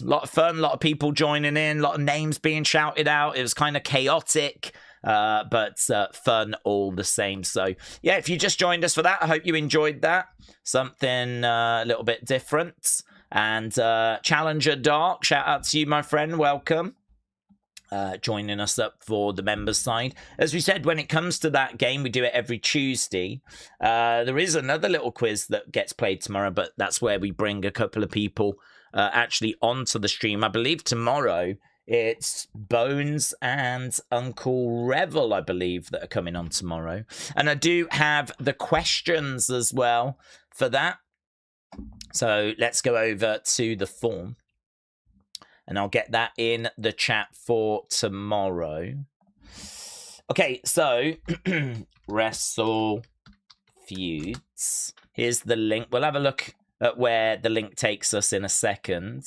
A lot of fun, a lot of people joining in, a lot of names being shouted out. It was kind of chaotic, but fun all the same. So, yeah, if you just joined us for that, I hope you enjoyed that. Something a little bit different. And Challenger Dark, shout out to you, my friend. Welcome. Joining us up for the members side. As we said, when it comes to that game, we do it every Tuesday. There is another little quiz that gets played tomorrow, but that's where we bring a couple of people actually onto the stream. I believe tomorrow it's Bones and Uncle Revel, I believe, that are coming on tomorrow. And I do have the questions as well for that. So let's go over to the form. And I'll get that in the chat for tomorrow. Okay, so Wrestle Feuds. Here's the link. We'll have a look at where the link takes us in a second.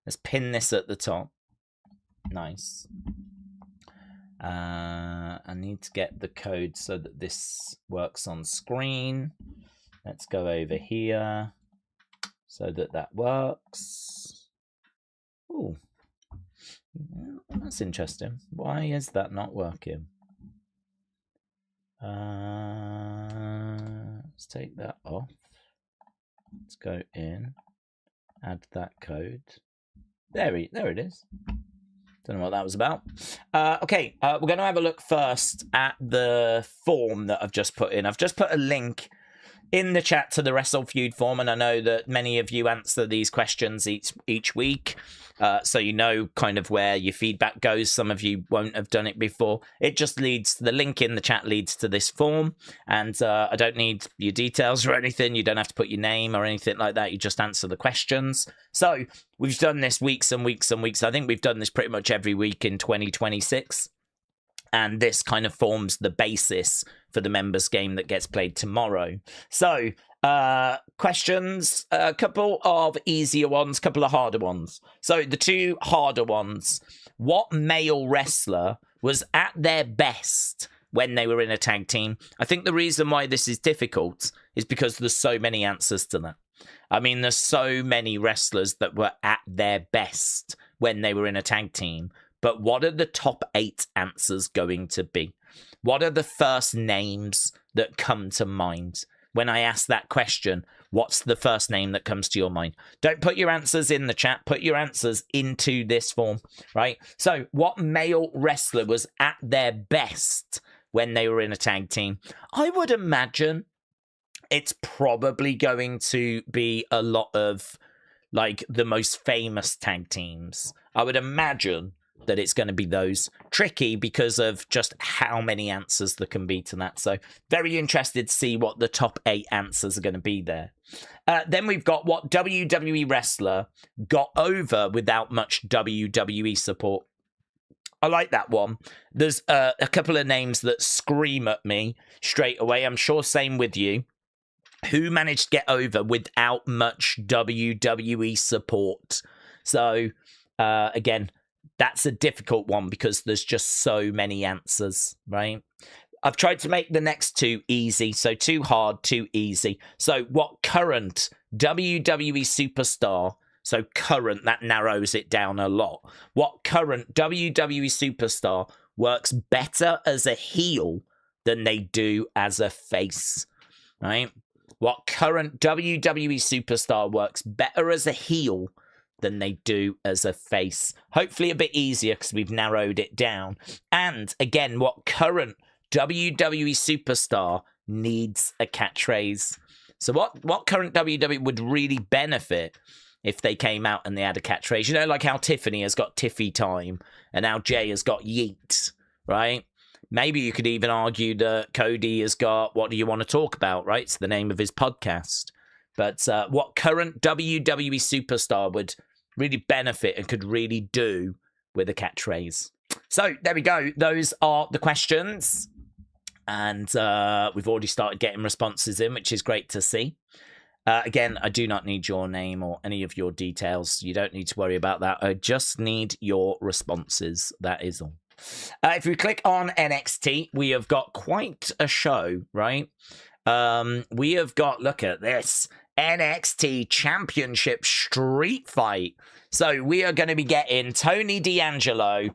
Let's pin this at the top. Nice. I need to get the code so that this works on screen. Let's go over here so that that works. Oh, that's interesting. Why is that not working? Let's take that off. Let's go in, add that code. There it is. Don't know what that was about. Okay, we're going to have a look first at the form that I've just put in. I've just put a link in the chat to the Wrestle Feud form, and I know that many of you answer these questions each week, so you know kind of where your feedback goes. Some of you won't have done it before. It just leads, the link in the chat leads to this form, and I don't need your details or anything. You don't have to put your name or anything like that. You just answer the questions. So we've done this weeks and weeks and weeks. I think we've done this pretty much every week in 2026. And this kind of forms the basis for the members game that gets played tomorrow. So, questions, a couple of easier ones, couple of harder ones. So the two harder ones. What male wrestler was at their best when they were in a tag team? I think the reason why this is difficult is because there's so many answers to that. I mean, there's so many wrestlers that were at their best when they were in a tag team. But what are the top 8 answers going to be? What are the first names that come to mind? When I ask that question, what's the first name that comes to your mind? Don't put your answers in the chat. Put your answers into this form, right? So what male wrestler was at their best when they were in a tag team? I would imagine it's probably going to be a lot of, like, the most famous tag teams. I would imagine that it's going to be those. Tricky because of just how many answers there can be to that. So very interested to see what the top 8 answers are going to be there. Then we've got what WWE wrestler got over without much WWE support. I like that one. There's a couple of names that scream at me straight away. I'm sure same with you. Who managed to get over without much WWE support? So again, that's a difficult one because there's just so many answers, right? I've tried to make the next 2 easy, so 2 hard, 2 easy. So what current WWE superstar, so current, that narrows it down a lot. What current WWE superstar works better as a heel than they do as a face, right? What current WWE superstar works better as a heel than they do as a face? Hopefully a bit easier because we've narrowed it down. And again, what current WWE superstar needs a catchphrase? So what current WWE would really benefit if they came out and they had a catchphrase? You know, like how Tiffany has got Tiffy time and how Jay has got Yeet, right? Maybe you could even argue that Cody has got What Do You Want to Talk About, right? It's the name of his podcast. But what current WWE superstar would really benefit and could really do with a catchphrase? So there we go. Those are the questions. And we've already started getting responses in, which is great to see. Again, I do not need your name or any of your details. You don't need to worry about that. I just need your responses. That is all. If we click on NXT, we have got quite a show, right? We have got, look at this, NXT Championship Street Fight. So we are going to be getting Tony D'Angelo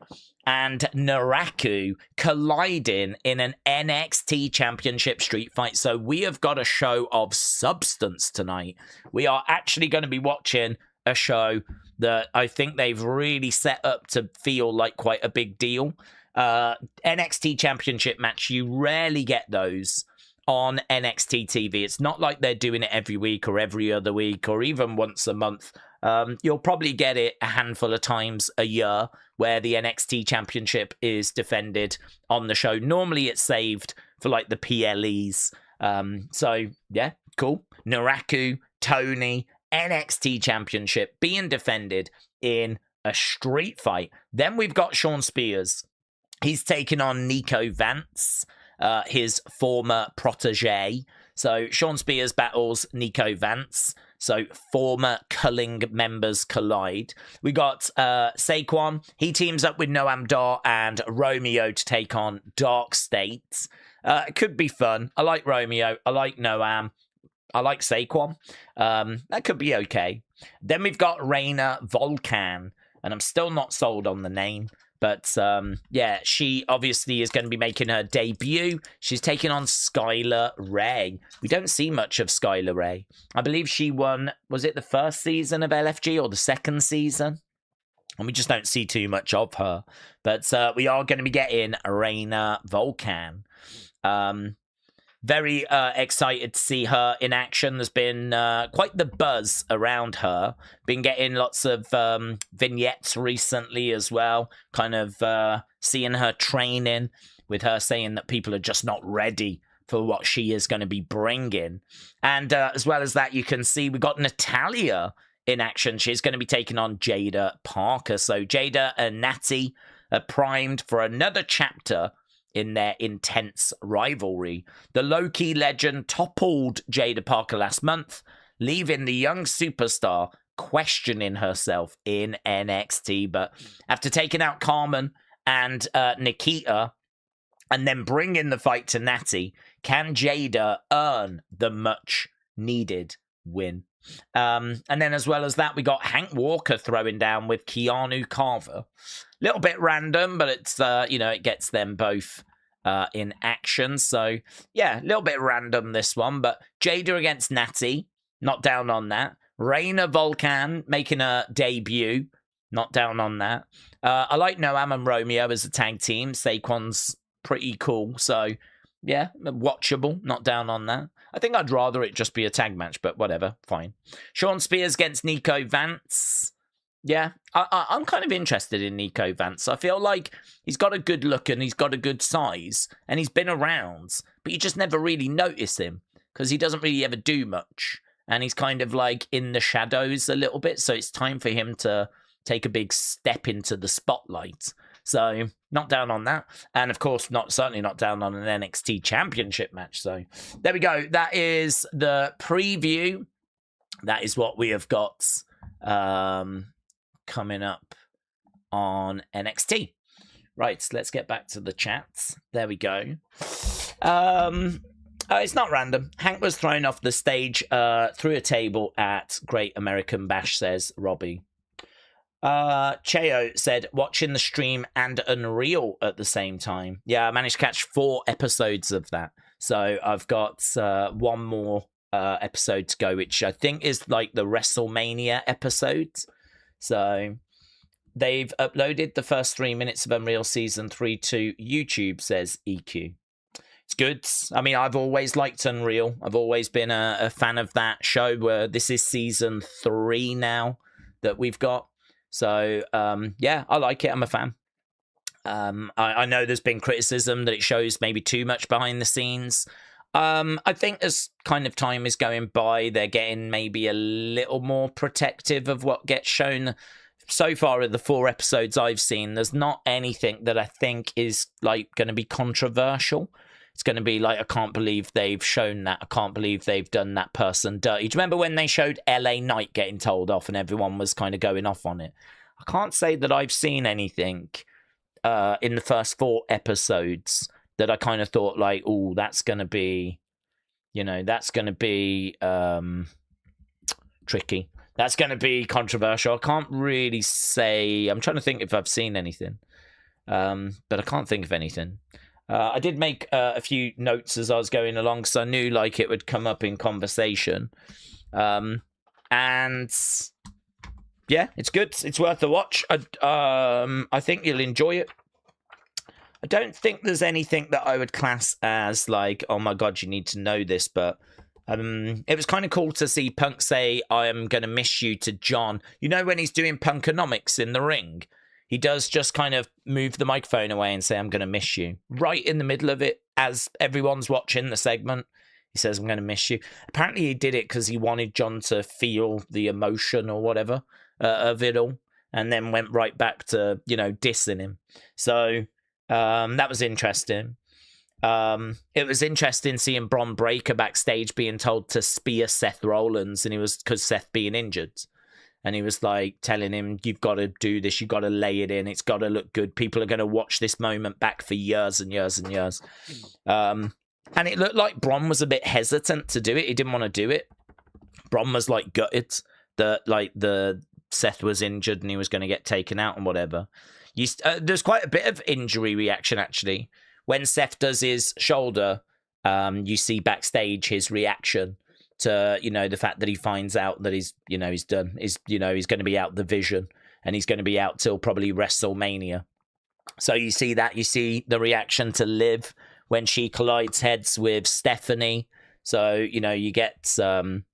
and Naraku colliding in an NXT Championship Street Fight. So we have got a show of substance tonight. We are actually going to be watching a show that I think they've really set up to feel like quite a big deal. NXT Championship match, you rarely get those on NXT TV. It's not like they're doing it every week or every other week or even once a month. You'll probably get it a handful of times a year where the NXT Championship is defended on the show. Normally it's saved for like the PLEs. So yeah, cool. Naraku, Tony, NXT Championship being defended in a street fight. Then we've got Shawn Spears. He's taking on Niko Vance, his former protege. So Shawn Spears battles Niko Vance. So former Culling members collide. We got Saquon. He teams up with Noam Dar and Romeo to take on Darkstate. It could be fun. I like Romeo. I like Noam. I like Saquon. That could be okay. Then we've got Reina Volcan. And I'm still not sold on the name. But, yeah, she obviously is going to be making her debut. She's taking on Skylar Raye. We don't see much of Skylar Raye. I believe she won, was it the first season of LFG or the second season? And we just don't see too much of her. But we are going to be getting Reina Volcan. Very excited to see her in action. There's been quite the buzz around her. Been getting lots of vignettes recently as well. Kind of seeing her training, with her saying that people are just not ready for what she is going to be bringing. And as well as that, you can see we got Natalya in action. She's going to be taking on Jaida Parker. So Jaida and Nattie are primed for another chapter in their intense rivalry. The low-key legend toppled Jaida Parker last month, leaving the young superstar questioning herself in NXT. But after taking out Carmen and Nikita, and then bringing the fight to Nattie, can Jaida earn the much-needed win? And then as well as that, we got Hank Walker throwing down with Keanu Carver. Little bit random, but it's, it gets them both in action. So, yeah, a little bit random, this one. But Jaida against Nattie, not down on that. Reina Volcan making a debut, not down on that. I like Noam and Romeo as a tag team. Saquon's pretty cool. So, yeah, watchable, not down on that. I think I'd rather it just be a tag match, but whatever, fine. Shawn Spears against Niko Vance. Yeah, I'm kind of interested in Niko Vance. I feel like he's got a good look and he's got a good size and he's been around, but you just never really notice him because he doesn't really ever do much. And he's kind of like in the shadows a little bit. So it's time for him to take a big step into the spotlight. So not down on that. And of course, certainly not down on an NXT Championship match. So there we go. That is the preview. That is what we have got coming up on NXT. Right, let's get back to the chats. There we go. It's not random. Hank was thrown off the stage through a table at Great American Bash, says Robbie. Cheo said, watching the stream and Unreal at the same time. Yeah, I managed to catch 4 episodes of that. So I've got one more episode to go, which I think is like the WrestleMania episodes. So they've uploaded the first 3 minutes of Unreal Season 3 to YouTube, says EQ. It's good. I mean, I've always liked Unreal. I've always been a fan of that show. Where this is Season 3 now that we've got. So, yeah, I like it. I'm a fan. I know there's been criticism that it shows maybe too much behind the scenes. I think as kind of time is going by, they're getting maybe a little more protective of what gets shown. So far, of the 4 episodes I've seen, there's not anything that I think is like going to be controversial. It's going to be like, I can't believe they've shown that. I can't believe they've done that person dirty. Do you remember when they showed LA Knight getting told off and everyone was kind of going off on it? I can't say that I've seen anything in the first 4 episodes that I kind of thought like, oh, that's going to be, that's going to be tricky. That's going to be controversial. I can't really say. I'm trying to think if I've seen anything, but I can't think of anything. I did make a few notes as I was going along, because I knew like it would come up in conversation. And yeah, it's good. It's worth a watch. I think you'll enjoy it. I don't think there's anything that I would class as like, oh my god, you need to know this, but it was kind of cool to see Punk say, I am going to miss you to John. You know, when he's doing Punkonomics in the ring, he does just kind of move the microphone away and say, I'm going to miss you. Right in the middle of it, as everyone's watching the segment, he says, I'm going to miss you. Apparently he did it because he wanted John to feel the emotion or whatever of it all, and then went right back to, you know, dissing him. So that was interesting. It was interesting seeing Bron Breakker backstage being told to spear Seth Rollins, and he was because Seth being injured, and he was like telling him, you've got to do this, you've got to lay it in, it's got to look good, people are going to watch this moment back for years and years and years. And it looked like Bron was a bit hesitant to do it. He didn't want to do it. Bron was like gutted that like the Seth was injured and he was going to get taken out and whatever. There's quite a bit of injury reaction actually. When Seth does his shoulder, you see backstage his reaction to, you know, the fact that he finds out that he's done. He's going to be out the vision, and he's going to be out till probably WrestleMania. So you see that. You see the reaction to Liv when she collides heads with Stephanie. So, you know, you get, and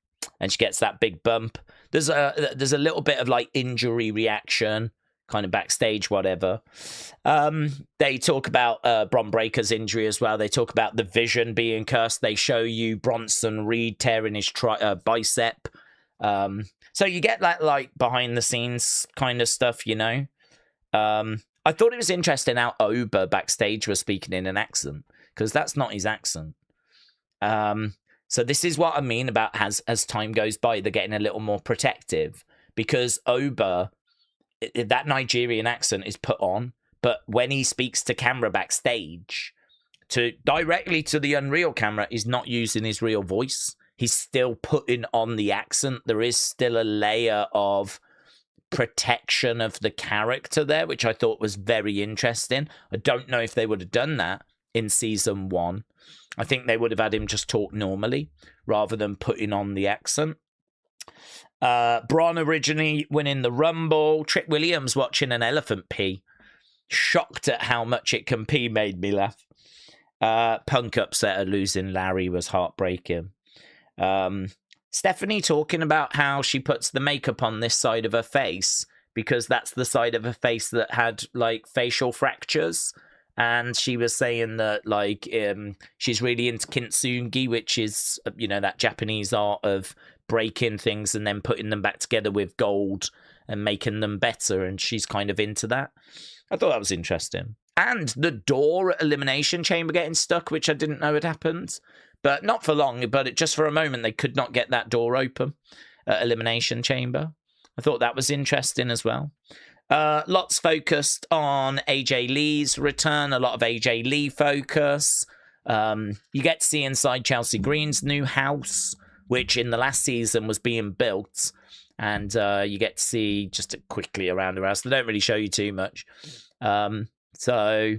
she gets that big bump. There's a little bit of like injury reaction, kind of backstage, whatever. They talk about Bron Breakker's injury as well. They talk about the vision being cursed. They show you Bronson Reed tearing his bicep. So you get that like behind the scenes kind of stuff, you know. I thought it was interesting how Oba backstage was speaking in an accent, because that's not his accent. So this is what I mean about as time goes by, they're getting a little more protective, because Oba, that Nigerian accent is put on, but when he speaks to camera backstage, directly to the Unreal camera, he's not using his real voice. He's still putting on the accent. There is still a layer of protection of the character there, which I thought was very interesting. I don't know if they would have done that in season 1. I think they would have had him just talk normally rather than putting on the accent. Braun originally winning the Rumble. Trick Williams watching an elephant pee. Shocked at how much it can pee made me laugh. Punk upset at losing Larry was heartbreaking. Stephanie talking about how she puts the makeup on this side of her face because that's the side of her face that had like facial fractures. And she was saying that like she's really into kintsugi, which is, you know, that Japanese art of breaking things and then putting them back together with gold and making them better. And she's kind of into that. I thought that was interesting. And the door at Elimination Chamber getting stuck, which I didn't know had happened. But not for long, but just for a moment, they could not get that door open at Elimination Chamber. I thought that was interesting as well. Lots focused on AJ Lee's return, a lot of AJ Lee focus. You get to see inside Chelsea Green's new house, which in the last season was being built. And you get to see just quickly around her house. They don't really show you too much. So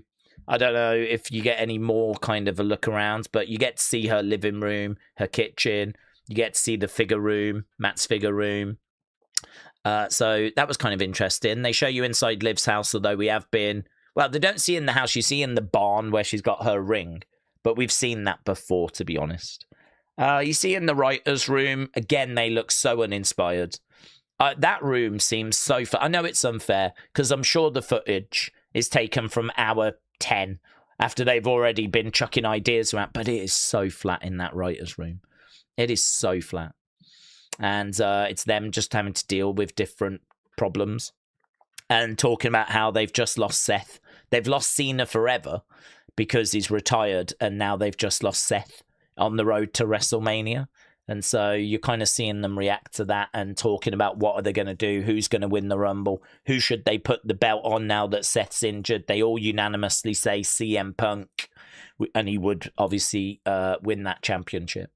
I don't know if you get any more kind of a look around, but you get to see her living room, her kitchen. You get to see the figure room, Matt's figure room. So that was kind of interesting. They show you inside Liv's house, although we have been... Well, they don't see in the house. You see in the barn where she's got her ring. But we've seen that before, to be honest. You see in the writer's room, again, they look so uninspired. That room seems so... I know it's unfair, because I'm sure the footage is taken from hour 10, after they've already been chucking ideas around. But it is so flat in that writer's room. It is so flat. And it's them just having to deal with different problems. And talking about how they've just lost Seth. They've lost Cena forever because he's retired. And now they've just lost Seth on the road to WrestleMania. And so you're kind of seeing them react to that and talking about what are they going to do? Who's going to win the Rumble? Who should they put the belt on now that Seth's injured? They all unanimously say CM Punk. And he would obviously win that championship.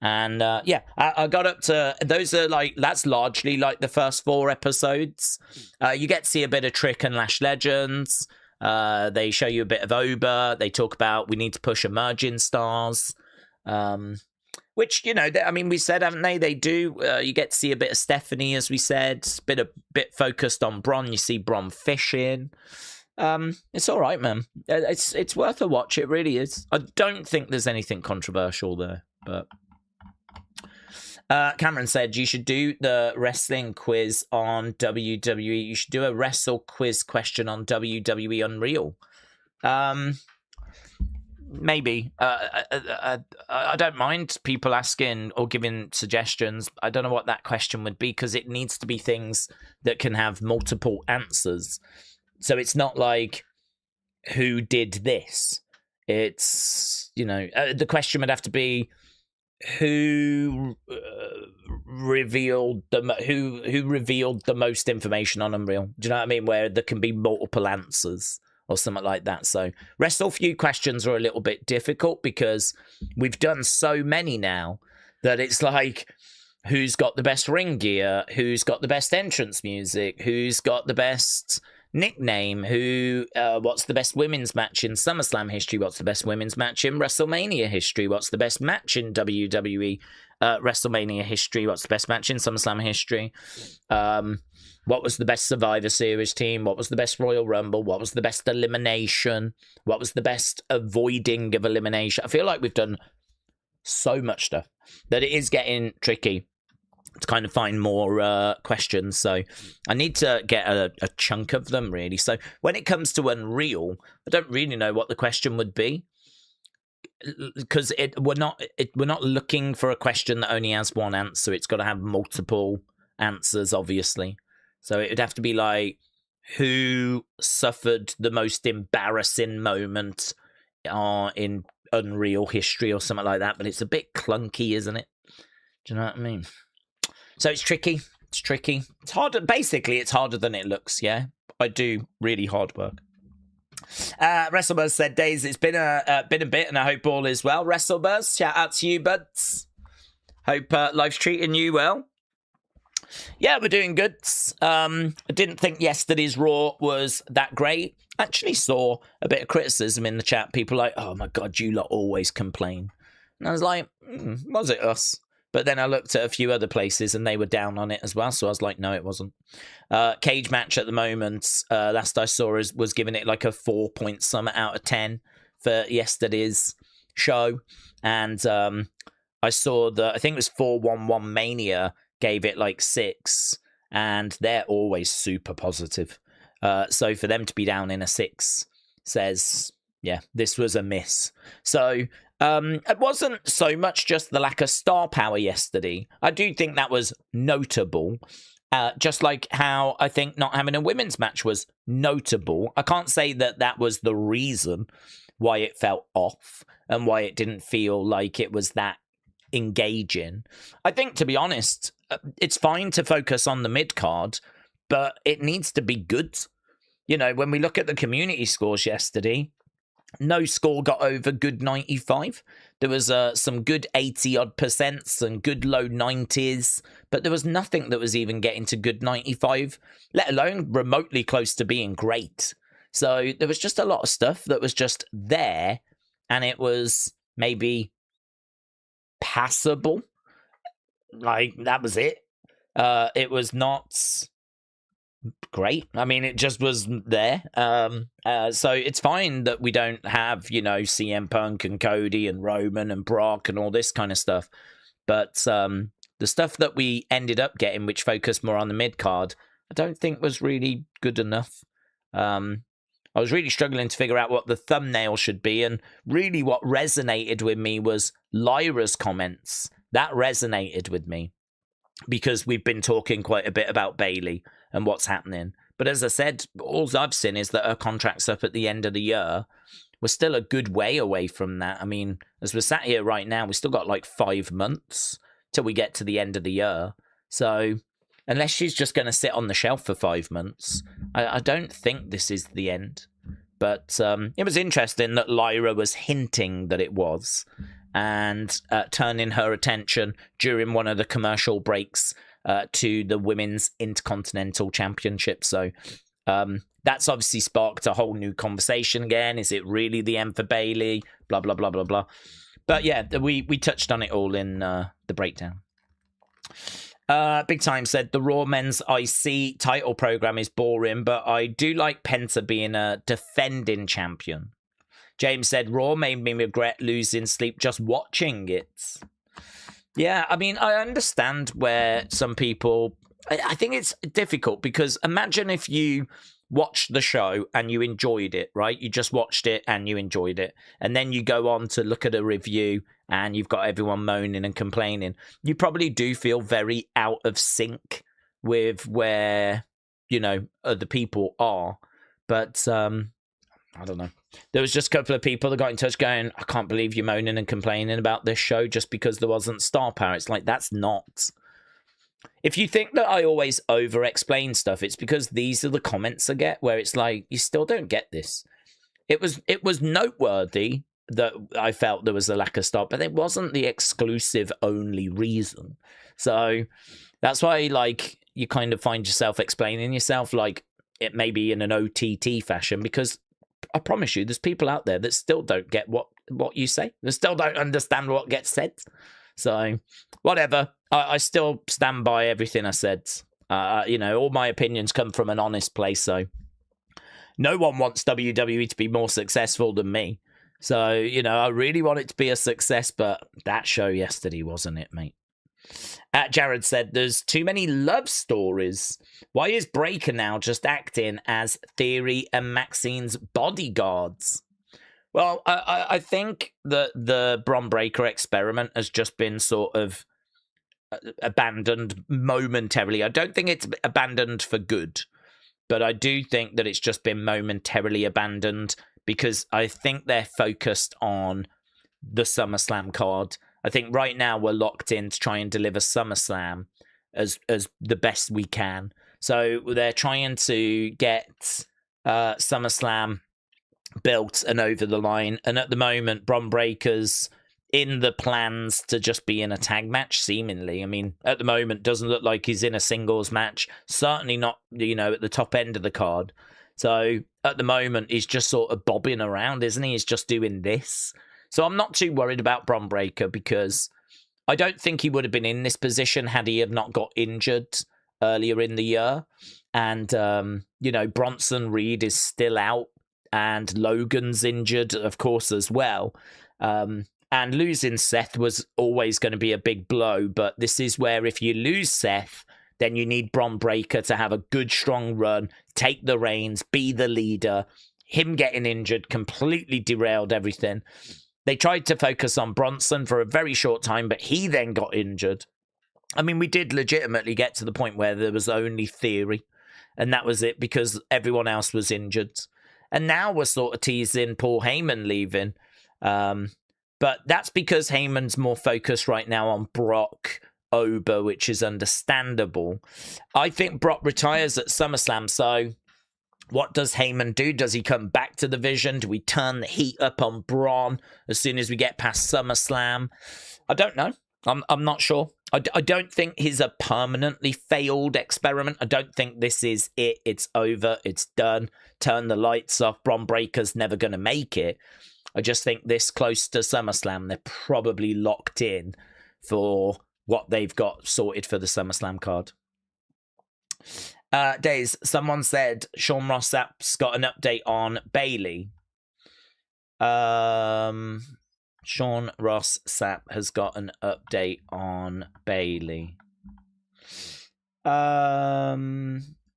And yeah, I got up to those are like that's largely like the first 4 episodes. You get to see a bit of Trick and Lash Legends. They show you a bit of Oba. They talk about we need to push emerging stars. Which, you know, I mean, we said, haven't they? They do. You get to see a bit of Stephanie, as we said. A bit focused on Bron. You see Bron fishing. It's all right, man. It's worth a watch. It really is. I don't think there's anything controversial there, but Cameron said you should do the wrestling quiz on WWE. You should do a wrestle quiz question on WWE Unreal. Maybe. I don't mind people asking or giving suggestions. I don't know what that question would be because it needs to be things that can have multiple answers. So it's not like, who did this? It's, you know, the question would have to be, who revealed the most information on Unreal? Do you know what I mean? Where there can be multiple answers or something like that. So Wrestle Few questions are a little bit difficult because we've done so many now that it's like, who's got the best ring gear? Who's got the best entrance music? Who's got the best nickname? What's the best women's match in SummerSlam history? What's the best women's match in WrestleMania history? What's the best match in WWE WrestleMania history? What's the best match in SummerSlam history? What was the best Survivor Series team? What was the best Royal Rumble? What was the best elimination? What was the best avoiding of elimination? I feel like we've done so much stuff that it is getting tricky to kind of find more questions. So I need to get a chunk of them, really. So when it comes to Unreal, I don't really know what the question would be, because we're not looking for a question that only has one answer. It's got to have multiple answers, obviously. So it would have to be like, who suffered the most embarrassing moment in Unreal history or something like that. But it's a bit clunky, isn't it? Do you know what I mean? So it's tricky. It's tricky. It's harder. Basically, it's harder than it looks, yeah? I do really hard work. WrestleBuzz said, Daze, it's been a bit, and I hope all is well. WrestleBuzz, shout out to you, buds. Hope life's treating you well. Yeah, we're doing good. I didn't think yesterday's Raw was that great. Actually saw a bit of criticism in the chat. People like, oh my God, you lot always complain. And I was like, was it us? But then I looked at a few other places and they were down on it as well. So I was like, no, it wasn't. Cage match at the moment, last I saw was giving it like a 4 point sum out of 10 for yesterday's show. And I saw I think it was 411 Mania gave it like 6. And they're always super positive. So for them to be down in a 6 says, yeah, this was a miss. So it wasn't so much just the lack of star power yesterday. I do think that was notable. Just like how I think not having a women's match was notable. I can't say that that was the reason why it felt off and why it didn't feel like it was that engaging. I think, to be honest, it's fine to focus on the mid-card, but it needs to be good. You know, when we look at the community scores yesterday, no score got over good 95. There was some good 80-odd% and good low 90s, but there was nothing that was even getting to good 95, let alone remotely close to being great. So there was just a lot of stuff that was just there, and it was maybe passable. Like, that was it. It was not great. I mean, it just was there. So it's fine that we don't have, you know, CM Punk and Cody and Roman and Brock and all this kind of stuff. But the stuff that we ended up getting, which focused more on the mid-card, I don't think was really good enough. I was really struggling to figure out what the thumbnail should be, and really what resonated with me was Lyra's comments. That resonated with me because we've been talking quite a bit about Bayley and what's happening. But as I said, all I've seen is that her contract's up at the end of the year. We're still a good way away from that. I mean, as we're sat here right now, we still got like 5 months till we get to the end of the year. So unless she's just going to sit on the shelf for 5 months, I don't think this is the end. But it was interesting that Lyra was hinting that it was. and turning her attention during one of the commercial breaks to the Women's Intercontinental Championship. So that's obviously sparked a whole new conversation again. Is it really the end for Bayley? Blah, blah, blah, blah, blah. But yeah, we touched on it all in the breakdown. Big Time said, the Raw Men's IC title program is boring, but I do like Penta being a defending champion. James said, Raw made me regret losing sleep just watching it. Yeah, I mean, I understand where some people... I think it's difficult because imagine if you watched the show and you enjoyed it, right? You just watched it and you enjoyed it. And then you go on to look at a review and you've got everyone moaning and complaining. You probably do feel very out of sync with where, you know, other people are. But I don't know. There was just a couple of people that got in touch going, I can't believe you're moaning and complaining about this show just because there wasn't star power. It's like, that's not... If you think that I always over-explain stuff, it's because these are the comments I get where it's like, you still don't get this. It was noteworthy that I felt there was a lack of star, but it wasn't the exclusive only reason. So that's why, like, you kind of find yourself explaining yourself like it may be in an OTT fashion, because I promise you, there's people out there that still don't get what you say. They still don't understand what gets said. So, whatever. I still stand by everything I said. You know, all my opinions come from an honest place, so no one wants WWE to be more successful than me. So, you know, I really want it to be a success, but that show yesterday wasn't it, mate. Jared said, there's too many love stories. Why is Breaker now just acting as Theory and Maxine's bodyguards? Well, I think that the Bron Breakker experiment has just been sort of abandoned momentarily. I don't think it's abandoned for good, but I do think that it's just been momentarily abandoned because I think they're focused on the SummerSlam card. I think right now we're locked in to try and deliver SummerSlam as the best we can. So they're trying to get SummerSlam built and over the line. And at the moment, Bron Breakker's in the plans to just be in a tag match, seemingly. I mean, at the moment, doesn't look like he's in a singles match. Certainly not, you know, at the top end of the card. So at the moment, he's just sort of bobbing around, isn't he? He's just doing this. So I'm not too worried about Bron Breakker because I don't think he would have been in this position had he have not got injured earlier in the year. And, you know, Bronson Reed is still out and Logan's injured, of course, as well. And losing Seth was always going to be a big blow. But this is where if you lose Seth, then you need Bron Breakker to have a good, strong run, take the reins, be the leader. Him getting injured completely derailed everything. They tried to focus on Bronson for a very short time, but he then got injured. I mean, we did legitimately get to the point where there was only Theory, and that was it because everyone else was injured. And now we're sort of teasing Paul Heyman leaving. But that's because Heyman's more focused right now on Brock Ober, which is understandable. I think Brock retires at SummerSlam, so what does Heyman do? Does he come back to the Vision? Do we turn the heat up on Braun as soon as we get past SummerSlam? I don't know. I'm not sure. I don't think he's a permanently failed experiment. I don't think this is it. It's over. It's done. Turn the lights off. Bron Breakker's never going to make it. I just think this close to SummerSlam, they're probably locked in for what they've got sorted for the SummerSlam card. Daze, someone said Sean Ross Sapp's got an update on Bayley. Sean Ross Sapp has got an update on Bayley.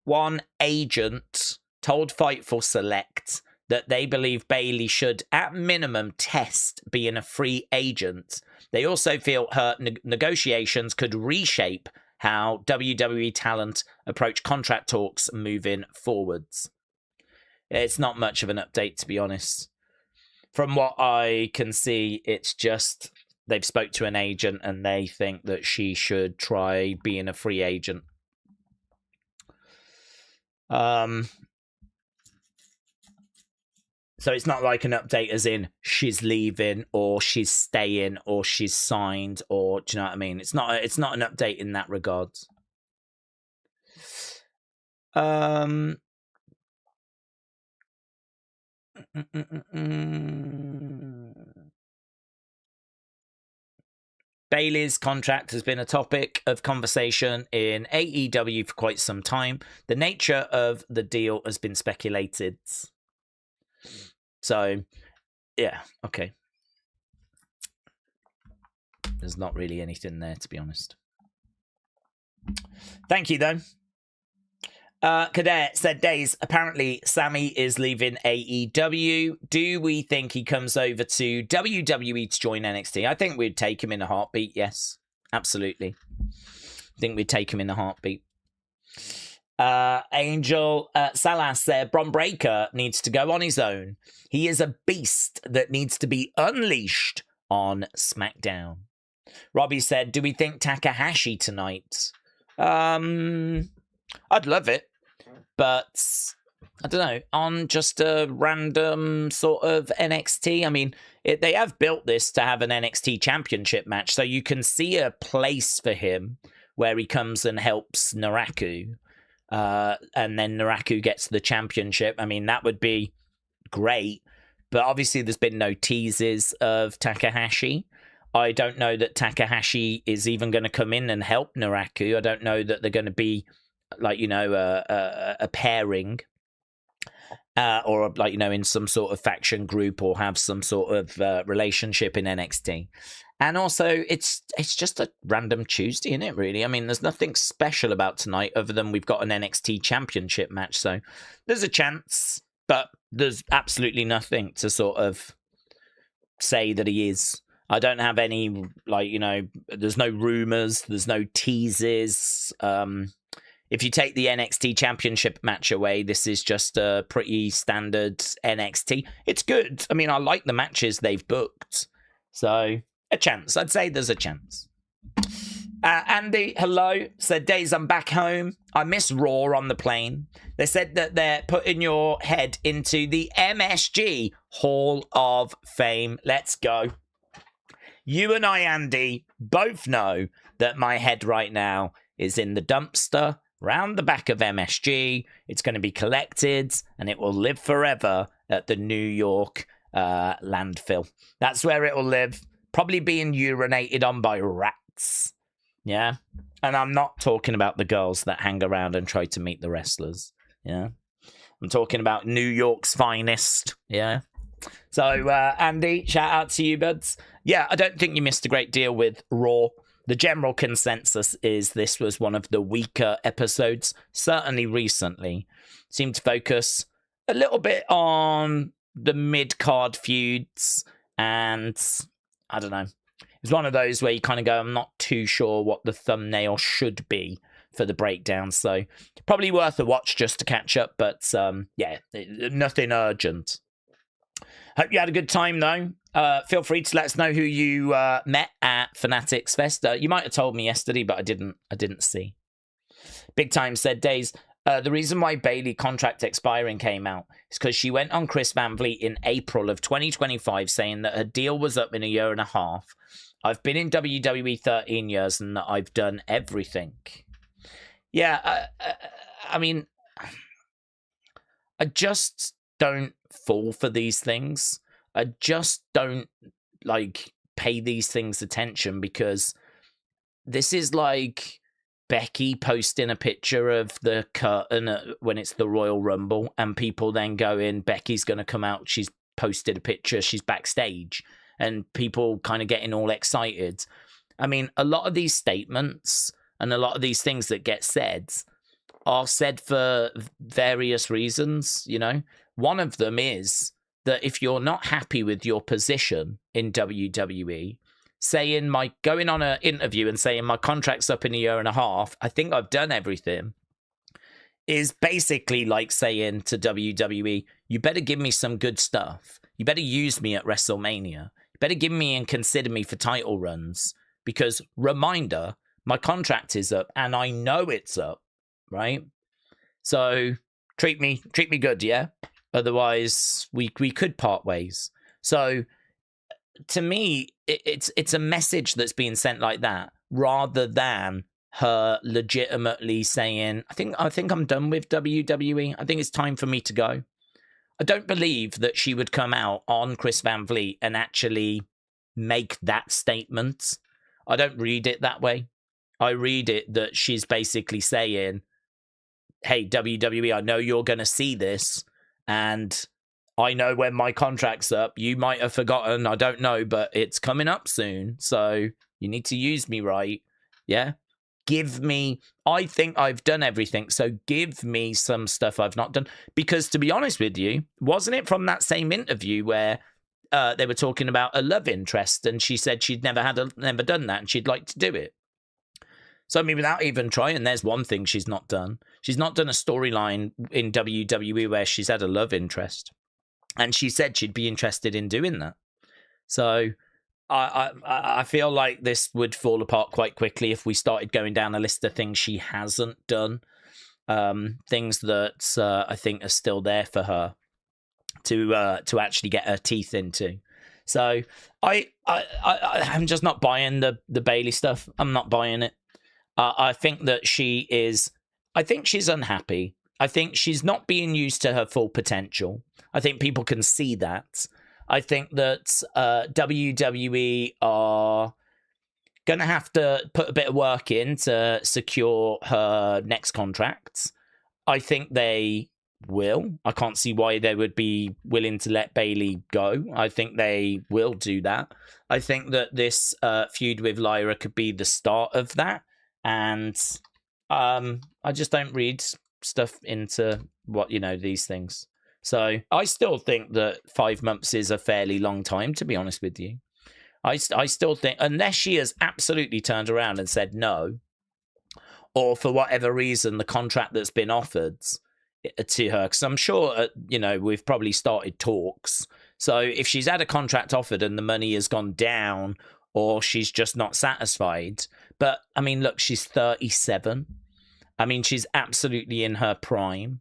One agent told Fightful Select that they believe Bayley should, at minimum, test being a free agent. They also feel her negotiations could reshape how WWE talent approach contract talks moving forwards. It's not much of an update, to be honest. From what I can see, it's just they've spoke to an agent and they think that she should try being a free agent. So it's not like an update as in she's leaving or she's staying or she's signed, or do you know what I mean? It's not an update in that regard. Bayley's contract has been a topic of conversation in AEW for quite some time. The nature of the deal has been speculated. So, yeah, okay. There's not really anything there, to be honest. Thank you, though. Cadet said, Daze, apparently Sammy is leaving AEW. Do we think he comes over to WWE to join NXT? I think we'd take him in a heartbeat, yes. Absolutely. I think we'd take him in a heartbeat. Angel Salas said, Bron Breakker needs to go on his own. He is a beast that needs to be unleashed on SmackDown. Robbie said, do we think Takahashi tonight? I'd love it. But, I don't know, on just a random sort of NXT. I mean, they have built this to have an NXT championship match, so you can see a place for him where he comes and helps Naraku. And then Naraku gets the championship. I mean, that would be great. But obviously, there's been no teases of Takahashi. I don't know that Takahashi is even going to come in and help Naraku. I don't know that they're going to be, like, you know, a pairing, or like, you know, in some sort of faction group, or have some sort of relationship in NXT. And also, it's just a random Tuesday, isn't it, really? I mean, there's nothing special about tonight other than we've got an NXT championship match. So there's a chance, but there's absolutely nothing to sort of say that he is. I don't have any, like, you know, there's no rumors, there's no teases. If you take the NXT championship match away, this is just a pretty standard NXT. It's good. I mean, I like the matches they've booked. So, a chance. I'd say there's a chance. Andy, hello. Said, Daze, I'm back home. I miss Raw on the plane. They said that they're putting your head into the MSG Hall of Fame. Let's go. You and I, Andy, both know that my head right now is in the dumpster round the back of MSG. It's going to be collected, and it will live forever at the New York landfill. That's where it will live, probably being urinated on by rats. Yeah? And I'm not talking about the girls that hang around and try to meet the wrestlers. Yeah? I'm talking about New York's finest. Yeah? So, Andy, shout out to you, buds. Yeah, I don't think you missed a great deal with Raw. The general consensus is this was one of the weaker episodes, certainly recently. Seemed to focus a little bit on the mid-card feuds, and I don't know. It's one of those where you kind of go, I'm not too sure what the thumbnail should be for the breakdown, so probably worth a watch just to catch up, but yeah, nothing urgent. Hope you had a good time, though. Feel free to let us know who you met at Fanatics Fest. You might have told me yesterday, but I didn't see. Big Time said, Daze, the reason why Bayley contract expiring came out is because she went on Chris Van Vliet in April of 2025 saying that her deal was up in a year and a half. I've been in WWE 13 years and that I've done everything. Yeah, I mean, I just don't fall for these things. I just don't, like, pay these things attention, because this is like Becky posting a picture of the curtain when it's the Royal Rumble, and people then go in, Becky's going to come out, she's posted a picture, she's backstage, and people kind of getting all excited. I mean, a lot of these statements and a lot of these things that get said are said for various reasons, you know? One of them is that if you're not happy with your position in WWE, going on an interview and saying my contract's up in a year and a half, I think I've done everything, is basically like saying to WWE, you better give me some good stuff. You better use me at WrestleMania. You better give me and consider me for title runs, because, reminder, my contract is up and I know it's up, right? So treat me good, yeah? Otherwise, we could part ways. So, to me, it's a message that's being sent like that, rather than her legitimately saying, I think I'm done with WWE. I think it's time for me to go. I don't believe that she would come out on Chris Van Vliet and actually make that statement. I don't read it that way. I read it that she's basically saying, hey, WWE, I know you're going to see this, and I know when my contract's up. You might have forgotten, I don't know, but it's coming up soon, so you need to use me right. Yeah? Give me, I think I've done everything, so give me some stuff I've not done. Because to be honest with you, wasn't it from that same interview where they were talking about a love interest, and she said she'd never done that, and she'd like to do it? So, I mean, without even trying, there's one thing she's not done. She's not done a storyline in WWE where she's had a love interest. And she said she'd be interested in doing that. So I feel like this would fall apart quite quickly if we started going down a list of things she hasn't done. Things that I think are still there for her to actually get her teeth into. So I'm just not buying the Bayley stuff. I'm not buying it. I think that I think she's unhappy. I think she's not being used to her full potential. I think people can see that. I think that WWE are going to have to put a bit of work in to secure her next contracts. I think they will. I can't see why they would be willing to let Bayley go. I think they will do that. I think that this feud with Lyra could be the start of that. And I just don't read stuff into these things. So I still think that 5 months is a fairly long time, to be honest with you. I still think, unless she has absolutely turned around and said no, or for whatever reason the contract that's been offered to her, because I'm sure we've probably started talks. So if she's had a contract offered and the money has gone down, or she's just not satisfied. But I mean, look, she's 37. I mean, she's absolutely in her prime.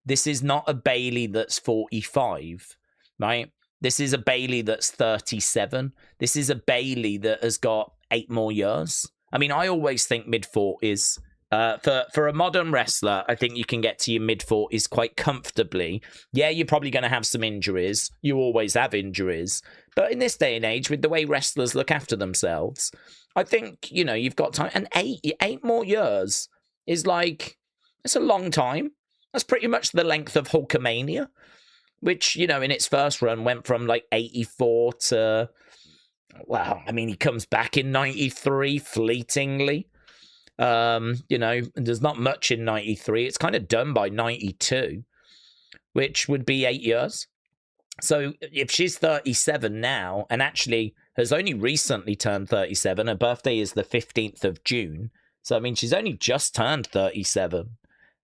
This is not a Bayley that's 45, right? This is a Bayley that's 37. This is a Bayley that has got 8 more years. I mean, I always think mid-40s. For a modern wrestler, I think you can get to your mid-40s quite comfortably. Yeah, you're probably going to have some injuries. You always have injuries. But in this day and age, with the way wrestlers look after themselves, I think, you've got time. And 8 more years is it's a long time. That's pretty much the length of Hulkamania, which, in its first run went from 84 to, wow, I mean, he comes back in 93 fleetingly. There's not much in 93. It's kind of done by 92, which would be 8 years. So if she's 37 now, and actually has only recently turned 37, her birthday is the 15th of June. So, I mean, she's only just turned 37.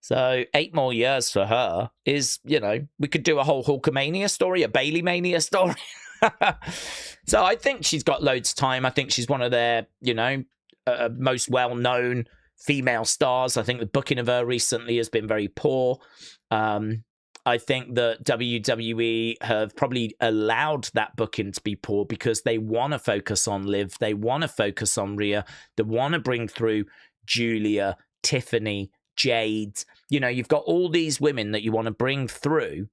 So 8 more years for her is, we could do a whole Hulkamania story, a Bayley Mania story. So I think she's got loads of time. I think she's one of their, most well-known female stars. I think the booking of her recently has been very poor. I think that WWE have probably allowed that booking to be poor because they want to focus on Liv. They want to focus on Rhea. They want to bring through Julia, Tiffany, Jade. You've got all these women that you want to bring through,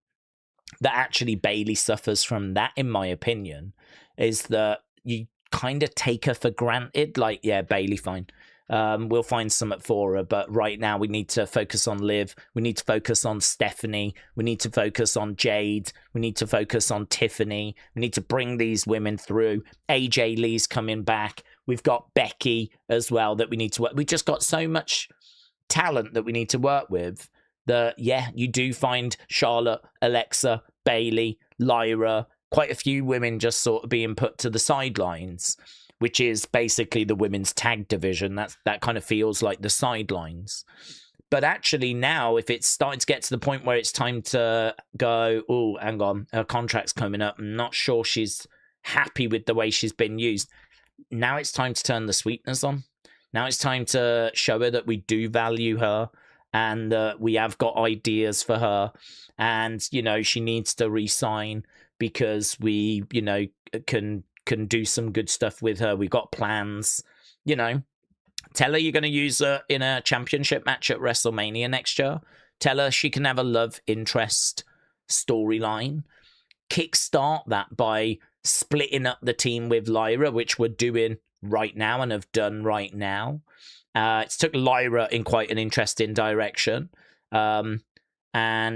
that actually Bayley suffers from that, in my opinion, is that you kind of take her for granted. Yeah, Bayley, fine. We'll find something for her, but right now we need to focus on Liv. We need to focus on Stephanie. We need to focus on Jade. We need to focus on Tiffany. We need to bring these women through. AJ Lee's coming back. We've got Becky as well that we need to work. We've just got so much talent that we need to work with that, yeah, you do find Charlotte, Alexa, Bayley, Lyra, quite a few women just sort of being put to the sidelines, which is basically the women's tag division. That kind of feels like the sidelines. But actually now, if it's starting to get to the point where it's time to go, oh, hang on, her contract's coming up, I'm not sure she's happy with the way she's been used. Now it's time to turn the sweeteners on. Now it's time to show her that we do value her. and we have got ideas for her, and you know she needs to re-sign because we, you know, can do some good stuff with her. We've got plans, you know. Tell her you're going to use her in a championship match at WrestleMania next year. Tell her she can have a love interest storyline. Kickstart that by splitting up the team with Lyra, which we're doing right now and have done right now. It's took Lyra in quite an interesting direction. And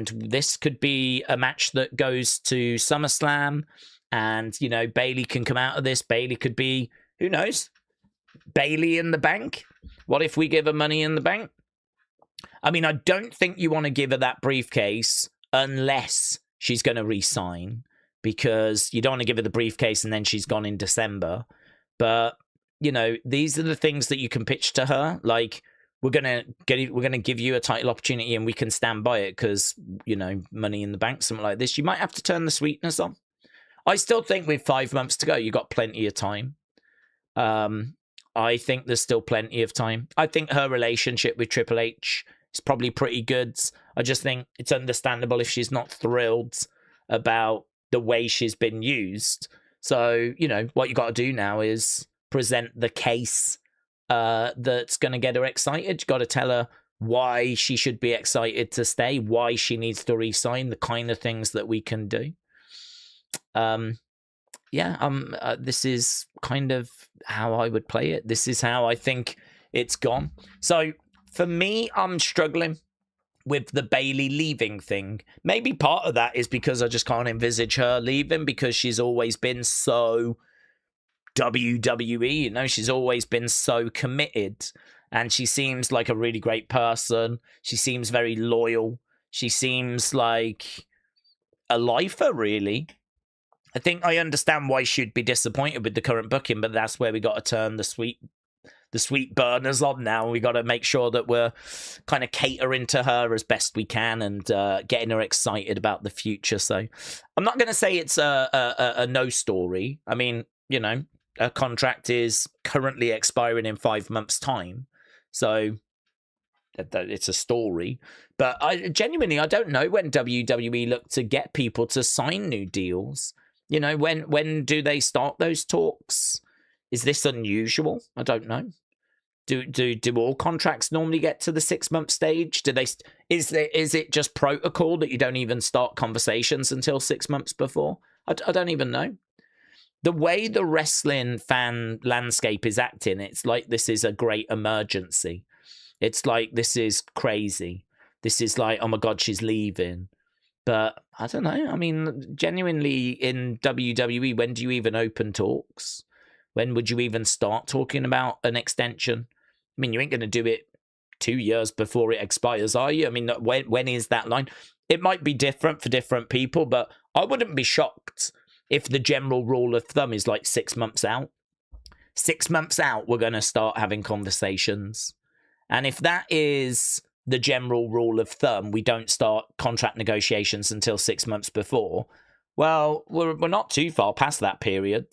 this could be a match that goes to SummerSlam. And, you know, Bayley can come out of this. Bayley could be, who knows, Bayley in the bank. What if we give her money in the bank? I mean, I don't think you want to give her that briefcase unless she's going to re-sign, because you don't want to give her the briefcase and then she's gone in December. But, you know, these are the things that you can pitch to her. Like, we're going to give you a title opportunity and we can stand by it because, you know, money in the bank, something like this. You might have to turn the sweetness on. I still think with 5 months to go, you got plenty of time. I think there's still plenty of time. I think her relationship with Triple H is probably pretty good. I just think it's understandable if she's not thrilled about the way she's been used. So, you know, what you got to do now is present the case that's going to get her excited. You got to tell her why she should be excited to stay, why she needs to re-sign, the kind of things that we can do. This is kind of how I would play it. This is how I think it's gone. So for me, I'm struggling with the Bayley leaving thing. Maybe part of that is because I just can't envisage her leaving, because she's always been so WWE, you know, she's always been so committed, and she seems like a really great person. She seems very loyal. She seems like a lifer, really. I think I understand why she'd be disappointed with the current booking, but that's where we got to turn the sweet burners on now. We got to make sure that we're kind of catering to her as best we can and getting her excited about the future. So I'm not going to say it's a no story. I mean, you know, her contract is currently expiring in 5 months' time. So it's a story. But I don't know when WWE look to get people to sign new deals. You know, when do they start those talks? Is this unusual? I don't know. Do all contracts normally get to the 6 month stage? Is it just protocol that you don't even start conversations until 6 months before? I don't even know. The way the wrestling fan landscape is acting, it's like this is a great emergency. It's like this is crazy. This is like, oh my God, she's leaving. But I don't know. I mean, genuinely in WWE, when do you even open talks? When would you even start talking about an extension? I mean, you ain't going to do it 2 years before it expires, are you? I mean, when is that line? It might be different for different people, but I wouldn't be shocked if the general rule of thumb is like 6 months out. 6 months out, we're going to start having conversations. And if that is the general rule of thumb, we don't start contract negotiations until 6 months before, well, we're not too far past that period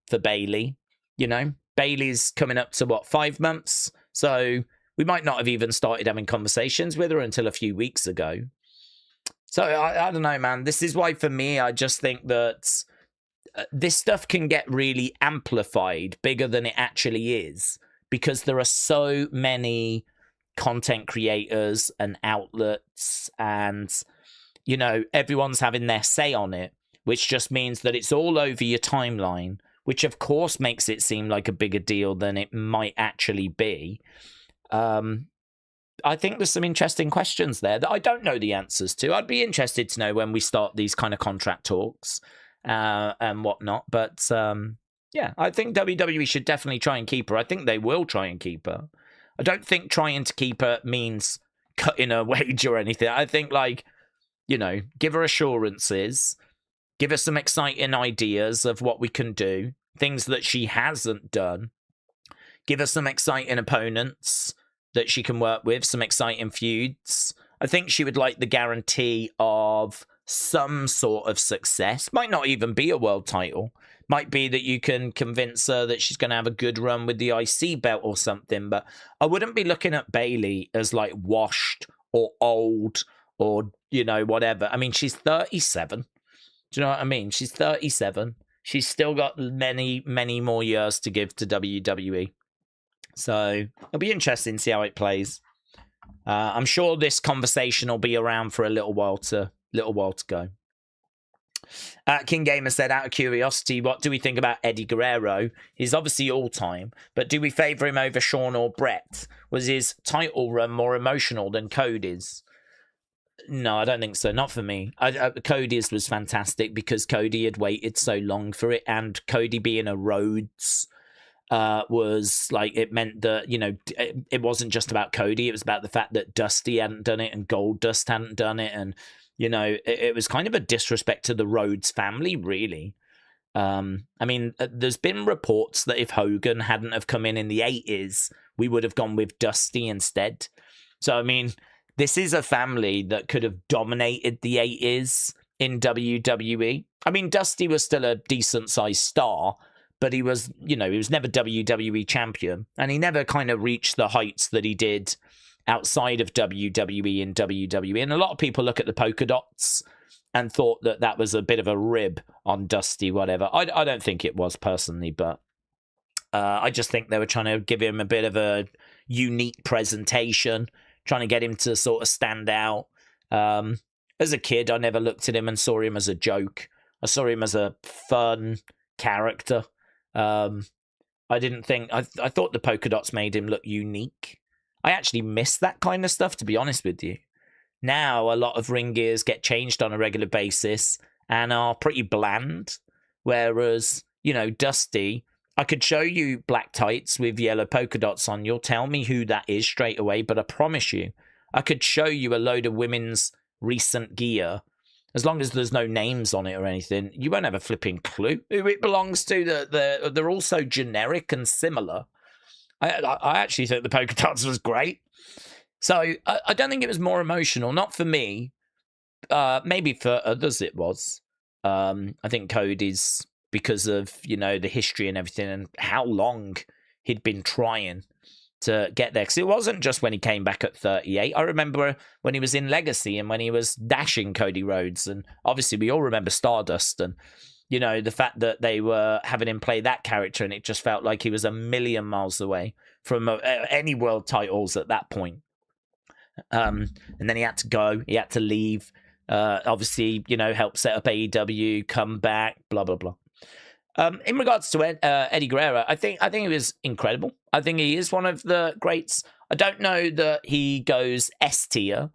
for Bayley. You know, Bayley's coming up to, 5 months? So we might not have even started having conversations with her until a few weeks ago. So I don't know, man. This is why, for me, I just think that this stuff can get really amplified, bigger than it actually is, because there are so many content creators and outlets, and, you know, everyone's having their say on it, which just means that it's all over your timeline, which of course makes it seem like a bigger deal than it might actually be. I think there's some interesting questions there that I don't know the answers to. I'd be interested to know when we start these kind of contract talks and whatnot. But yeah, I think WWE should definitely try and keep her. I think they will try and keep her. I don't think trying to keep her means cutting her wage or anything. I think, like, you know, give her assurances, give her some exciting ideas of what we can do, things that she hasn't done. Give her some exciting opponents that she can work with, some exciting feuds. I think she would like the guarantee of some sort of success. Might not even be a world title. Might be that you can convince her that she's going to have a good run with the IC belt or something. But I wouldn't be looking at Bayley as like washed or old or, whatever. I mean, she's 37. Do you know what I mean? She's 37. She's still got many, many more years to give to WWE. So it'll be interesting to see how it plays. I'm sure this conversation will be around for a little while to go. King Gamer said, out of curiosity, what do we think about Eddie Guerrero? He's obviously all-time, but do we favour him over Shawn or Brett? Was his title run more emotional than Cody's? No, I don't think so. Not for me. Cody's was fantastic because Cody had waited so long for it, and Cody being a Rhodes was like, it meant that, it wasn't just about Cody. It was about the fact that Dusty hadn't done it and Goldust hadn't done it, and it was kind of a disrespect to the Rhodes family, really. I mean, there's been reports that if Hogan hadn't have come in the 80s, we would have gone with Dusty instead. So, I mean, this is a family that could have dominated the 80s in WWE. I mean, Dusty was still a decent-sized star, but he was, he was never WWE champion, and he never kind of reached the heights that he did outside of WWE and WWE. And a lot of people look at the polka dots and thought that that was a bit of a rib on Dusty, whatever. I don't think it was, personally, but I just think they were trying to give him a bit of a unique presentation, trying to get him to sort of stand out. As a kid, I never looked at him and saw him as a joke. I saw him as a fun character. I thought the polka dots made him look unique. I actually miss that kind of stuff, to be honest with you. Now, a lot of ring gears get changed on a regular basis and are pretty bland. Whereas, Dusty, I could show you black tights with yellow polka dots on. You'll tell me who that is straight away, but I promise you, I could show you a load of women's recent gear. As long as there's no names on it or anything, you won't have a flipping clue who it belongs to. They're all so generic and similar. I actually think the polka dots was great. So I don't think it was more emotional. Not for me. Maybe for others it was. I think Cody's, because of, the history and everything and how long he'd been trying to get there. Because it wasn't just when he came back at 38. I remember when he was in Legacy and when he was dashing Cody Rhodes. And obviously we all remember Stardust and, the fact that they were having him play that character and it just felt like he was a million miles away from any world titles at that point. And then he had to go, he had to leave, obviously, help set up AEW, come back, blah, blah, blah. In regards to Eddie Guerrero, I think he was incredible. I think he is one of the greats. I don't know that he goes S tier.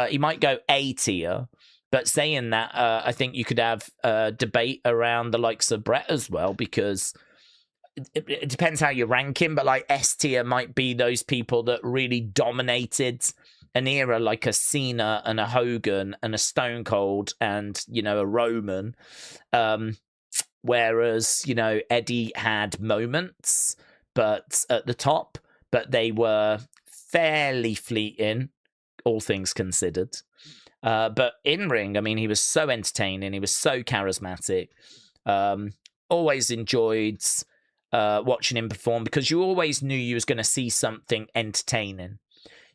He might go A tier. But saying that, I think you could have a debate around the likes of Brett as well, because it depends how you rank him. But like S tier might be those people that really dominated an era, like a Cena and a Hogan and a Stone Cold and, a Roman. Whereas, Eddie had moments, but at the top, but they were fairly fleeting, all things considered. But in ring, I mean, he was so entertaining. He was so charismatic. Always enjoyed watching him perform because you always knew you was going to see something entertaining.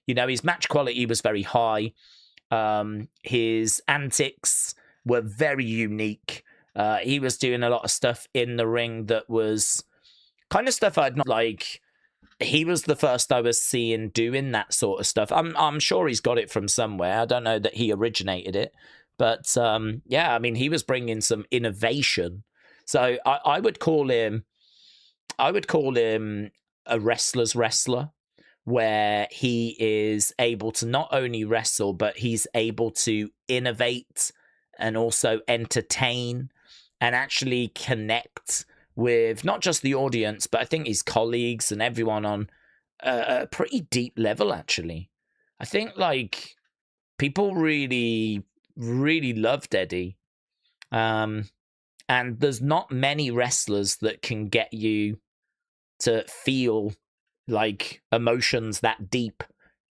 His match quality was very high. His antics were very unique. He was doing a lot of stuff in the ring that was kind of stuff I'd not like. He was the first I was seeing doing that sort of stuff. I'm sure he's got it from somewhere. I don't know that he originated it, but yeah, I mean, he was bringing some innovation. So I would call him a wrestler's wrestler, where he is able to not only wrestle, but he's able to innovate and also entertain and actually connect with not just the audience, but I think his colleagues and everyone on a pretty deep level, actually. I think, like, people really, really loved Eddie. And there's not many wrestlers that can get you to feel, like, emotions that deep.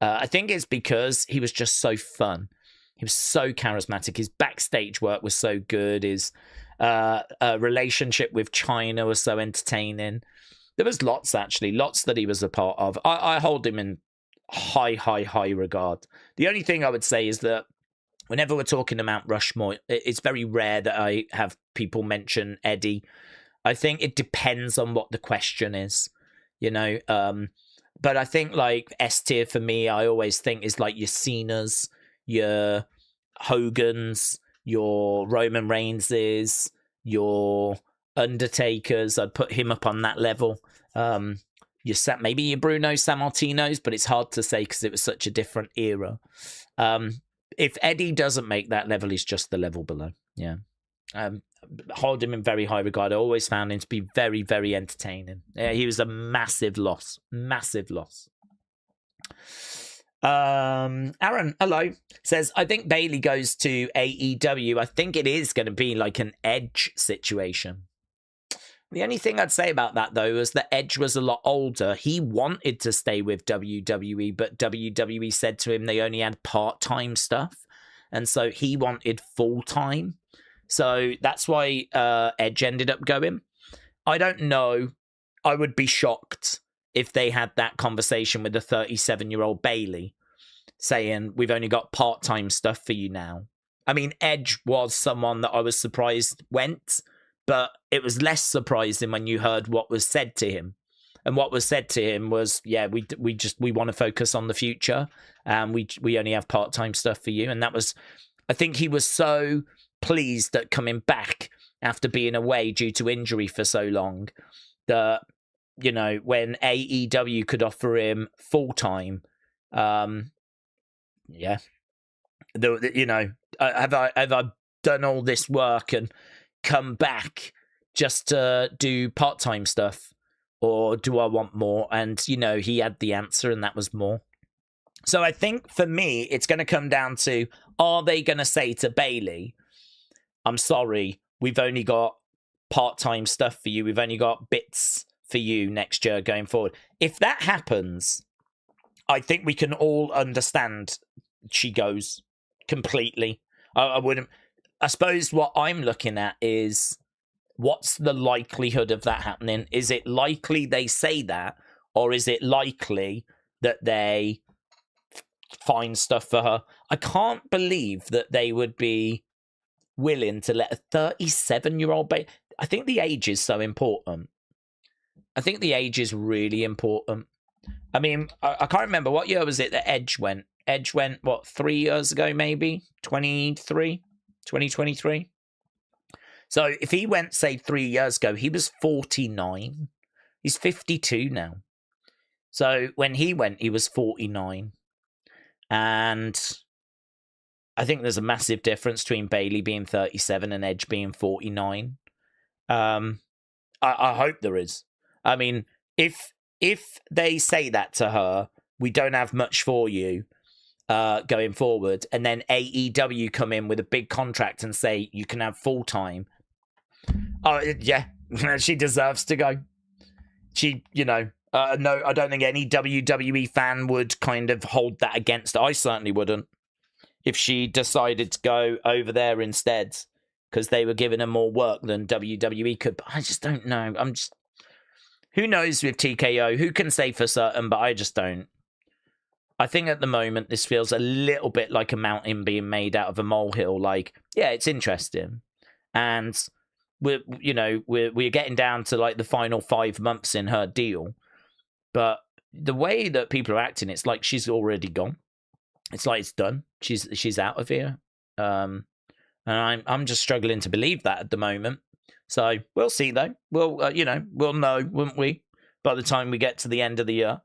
I think it's because he was just so fun. He was so charismatic. His backstage work was so good. His relationship with China was so entertaining. There was lots that he was a part of. I hold him in high regard. The only thing I would say is that whenever we're talking about Rushmore, it's very rare that I have people mention Eddie. I think it depends on what the question is, you know. But I think like S tier for me, I always think is like your Cenas, your Hogans, your Roman Reigns, your Undertakers. I'd put him up on that level. Maybe your Bruno Sammartinos, but it's hard to say because it was such a different era. If Eddie doesn't make that level, he's just the level below. Yeah. Hold him in very high regard. I always found him to be very, very entertaining. Yeah, he was a massive loss. Massive loss. Aaron, hello, says, I think Bayley goes to AEW. I think it is going to be like an Edge situation. The only thing I'd say about that, though, is that Edge was a lot older. He wanted to stay with WWE, but WWE said to him they only had part-time stuff. And so he wanted full-time. So that's why Edge ended up going. I don't know. I would be shocked if they had that conversation with the 37-year-old Bayley saying, we've only got part-time stuff for you now. I mean, Edge was someone that I was surprised went, but it was less surprising when you heard what was said to him. And what was said to him was, yeah, we want to focus on the future. And we only have part-time stuff for you. And that was, I think he was so pleased at coming back after being away due to injury for so long that, you know, when AEW could offer him full-time, yeah, you know, have I done all this work and come back just to do part-time stuff, or do I want more? And, you know, he had the answer, and that was more. So I think for me, it's going to come down to, are they going to say to Bayley, I'm sorry, we've only got part-time stuff for you. We've only got bits for you next year going forward. If that happens, I think we can all understand she goes completely. I wouldn't. I suppose what I'm looking at is, what's the likelihood of that happening? Is it likely they say that, or is it likely that they find stuff for her? I can't believe that they would be willing to let a 37-year-old baby. I think the age is so important. I think the age is really important. I mean, I can't remember what year was it that Edge went. Edge went, what, 3 years ago, maybe? 2023? So if he went, say, 3 years ago, he was 49. He's 52 now. So when he went, he was 49. And I think there's a massive difference between Bayley being 37 and Edge being 49. I hope there is. I mean, if they say that to her, we don't have much for you going forward, and then AEW come in with a big contract and say you can have full time. Oh yeah, she deserves to go. She, you know, no, I don't think any WWE fan would kind of hold that against her. I certainly wouldn't if she decided to go over there instead, because they were giving her more work than WWE could. But I just don't know. Who knows with TKO? Who can say for certain? But I just don't. I think at the moment this feels a little bit like a mountain being made out of a molehill. Like, yeah, it's interesting, and we're getting down to like the final 5 months in her deal, but the way that people are acting, it's like she's already gone. It's like it's done. She's out of here, and I'm just struggling to believe that at the moment. So we'll see though. We'll we'll know, won't we, by the time we get to the end of the year.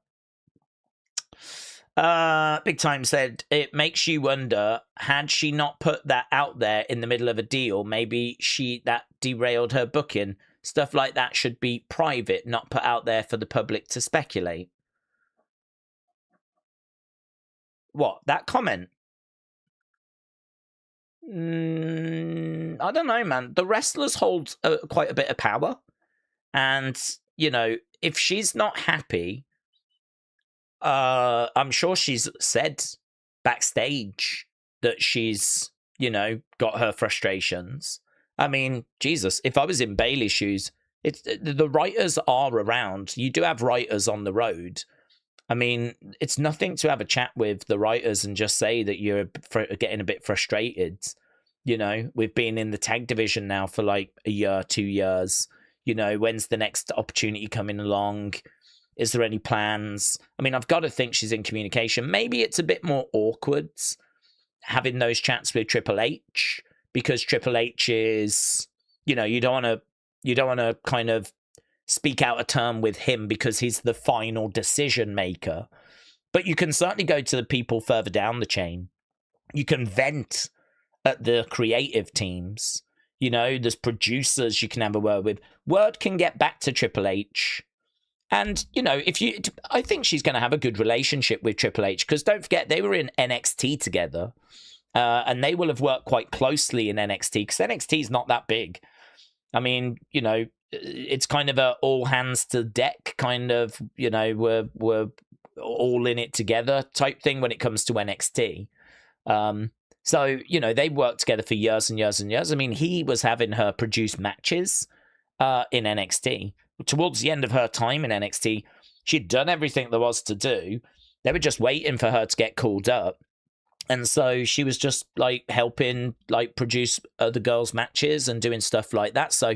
Big Time said, it makes you wonder, had she not put that out there in the middle of a deal, maybe that derailed her booking. Stuff like that should be private, not put out there for the public to speculate. What, that comment? I don't know, man. The wrestlers hold quite a bit of power. And, you know, if she's not happy, I'm sure she's said backstage that she's, you know, got her frustrations. I mean, Jesus, if I was in Bayley's shoes, the writers are around. You do have writers on the road. I mean, it's nothing to have a chat with the writers and just say that you're getting a bit frustrated. You know, we've been in the tag division now for like a year, 2 years. You know, when's the next opportunity coming along? Is there any plans? I mean, I've got to think she's in communication. Maybe it's a bit more awkward having those chats with Triple H, because Triple H is, you know, you don't want to kind of speak out a term with him because he's the final decision maker. But you can certainly go to the people further down the chain. You can vent at the creative teams. You know, there's producers you can have a word with. Word can get back to Triple H. And, you know, I think she's going to have a good relationship with Triple H, because don't forget, they were in NXT together. And they will have worked quite closely in NXT, because NXT is not that big. I mean, you know, it's kind of a all hands to deck kind of, you know, we're all in it together type thing when it comes to NXT. So, you know, they worked together for years and years and years. I mean, he was having her produce matches in NXT. Towards the end of her time in NXT, she'd done everything there was to do. They were just waiting for her to get called up. And so she was just like helping like produce other girls' matches and doing stuff like that. So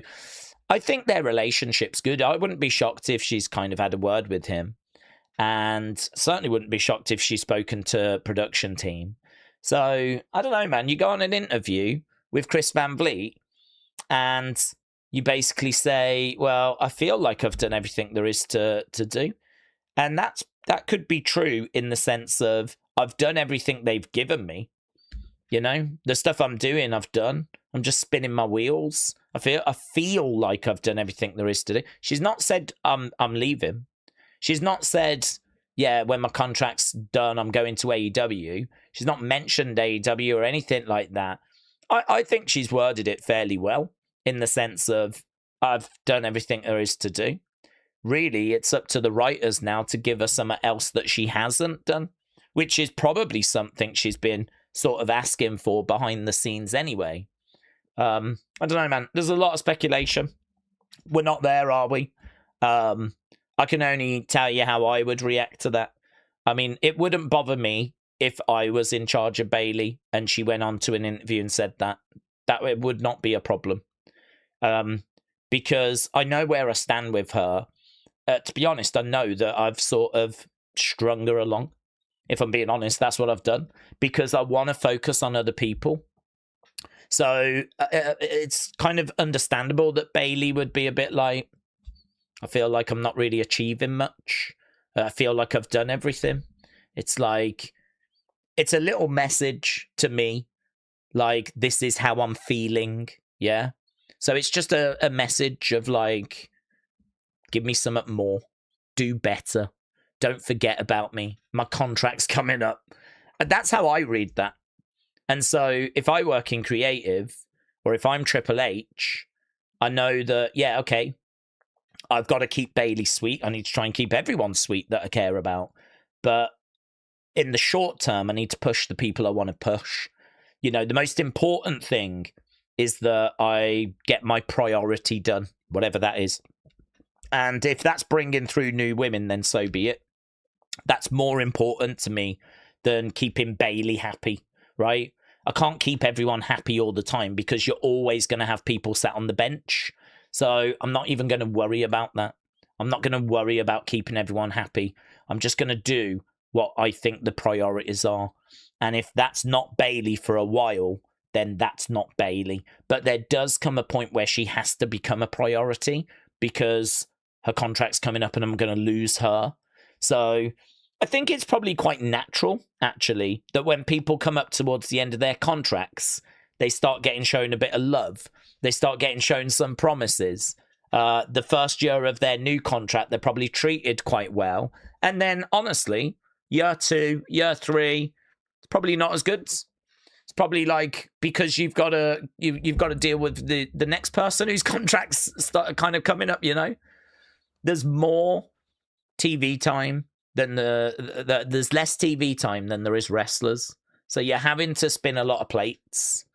I think their relationship's good. I wouldn't be shocked if she's kind of had a word with him. And certainly wouldn't be shocked if she's spoken to production team. So I don't know, man. You go on an interview with Chris Van Vliet and you basically say, well, I feel like I've done everything there is to do. And that could be true in the sense of I've done everything they've given me. You know, the stuff I'm doing, I've done. I'm just spinning my wheels. I feel like I've done everything there is to do. She's not said I'm leaving. She's not said, yeah, when my contract's done, I'm going to AEW. She's not mentioned AEW or anything like that. I think she's worded it fairly well in the sense of I've done everything there is to do. Really, it's up to the writers now to give her something else that she hasn't done, which is probably something she's been sort of asking for behind the scenes anyway. I don't know, man. There's a lot of speculation. We're not there, are we? I can only tell you how I would react to that. I mean, it wouldn't bother me if I was in charge of Bayley and she went on to an interview and said that. That it would not be a problem. Because I know where I stand with her. To be honest, I know that I've sort of strung her along. If I'm being honest, that's what I've done. Because I want to focus on other people. So it's kind of understandable that Bayley would be a bit like, I feel like I'm not really achieving much. I feel like I've done everything. It's like, it's a little message to me. Like, this is how I'm feeling. Yeah. So it's just a message of like, give me something more. Do better. Don't forget about me. My contract's coming up. And that's how I read that. And so if I work in creative, or if I'm Triple H, I know that, yeah, okay, I've got to keep Bayley sweet. I need to try and keep everyone sweet that I care about. But in the short term, I need to push the people I want to push. You know, the most important thing is that I get my priority done, whatever that is. And if that's bringing through new women, then so be it. That's more important to me than keeping Bayley happy, right? I can't keep everyone happy all the time because you're always going to have people sat on the bench. So I'm not even going to worry about that. I'm not going to worry about keeping everyone happy. I'm just going to do what I think the priorities are. And if that's not Bayley for a while, then that's not Bayley. But there does come a point where she has to become a priority because her contract's coming up and I'm going to lose her. So I think it's probably quite natural, actually, that when people come up towards the end of their contracts, they start getting shown a bit of love. They start getting shown some promises. The first year of their new contract, they're probably treated quite well. And then, honestly, year 2, year 3, it's probably not as good. It's probably like, because you've got to deal with the next person whose contracts start kind of coming up, you know? There's more TV time than there's less TV time than there is wrestlers. So you're having to spin a lot of plates.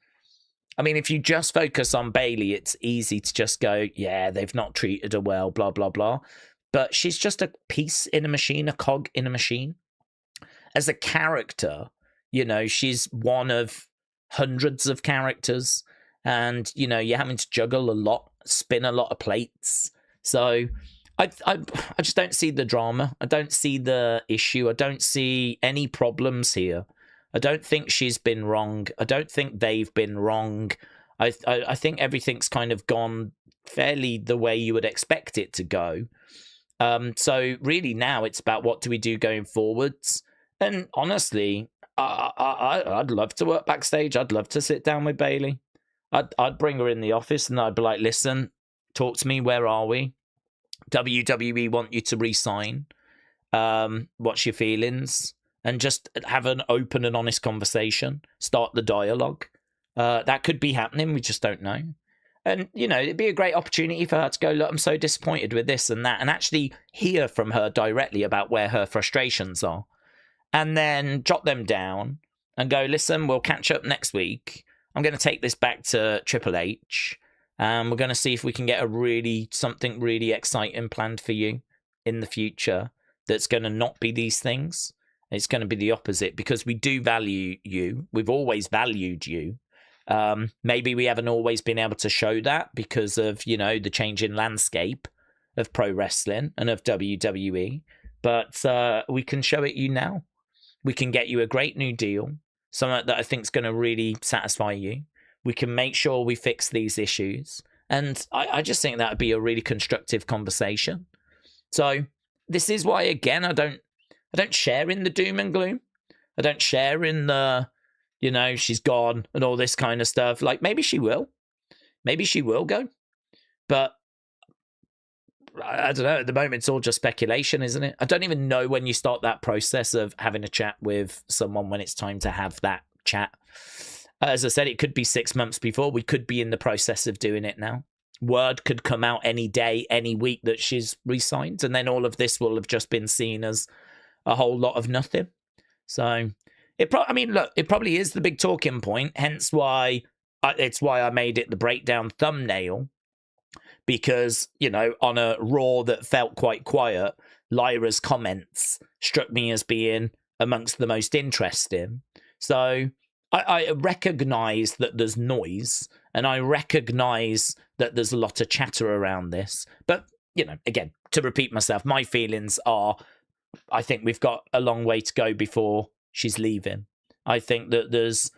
I mean, if you just focus on Bayley, it's easy to just go, yeah, they've not treated her well, blah, blah, blah. but she's just a piece in a machine, a cog in a machine. As a character, you know, she's one of hundreds of characters, and, you know, you're having to juggle a lot, spin a lot of plates. So I just don't see the drama. I don't see the issue. I don't see any problems here. I don't think she's been wrong. I don't think they've been wrong. I think everything's kind of gone fairly the way you would expect it to go. So really now it's about what do we do going forwards. And honestly, I'd love to work backstage. I'd love to sit down with Bayley. I'd bring her in the office and I'd be like, listen, talk to me. Where are we? WWE want you to re-sign. What's your feelings? And just have an open and honest conversation. Start the dialogue. That could be happening. We just don't know. And, you know, it'd be a great opportunity for her to go, look, I'm so disappointed with this and that, and actually hear from her directly about where her frustrations are. And then jot them down and go, listen, we'll catch up next week. I'm going to take this back to Triple H. We're going to see if we can get something really exciting planned for you in the future that's going to not be these things. It's going to be the opposite, because we do value you. We've always valued you. Maybe we haven't always been able to show that because of, you know, the changing landscape of pro wrestling and of WWE. But we can show it you now. We can get you a great new deal, something that I think is going to really satisfy you. We can make sure we fix these issues. And I just think that would be a really constructive conversation. So this is why, again, I don't share in the doom and gloom. I don't share in the, you know, she's gone and all this kind of stuff. Like, maybe she will. Maybe she will go. But I don't know. At the moment, it's all just speculation, isn't it? I don't even know when you start that process of having a chat with someone, when it's time to have that chat. As I said, it could be 6 months before. We could be in the process of doing it now. Word could come out any day, any week that she's re-signed. And then all of this will have just been seen as a whole lot of nothing. So it probably is the big talking point. Hence why it's why I made it the breakdown thumbnail. Because, you know, on a Raw that felt quite quiet, Lyra's comments struck me as being amongst the most interesting. So I recognise that there's noise, and I recognise that there's a lot of chatter around this. But, you know, again, to repeat myself, my feelings are, I think we've got a long way to go before she's leaving. I think that there's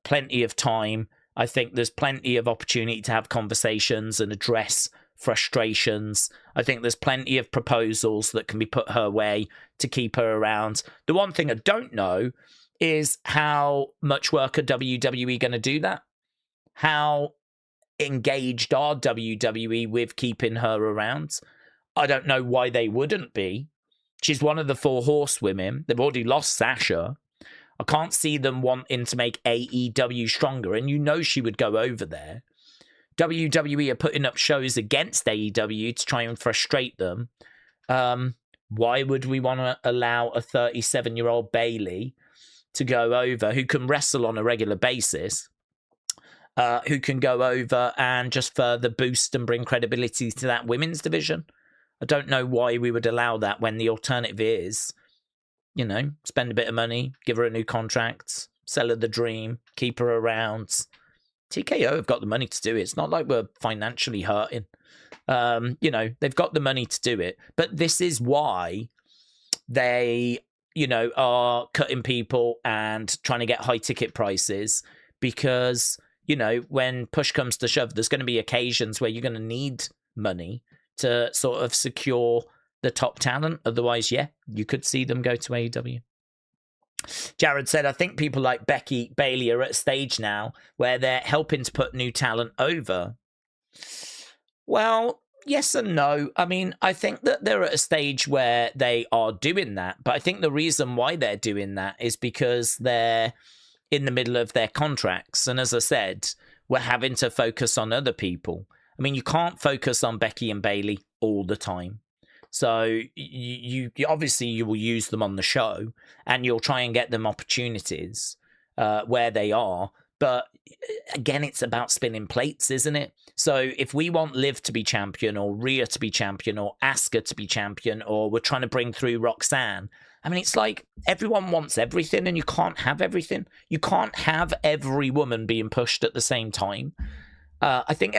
plenty of time. I think there's plenty of opportunity to have conversations and address frustrations. I think there's plenty of proposals that can be put her way to keep her around. The one thing I don't know is how much work are WWE going to do that? How engaged are WWE with keeping her around? I don't know why they wouldn't be. She's one of the 4 horsewomen. They've already lost Sasha. I can't see them wanting to make AEW stronger, and you know she would go over there. WWE are putting up shows against AEW to try and frustrate them. Why would we want to allow a 37-year-old Bayley to go over, who can wrestle on a regular basis, who can go over and just further boost and bring credibility to that women's division? I don't know why we would allow that when the alternative is, you know, spend a bit of money, give her a new contract, sell her the dream, keep her around. TKO have got the money to do it. It's not like we're financially hurting. You know, they've got the money to do it. But this is why they, you know, are cutting people and trying to get high ticket prices, because, you know, when push comes to shove, there's going to be occasions where you're going to need money to sort of secure the top talent. Otherwise, yeah, you could see them go to AEW. Jared said, I think people like Becky, Bayley are at a stage now where they're helping to put new talent over. Well, yes and no. I mean, I think that they're at a stage where they are doing that. But I think the reason why they're doing that is because they're in the middle of their contracts. And as I said, we're having to focus on other people. I mean, you can't focus on Becky and Bayley all the time. So you obviously you will use them on the show, and you'll try and get them opportunities where they are. But again, it's about spinning plates, isn't it? So if we want Liv to be champion, or Rhea to be champion, or Asuka to be champion, or we're trying to bring through Roxanne, I mean, it's like everyone wants everything, and you can't have everything. You can't have every woman being pushed at the same time. I think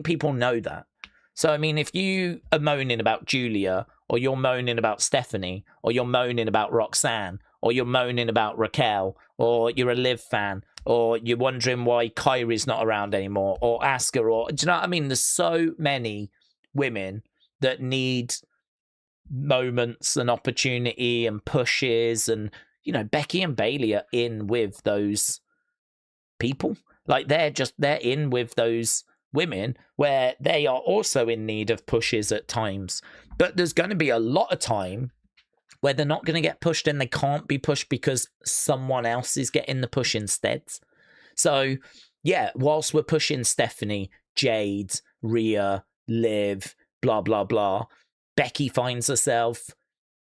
people know that. So, I mean, if you are moaning about Julia, or you're moaning about Stephanie, or you're moaning about Roxanne, or you're moaning about Raquel, or you're a Liv fan, or you're wondering why Kyrie's not around anymore, or Asuka, or do you know what I mean? There's so many women that need moments and opportunity and pushes, and Becky and Bayley are in with those people. Like they're in with those women where they are also in need of pushes at times. But there's going to be a lot of time where they're not going to get pushed, and they can't be pushed because someone else is getting the push instead. So, yeah, whilst we're pushing Stephanie, Jade, Rhea, Liv, blah, blah, blah, Becky finds herself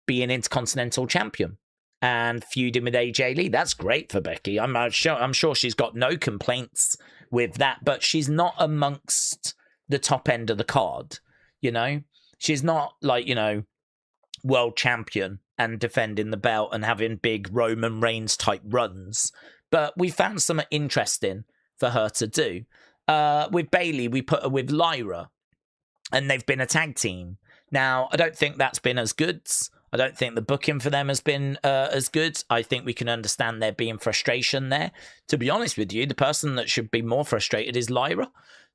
being Intercontinental Champion and feuding with AJ Lee. That's great for Becky. I'm sure she's got no complaints with that, but she's not amongst the top end of the card, She's not like, world champion and defending the belt and having big Roman Reigns type runs. But we found something interesting for her to do. With Bayley, we put her with Lyra, and they've been a tag team. Now, I don't think that's been as good. I don't think the booking for them has been as good. I think we can understand there being frustration there. To be honest with you, the person that should be more frustrated is Lyra,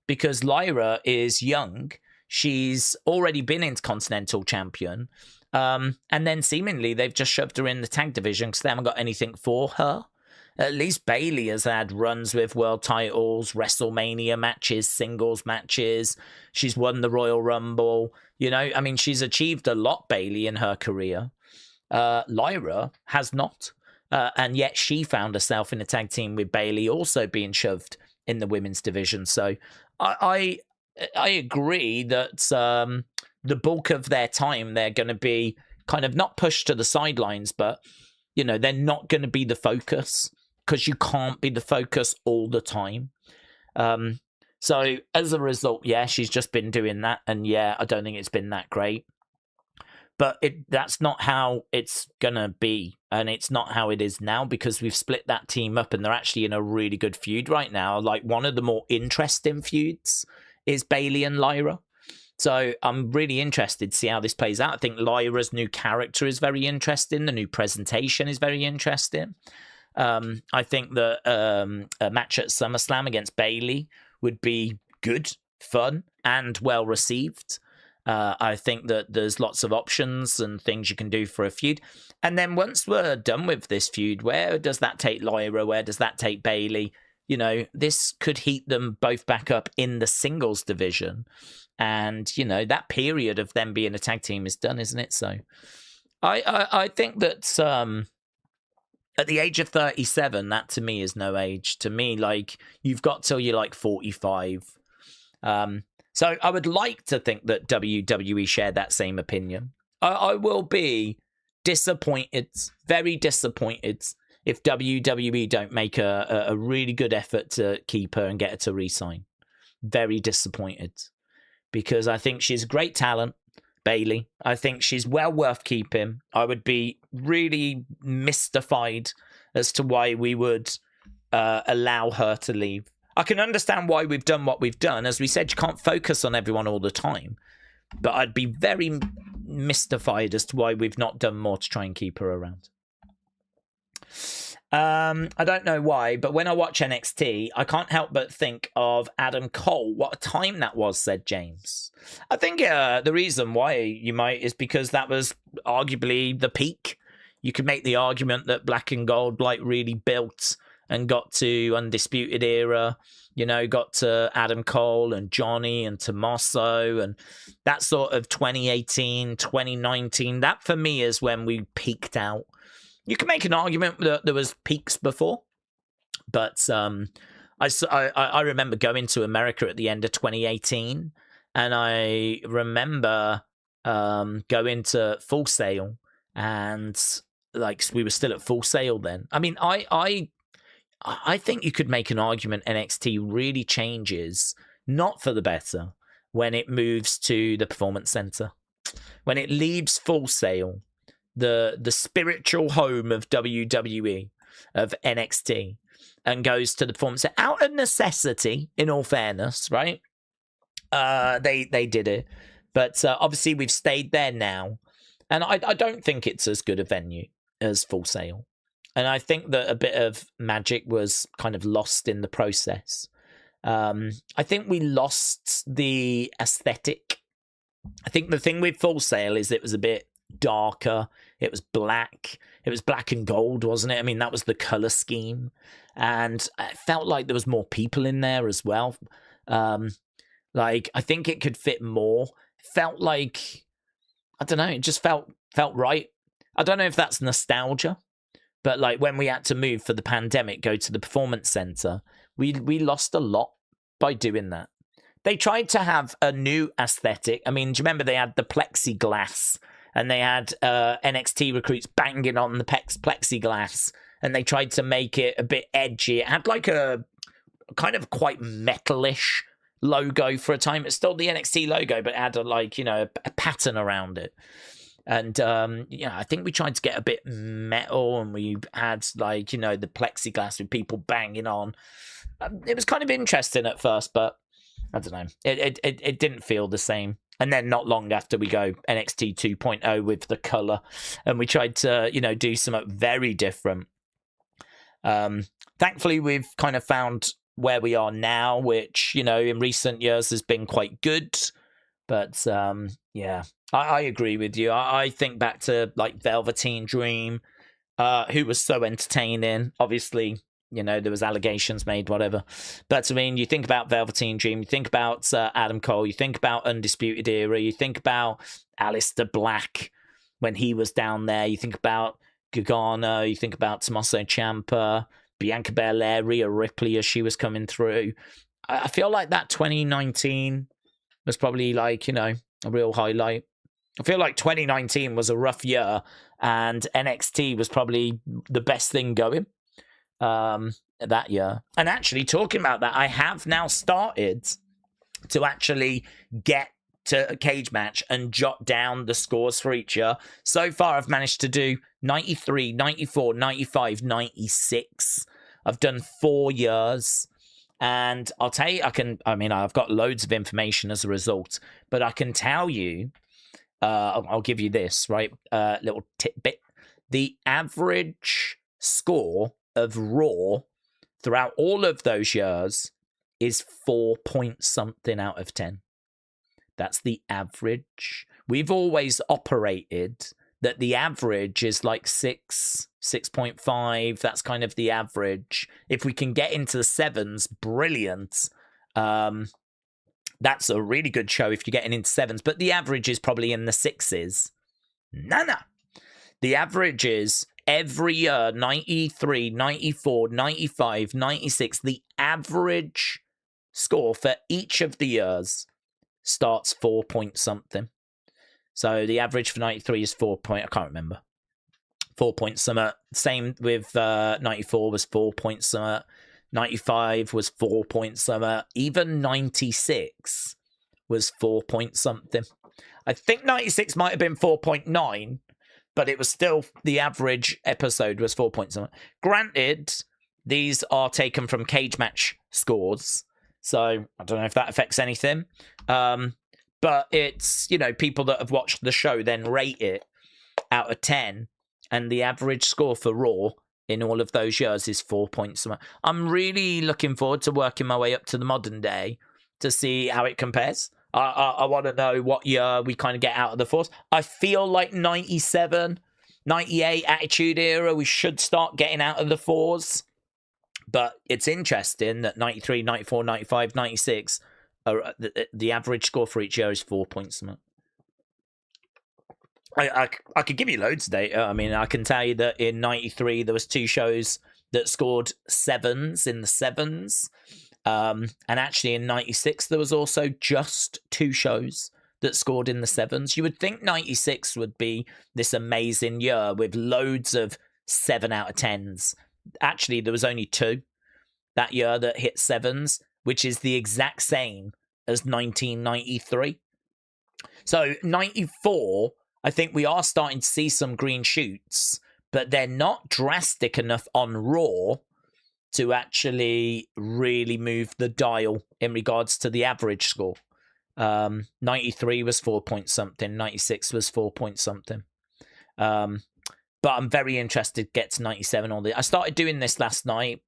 because Lyra is young. She's already been Intercontinental Champion. And then seemingly they've just shoved her in the tag division because they haven't got anything for her. At least Bayley has had runs with world titles, WrestleMania matches, singles matches. She's won the Royal Rumble. I mean, she's achieved a lot, Bayley, in her career. Lyra has not. And yet she found herself in a tag team with Bayley, also being shoved in the women's division. So I agree that the bulk of their time, they're going to be kind of not pushed to the sidelines, but, they're not going to be the focus, because you can't be the focus all the time. So as a result, yeah, she's just been doing that. And yeah, I don't think it's been that great. But that's not how it's going to be. And it's not how it is now, because we've split that team up and they're actually in a really good feud right now. Like, one of the more interesting feuds is Bayley and Lyra. So I'm really interested to see how this plays out. I think Lyra's new character is very interesting. The new presentation is very interesting. I think that a match at SummerSlam against Bayley would be good, fun, and well received. I think that there's lots of options and things you can do for a feud. And then once we're done with this feud, where does that take Lyra? Where does that take Bayley? This could heat them both back up in the singles division. And, that period of them being a tag team is done, isn't it? So I think that at the age of 37, that to me is no age. To me, like, you've got till you're like 45. So I would like to think that WWE share that same opinion. I will be disappointed, very disappointed, if WWE don't make a really good effort to keep her and get her to re-sign. Very disappointed. Because I think she's great talent, Bayley. I think she's well worth keeping. I would be really mystified as to why we would allow her to leave. I can understand why we've done what we've done. As we said, you can't focus on everyone all the time. But I'd be very mystified as to why we've not done more to try and keep her around. I don't know why, but when I watch NXT, I can't help but think of Adam Cole. What a time that was, said James. I think the reason why you might is because that was arguably the peak. You could make the argument that Black and Gold really built and got to Undisputed Era, got to Adam Cole and Johnny and Tommaso, and that sort of 2018, 2019. That for me is when we peaked out. You can make an argument that there was peaks before, but I remember going to America at the end of 2018, and I remember going to Full Sail, and we were still at Full Sail then. I mean, I think you could make an argument NXT really changes, not for the better, when it moves to the Performance Center. When it leaves Full Sail, the spiritual home of WWE, of NXT, and goes to the Performance Center. Out of necessity, in all fairness, right? They did it. But obviously we've stayed there now. And I don't think it's as good a venue as Full Sail. And I think that a bit of magic was kind of lost in the process. I think we lost the aesthetic. I think the thing with Full Sail is it was a bit darker. It was black. It was black and gold, wasn't it? I mean, that was the color scheme. And it felt like there was more people in there as well. Like, I think it could fit more. Felt like, I don't know, it just felt right. I don't know if that's nostalgia, but like when we had to move for the pandemic, go to the Performance Center, we lost a lot by doing that. They tried to have a new aesthetic. I mean, do you remember they had the plexiglass and they had NXT recruits banging on the plexiglass and they tried to make it a bit edgy. It had like a kind of quite metalish logo for a time. It's still the NXT logo, but it had a pattern around it. And I think we tried to get a bit metal, and we had the plexiglass with people banging on. It was kind of interesting at first, but I don't know. It didn't feel the same. And then not long after, we go NXT 2.0 with the color, and we tried to do something very different. Thankfully, we've kind of found where we are now, which in recent years has been quite good. But I agree with you. I think back to like Velveteen Dream, who was so entertaining. Obviously, there was allegations made, whatever. But I mean, you think about Velveteen Dream, you think about Adam Cole, you think about Undisputed Era, you think about Aleister Black when he was down there, you think about Gargano, you think about Tommaso Ciampa, Bianca Belair, Rhea Ripley as she was coming through. I feel like that 2019 was probably a real highlight. I feel like 2019 was a rough year, and NXT was probably the best thing going that year. And actually, talking about that, I have now started to actually get to a cage match and jot down the scores for each year. So far, I've managed to do 93, 94, 95, 96. I've done 4 years. And I'll tell you, I've got loads of information as a result, but I can tell you, I'll give you this, right? Little tidbit. The average score of Raw throughout all of those years is 4 point something out of 10. That's the average. We've always operated that the average is like 6.5. That's kind of the average. If we can get into the 7s, brilliant. That's a really good show if you're getting into 7s. But the average is probably in the 6s. No. The average is every year, 93, 94, 95, 96. The average score for each of the years starts 4 point something. So the average for 93 is 4 point. I can't remember. 4 point something. Same with 94 was 4 point something. 95 was 4 point something. Even 96 was 4 point something. I think 96 might have been 4.9, but it was still, the average episode was 4 point something. Granted, these are taken from cage match scores, so I don't know if that affects anything. But it's, people that have watched the show then rate it out of 10. And the average score for Raw in all of those years is 4 points. I'm really looking forward to working my way up to the modern day to see how it compares. I want to know what year we kind of get out of the force. I feel like 97, 98 Attitude Era, we should start getting out of the fours. But it's interesting that 93, 94, 95, 96... the average score for each year is 4 points. I could give you loads of data. I mean, I can tell you that in 93, there was 2 shows that scored 7s in the 7s. And actually in 96, there was also just 2 shows that scored in the 7s. You would think 96 would be this amazing year with loads of 7 out of 10s actually there was only 2 that year that hit 7s, which is the exact same as 1993. So 94, I think we are starting to see some green shoots, but they're not drastic enough on Raw to actually really move the dial in regards to the average score. 93 was 4 point something, 96 was 4 point something. But I'm very interested to get to 97 on this. I started doing this last night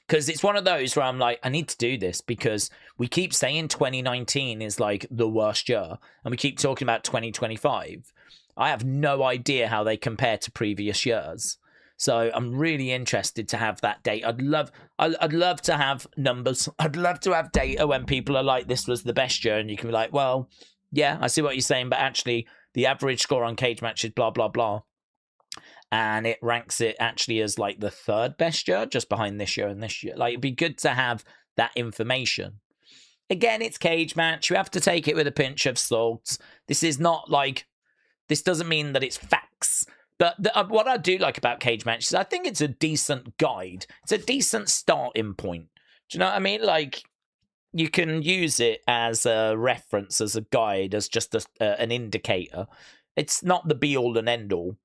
because it's one of those where I'm like, I need to do this because we keep saying 2019 is like the worst year, and we keep talking about 2025. I have no idea how they compare to previous years. So I'm really interested to have that data. I'd love to have numbers. I'd love to have data when people are like, this was the best year, and you can be like, well, yeah, I see what you're saying, but actually the average score on cage matches, blah, blah, blah. And it ranks it actually as like the 3rd best year, just behind this year and this year. Like, it'd be good to have that information. Again, it's cage match. You have to take it with a pinch of salt. This is not like, this doesn't mean that it's facts. But what I do like about cage matches, I think it's a decent guide. It's a decent starting point. Do you know what I mean? Like, you can use it as a reference, as a guide, as just an indicator. It's not the be-all and end-all.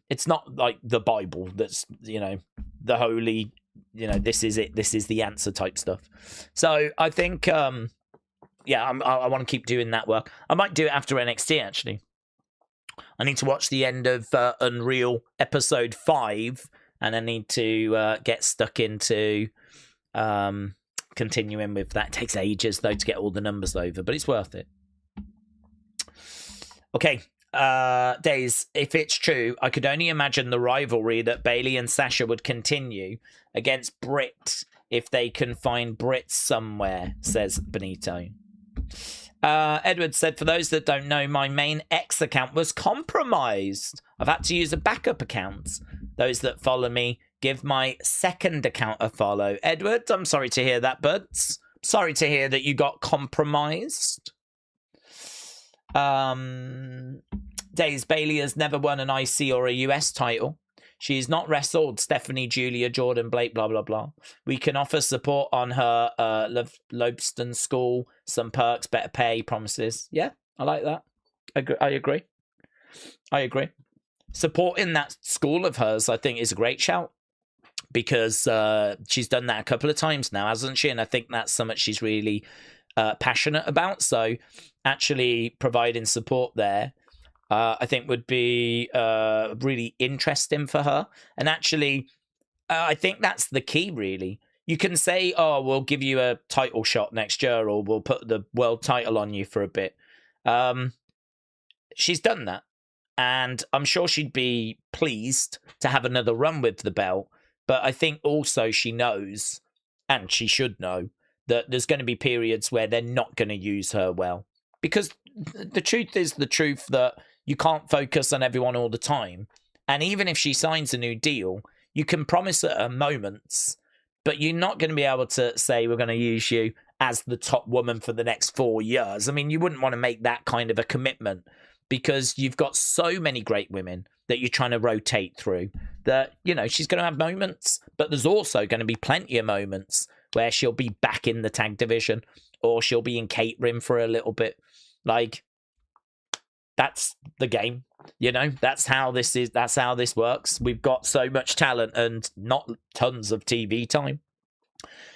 It's not like the Bible that's, the holy, this is it, this is the answer type stuff. So I think, I want to keep doing that work. I might do it after NXT, actually. I need to watch the end of Unreal episode 5, and I need to get stuck into continuing with that. It takes ages, though, to get all the numbers over, but it's worth it. Okay, Daze, if it's true, I could only imagine the rivalry that Bayley and Sasha would continue against Britt if they can find Britt somewhere, says Benito. Edward said, for those that don't know, my main X account was compromised. I've had to use a backup account. Those that follow me, give my second account a follow. Edward, I'm sorry to hear that, buds. Sorry to hear that you got compromised. Days, Bayley has never won an IC or a US title. She's not wrestled Stephanie, Julia, Jordan, Blake, blah, blah, blah. We can offer support on her Lobston School, some perks, better pay, promises. Yeah, I like that. I agree. I agree. Supporting that school of hers, I think, is a great shout because she's done that a couple of times now, hasn't she? And I think that's something she's really passionate about. So actually providing support there, I think would be really interesting for her. And actually, I think that's the key, really. You can say, oh, we'll give you a title shot next year, or we'll put the world title on you for a bit. She's done that. And I'm sure she'd be pleased to have another run with the belt. But I think also she knows, and she should know, that there's going to be periods where they're not going to use her well. Because the truth is the truth that you can't focus on everyone all the time. And even if she signs a new deal, you can promise her moments, but you're not going to be able to say, we're going to use you as the top woman for the next 4 years. I mean, you wouldn't want to make that kind of a commitment because you've got so many great women that you're trying to rotate through that, she's going to have moments, but there's also going to be plenty of moments where she'll be back in the tag division or she'll be in catering for a little bit. Like, that's the game, that's how this works. We've got so much talent and not tons of TV time.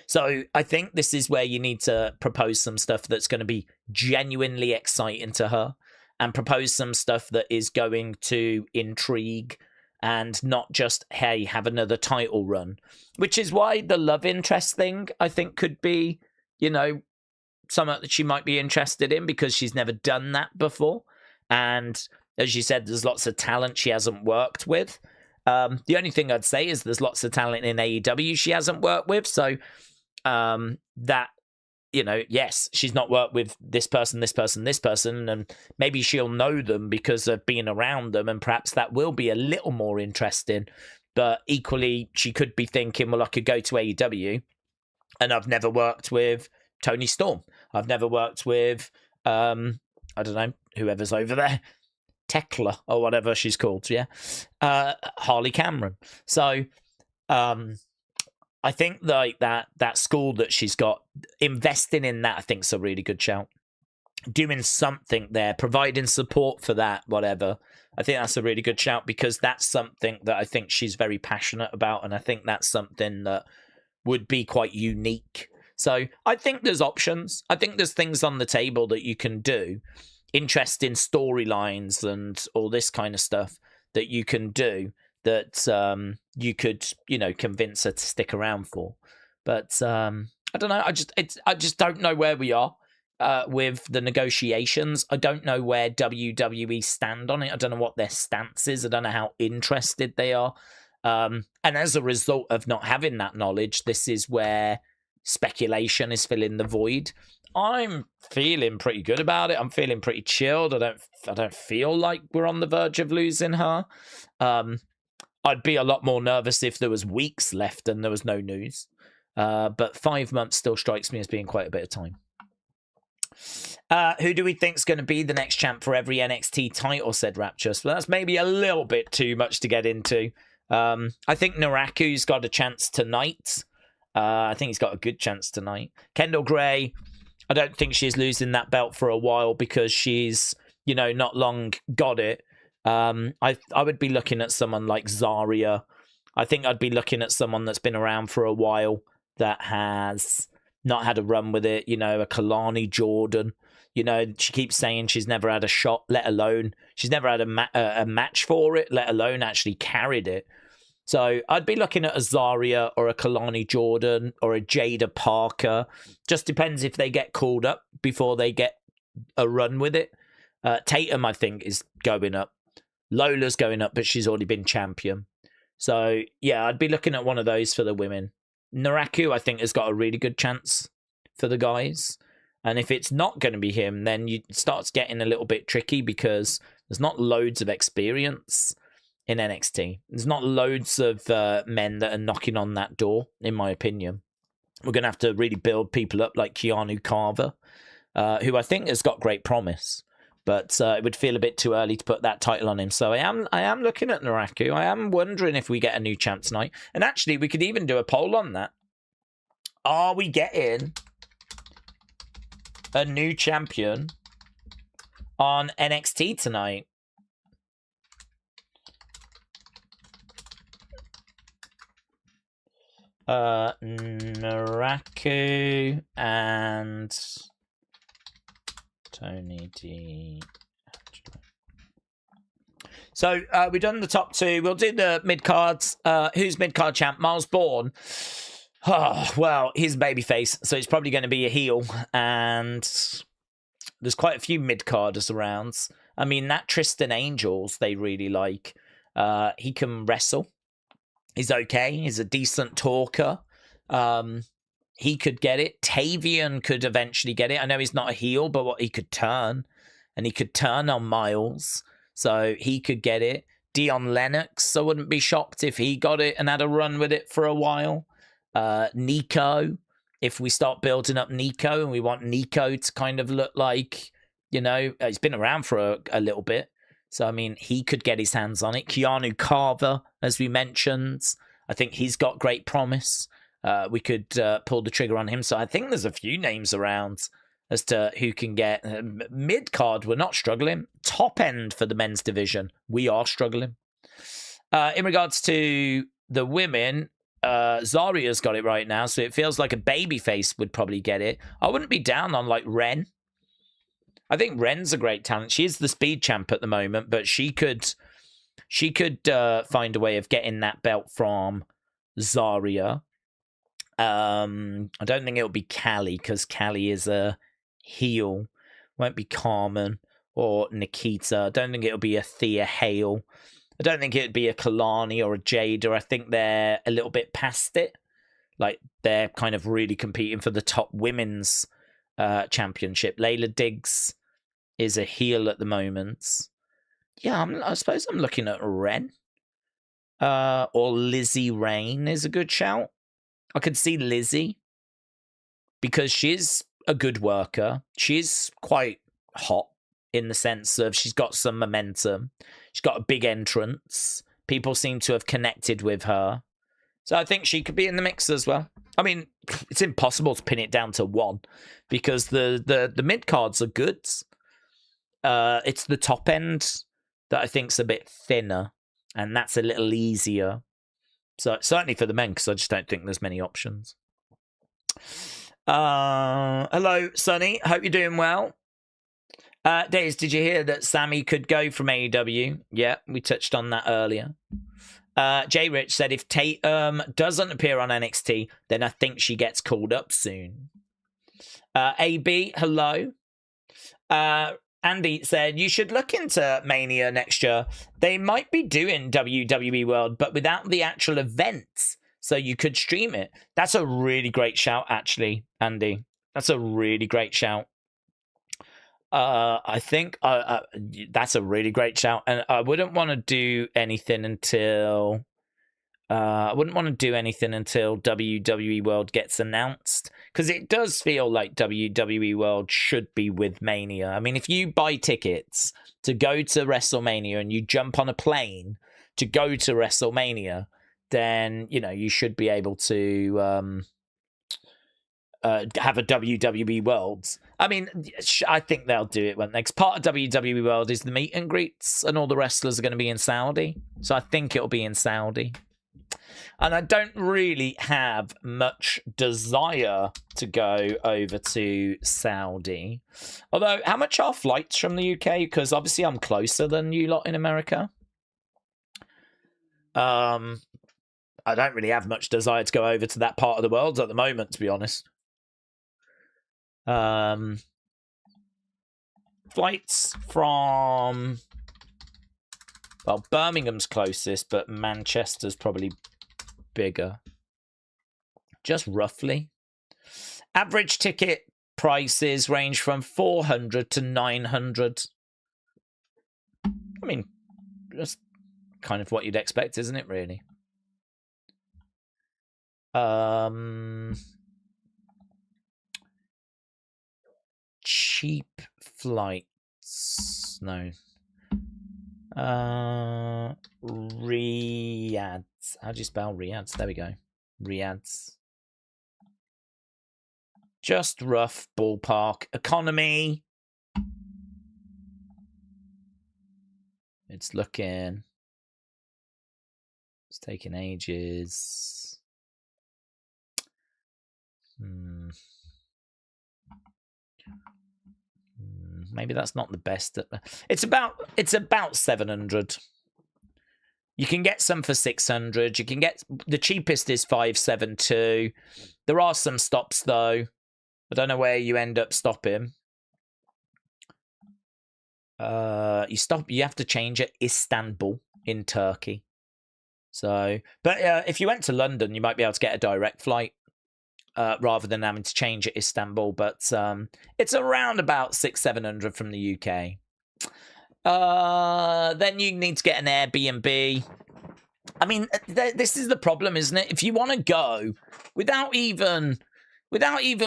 So I think this is where you need to propose some stuff that's going to be genuinely exciting to her and propose some stuff that is going to intrigue and not just, hey, have another title run, which is why the love interest thing, I think, could be, something that she might be interested in because she's never done that before. And as you said, there's lots of talent she hasn't worked with. The only thing I'd say is there's lots of talent in AEW she hasn't worked with. So that, yes, she's not worked with this person, and maybe she'll know them because of being around them, and perhaps that will be a little more interesting. But equally, she could be thinking, well, I could go to AEW, and I've never worked with Tony Storm. I've never worked with, I don't know, whoever's over there, Tekla or whatever she's called, yeah, Harley Cameron. So I think like that school that she's got, investing in that, I think is a really good shout. Doing something there, providing support for that, whatever. I think that's a really good shout because that's something that I think she's very passionate about, and I think that's something that would be quite unique. So I think there's options. I think there's things on the table that you can do, interesting storylines and all this kind of stuff that you can do that you could, convince her to stick around for. But I don't know. I just don't know where we are with the negotiations. I don't know where WWE stand on it. I don't know what their stance is. I don't know how interested they are. And as a result of not having that knowledge, this is where speculation is filling the void. I'm feeling pretty good about it. I'm feeling pretty chilled. I don't feel like we're on the verge of losing her. I'd be a lot more nervous if there was weeks left and there was no news. But 5 months still strikes me as being quite a bit of time. Who do we think's going to be the next champ for every NXT title, said Rapturous. Well, that's maybe a little bit too much to get into. I think Naraku's got a chance tonight. I think he's got a good chance tonight. Kendall Gray, I don't think she's losing that belt for a while because she's, not long got it. I would be looking at someone like Zarya. I think I'd be looking at someone that's been around for a while that has not had a run with it. A Kalani Jordan. She keeps saying she's never had a shot, let alone she's never had a match for it, let alone actually carried it. So I'd be looking at a Zarya or a Kalani Jordan or a Jaida Parker. Just depends if they get called up before they get a run with it. Tatum, I think, is going up. Lola's going up, but she's already been champion. So, yeah, I'd be looking at one of those for the women. Naraku, I think, has got a really good chance for the guys. And if it's not going to be him, then it starts getting a little bit tricky because there's not loads of experience in NXT. There's not loads of men that are knocking on that door, in my opinion. We're going to have to really build people up like Keanu Carver, who I think has got great promise. But it would feel a bit too early to put that title on him. So I am looking at Naraku. I am wondering if we get a new champ tonight. And actually, we could even do a poll on that. Are we getting a new champion on NXT tonight? Naraku and Tony D. So we've done the top two. We'll do the mid cards. Who's mid card champ? Miles Bourne. Oh, well, he's a babyface, so it's probably going to be a heel. And there's quite a few mid carders around. I mean, that Tristan Angels they really like. He can wrestle. He's okay. He's a decent talker. He could get it. Tavian could eventually get it. I know he's not a heel, but he could turn. And he could turn on Miles. So he could get it. Dion Lennox, I wouldn't be shocked if he got it and had a run with it for a while. Niko, if we start building up Niko and we want Niko to kind of look like, he's been around for a little bit. So, I mean, he could get his hands on it. Keanu Carver, as we mentioned, I think he's got great promise. We could pull the trigger on him. So I think there's a few names around as to who can get. Mid-card, we're not struggling. Top end for the men's division, we are struggling. In regards to the women, Zarya's got it right now, so it feels like a babyface would probably get it. I wouldn't be down on, like, Ren. I think Ren's a great talent. She is the speed champ at the moment, but she could find a way of getting that belt from Zarya. I don't think it'll be Callie because Callie is a heel. Won't be Carmen or Nikita. I don't think it'll be a Thea Hale. I don't think it'd be a Kalani or a Jaida. I think they're a little bit past it. Like they're kind of really competing for the top women's championship. Layla Diggs is a heel at the moment. Yeah, I suppose I'm looking at Ren. Or Lizzie Rain is a good shout. I could see Lizzie because she's a good worker. She's quite hot in the sense of she's got some momentum. She's got a big entrance. People seem to have connected with her. So I think she could be in the mix as well. I mean, it's impossible to pin it down to one because the mid cards are good. It's the top end that I think's a bit thinner, and that's a little easier. So certainly for the men, because I just don't think there's many options. Hello, Sonny. Hope you're doing well. Daze, did you hear that Sammy could go from AEW? Yeah, we touched on that earlier. J Rich said if Tatum doesn't appear on NXT, then I think she gets called up soon. AB, hello. Andy said you should look into Mania next year. They might be doing WWE World, but without the actual events, so you could stream it. That's a really great shout, actually, Andy. That's a really great shout. I think that's a really great shout, and I wouldn't want to do anything until WWE World gets announced, because it does feel like WWE World should be with Mania. I mean, if you buy tickets to go to WrestleMania and you jump on a plane to go to WrestleMania, then you should be able to have a WWE Worlds. I mean, I think they'll do it when next part of WWE World is the meet and greets, and all the wrestlers are going to be in Saudi. So I think it'll be in Saudi. And I don't really have much desire to go over to Saudi. Although, how much are flights from the UK? Because obviously I'm closer than you lot in America. I don't really have much desire to go over to that part of the world at the moment, to be honest. Flights from... Well, Birmingham's closest, but Manchester's probably bigger. Just roughly. Average ticket prices range from 400 to 900. I mean, that's kind of what you'd expect, isn't it, really? Cheap flights. No. Riyadh. How do you spell Riyadh? There we go. Riyadh. Just rough ballpark. Economy. It's looking... It's taking ages. Maybe that's not the best. It's about 700. You can get some for 600. You can get the cheapest is 572. There are some stops though. I don't know where you end up stopping. You have to change at Istanbul in Turkey. So, but if you went to London, you might be able to get a direct flight. Rather than having to change at Istanbul, but it's around about 600-700 from the UK. Then you need to get an Airbnb. I mean, this is the problem, isn't it? If you want to go without even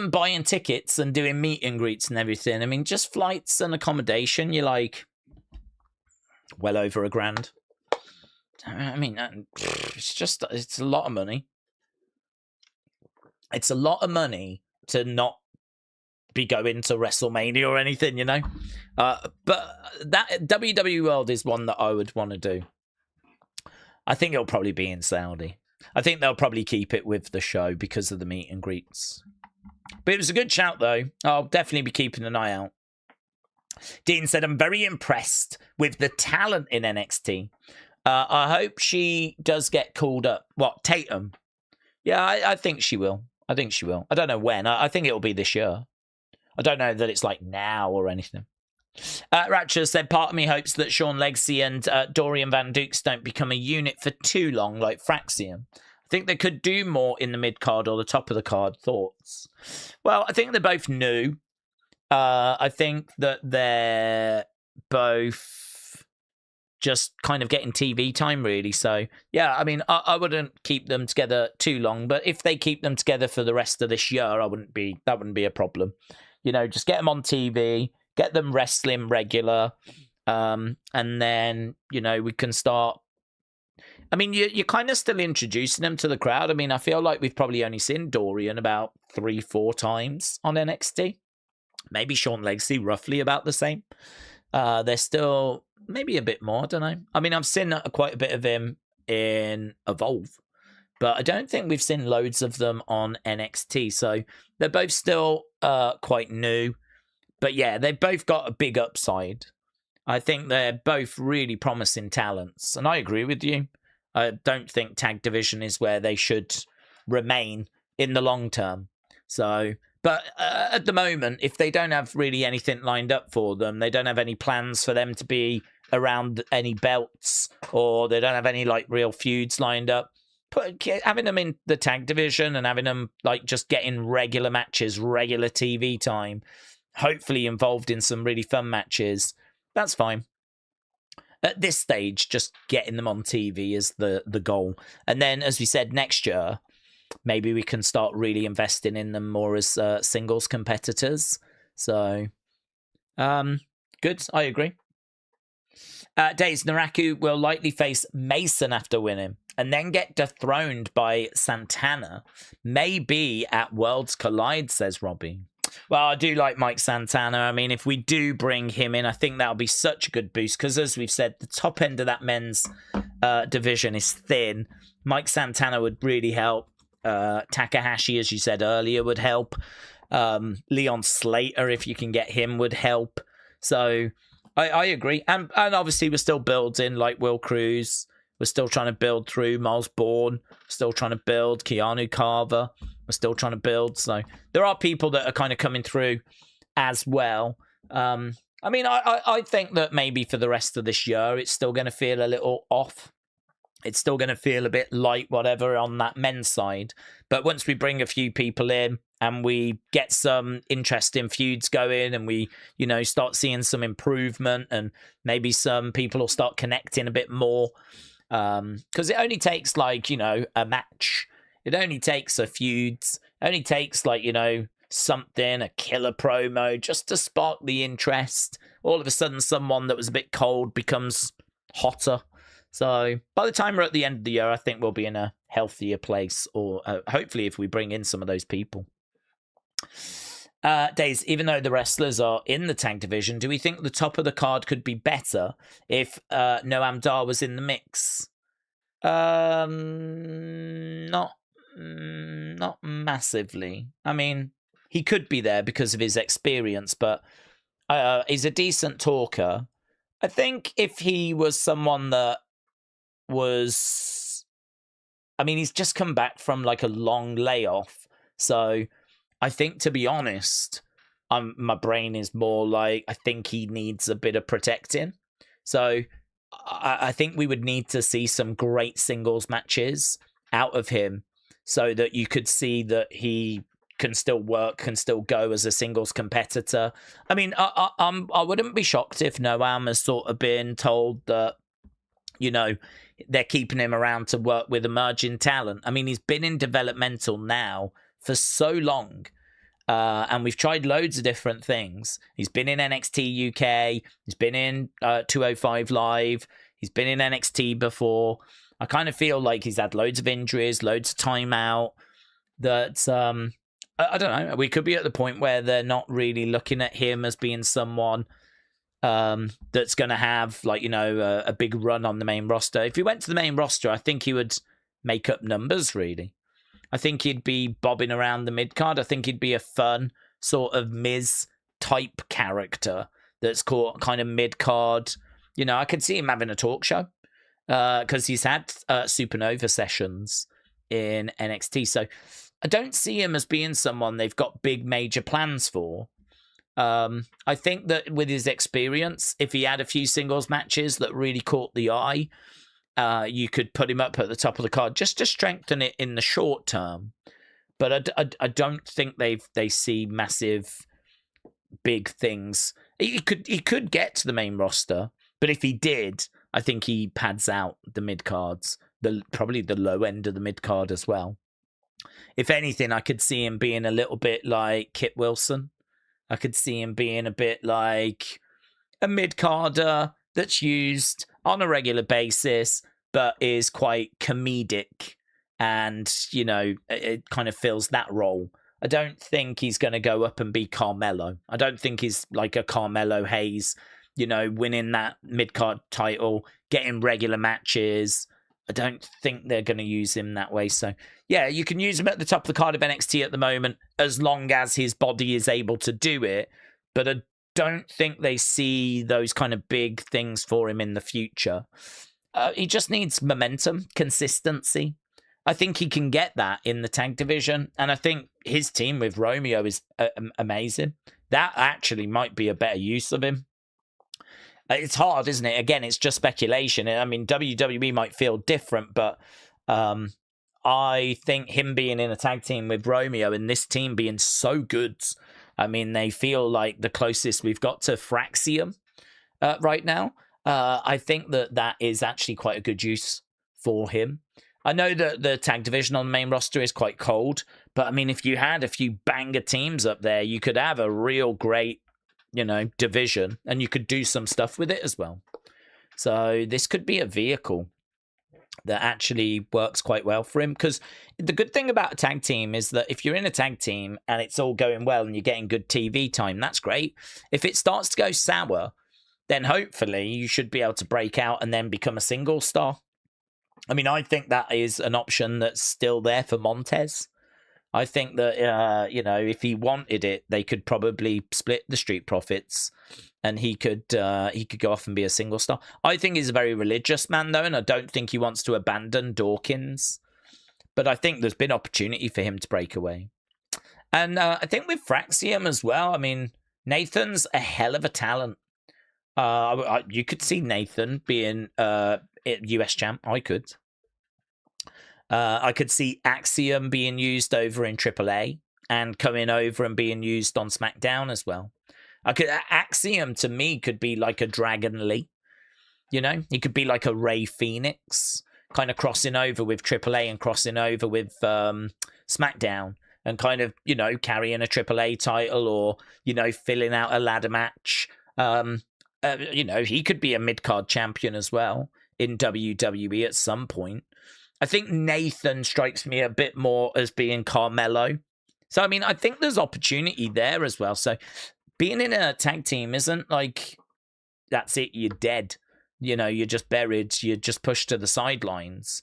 buying tickets and doing meet and greets and everything, I mean, just flights and accommodation, you're like well over $1,000. I mean, it's a lot of money. It's a lot of money to not be going to WrestleMania or anything, But that WWE World is one that I would want to do. I think it'll probably be in Saudi. I think they'll probably keep it with the show because of the meet and greets. But it was a good shout, though. I'll definitely be keeping an eye out. Dean said, I'm very impressed with the talent in NXT. I hope she does get called up. What, Tatum? Yeah, I think she will. I don't know when. I think it'll be this year. I don't know that it's like now or anything. Ratcher said, part of me hopes that Shawn Legacy and Dorian Van Dukes don't become a unit for too long like Fraxium. I think they could do more in the mid-card or the top of the card. Thoughts? Well, I think they're both new. I think that they're both just kind of getting TV time, really. So, yeah, I mean, I wouldn't keep them together too long, but if they keep them together for the rest of this year, that wouldn't be a problem. Just get them on TV, get them wrestling regular, and then, we can start I mean, you're kind of still introducing them to the crowd. I mean, I feel like we've probably only seen Dorian about 3-4 times on NXT. Maybe Shawn Legacy, roughly about the same. They're still maybe a bit more, I don't know. I mean, I've seen quite a bit of him in Evolve, but I don't think we've seen loads of them on NXT. So they're both still quite new. But yeah, they've both got a big upside. I think they're both really promising talents. And I agree with you. I don't think tag division is where they should remain in the long term. So, but at the moment, if they don't have really anything lined up for them, they don't have any plans for them to be around any belts, or they don't have any like real feuds lined up, having them in the tag division and having them like just getting regular matches, regular TV time, hopefully involved in some really fun matches, that's fine. At this stage, just getting them on TV is the goal. And then, as we said, next year, maybe we can start really investing in them more as singles competitors. So, good. I agree. Daze, Naraku will likely face Mason after winning and then get dethroned by Santana. Maybe at Worlds Collide, says Robbie. Well, I do like Mike Santana. I mean, if we do bring him in, I think that'll be such a good boost because, as we've said, the top end of that men's division is thin. Mike Santana would really help. Takahashi, as you said earlier, would help. Leon Slater, if you can get him, would help. So I agree. And obviously, we're still building like Will Cruz. We're still trying to build through Miles Bourne. Still trying to build Keanu Carver. We're still trying to build. So there are people that are kind of coming through as well. I mean, I think that maybe for the rest of this year, it's still going to feel a little off. It's still going to feel a bit light, whatever, on that men's side. But once we bring a few people in and we get some interesting feuds going and we, you know, start seeing some improvement and maybe some people will start connecting a bit more. Because it only takes, like, you know, a match. It only takes a feud. It only takes, like, you know, something, a killer promo, just to spark the interest. All of a sudden, someone that was a bit cold becomes hotter. So by the time we're at the end of the year, I think we'll be in a healthier place, or hopefully if we bring in some of those people. Daze, even though the wrestlers are in the tag division, do we think the top of the card could be better if Noam Dar was in the mix? Not massively. I mean, he could be there because of his experience, but he's a decent talker. I think if he was someone that was, I mean, he's just come back from like a long layoff, so I think, to be honest, my brain is more like, I think he needs a bit of protecting. So I think we would need to see some great singles matches out of him so that you could see that he can still work, can still go as a singles competitor. I mean, I wouldn't be shocked if Noam has sort of been told that, you know, they're keeping him around to work with emerging talent. I mean, he's been in developmental now for so long, and we've tried loads of different things. He's been in NXT UK, he's been in 205 Live, he's been in NXT before. I kind of feel like he's had loads of injuries, loads of time out, that I don't know, we could be at the point where they're not really looking at him as being someone that's going to have, like, you know, a big run on the main roster. If he went to the main roster, I think he would make up numbers, really. I think he'd be bobbing around the mid-card. I think he'd be a fun sort of Miz-type character that's called kind of mid-card. You know, I could see him having a talk show because he's had Supernova sessions in NXT. So I don't see him as being someone they've got big major plans for. I think that with his experience, if he had a few singles matches that really caught the eye, you could put him up at the top of the card just to strengthen it in the short term. But I don't think they see massive, big things. He could get to the main roster, but if he did, I think he pads out the mid cards, probably the low end of the mid card as well. If anything, I could see him being a little bit like Kit Wilson. I could see him being a bit like a mid-carder that's used on a regular basis, but is quite comedic and, you know, it kind of fills that role. I don't think he's going to go up and be Carmelo. I don't think he's like a Carmelo Hayes, you know, winning that mid-card title, getting regular matches. I don't think they're going to use him that way. So, yeah, you can use him at the top of the card of NXT at the moment, as long as his body is able to do it. But I don't think they see those kind of big things for him in the future. He just needs momentum, consistency. I think he can get that in the tag division. And I think his team with Romeo is amazing. That actually might be a better use of him. It's hard, isn't it? Again, it's just speculation. I mean, WWE might feel different, but I think him being in a tag team with Romeo and this team being so good, I mean, they feel like the closest we've got to Fraxium right now. I think that is actually quite a good use for him. I know that the tag division on the main roster is quite cold, but I mean, if you had a few banger teams up there, you could have a real great, you know, division, and you could do some stuff with it as well. So this could be a vehicle that actually works quite well for him, because the good thing about a tag team is that if you're in a tag team and it's all going well and you're getting good TV time, that's great. If it starts to go sour, then hopefully you should be able to break out and then become a single star. I mean, I think that is an option that's still there for Montez. I think that, you know, if he wanted it, they could probably split the Street Profits and he could go off and be a single star. I think he's a very religious man, though, and I don't think he wants to abandon Dawkins. But I think there's been opportunity for him to break away. And I think with Fraxium as well, I mean, Nathan's a hell of a talent. You could see Nathan being US champ. I could. I could see Axiom being used over in AAA and coming over and being used on SmackDown as well. Axiom to me could be like a Dragon Lee. You know, he could be like a Ray Phoenix, kind of crossing over with AAA and crossing over with SmackDown and kind of, you know, carrying a AAA title or, you know, filling out a ladder match. You know, he could be a mid-card champion as well in WWE at some point. I think Nathan strikes me a bit more as being Carmelo. So, I mean, I think there's opportunity there as well. So, being in a tag team isn't like, that's it, you're dead. You know, you're just buried. You're just pushed to the sidelines.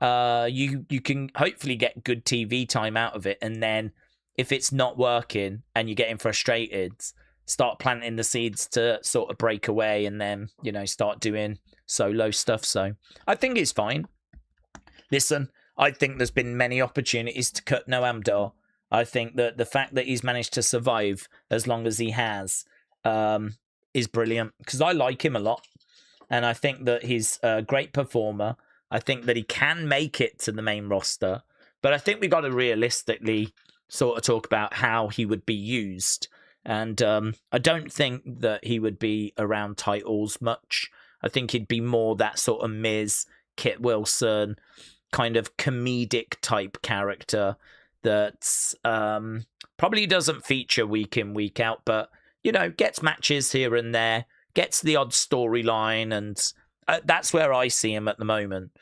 You can hopefully get good TV time out of it. And then if it's not working and you're getting frustrated, start planting the seeds to sort of break away and then, you know, start doing solo stuff. So I think it's fine. Listen, I think there's been many opportunities to cut Noam Dar. I think that the fact that he's managed to survive as long as he has is brilliant, because I like him a lot. And I think that he's a great performer. I think that he can make it to the main roster. But I think we got to realistically sort of talk about how he would be used. And I don't think that he would be around titles much. I think he'd be more that sort of Miz, Kit Wilson, kind of comedic type character that probably doesn't feature week in, week out, but, you know, gets matches here and there, gets the odd storyline, and that's where I see him at the moment.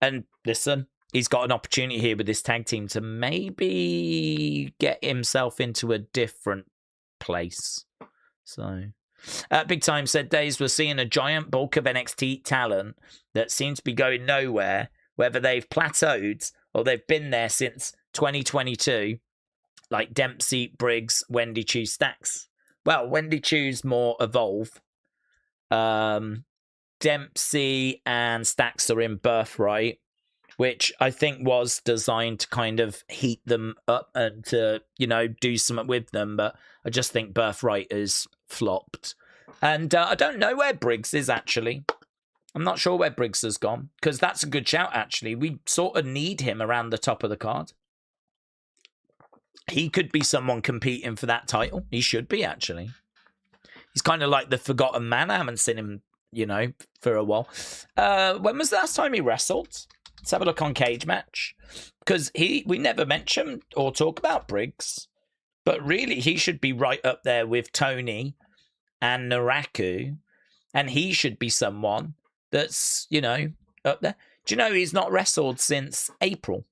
And listen, he's got an opportunity here with this tag team to maybe get himself into a different place. So Big Time said, Daze, we're seeing a giant bulk of NXT talent that seems to be going nowhere, whether they've plateaued or they've been there since 2022, like Dempsey, Briggs, Wendy Choo, Stacks. Well, Wendy Choo's more Evolve. Dempsey and Stacks are in Birthright, which I think was designed to kind of heat them up and to, you know, do something with them. But I just think Birthright is flopped. And I don't know where Briggs is, actually. I'm not sure where Briggs has gone, because that's a good shout, actually. We sort of need him around the top of the card. He could be someone competing for that title. He should be, actually. He's kind of like the forgotten man. I haven't seen him, you know, for a while. When was the last time he wrestled? Let's have a look on Cage Match. Because we never mention or talk about Briggs. But really, he should be right up there with Tony and Naraku. And he should be someone that's, you know, up there. Do you know he's not wrestled since April?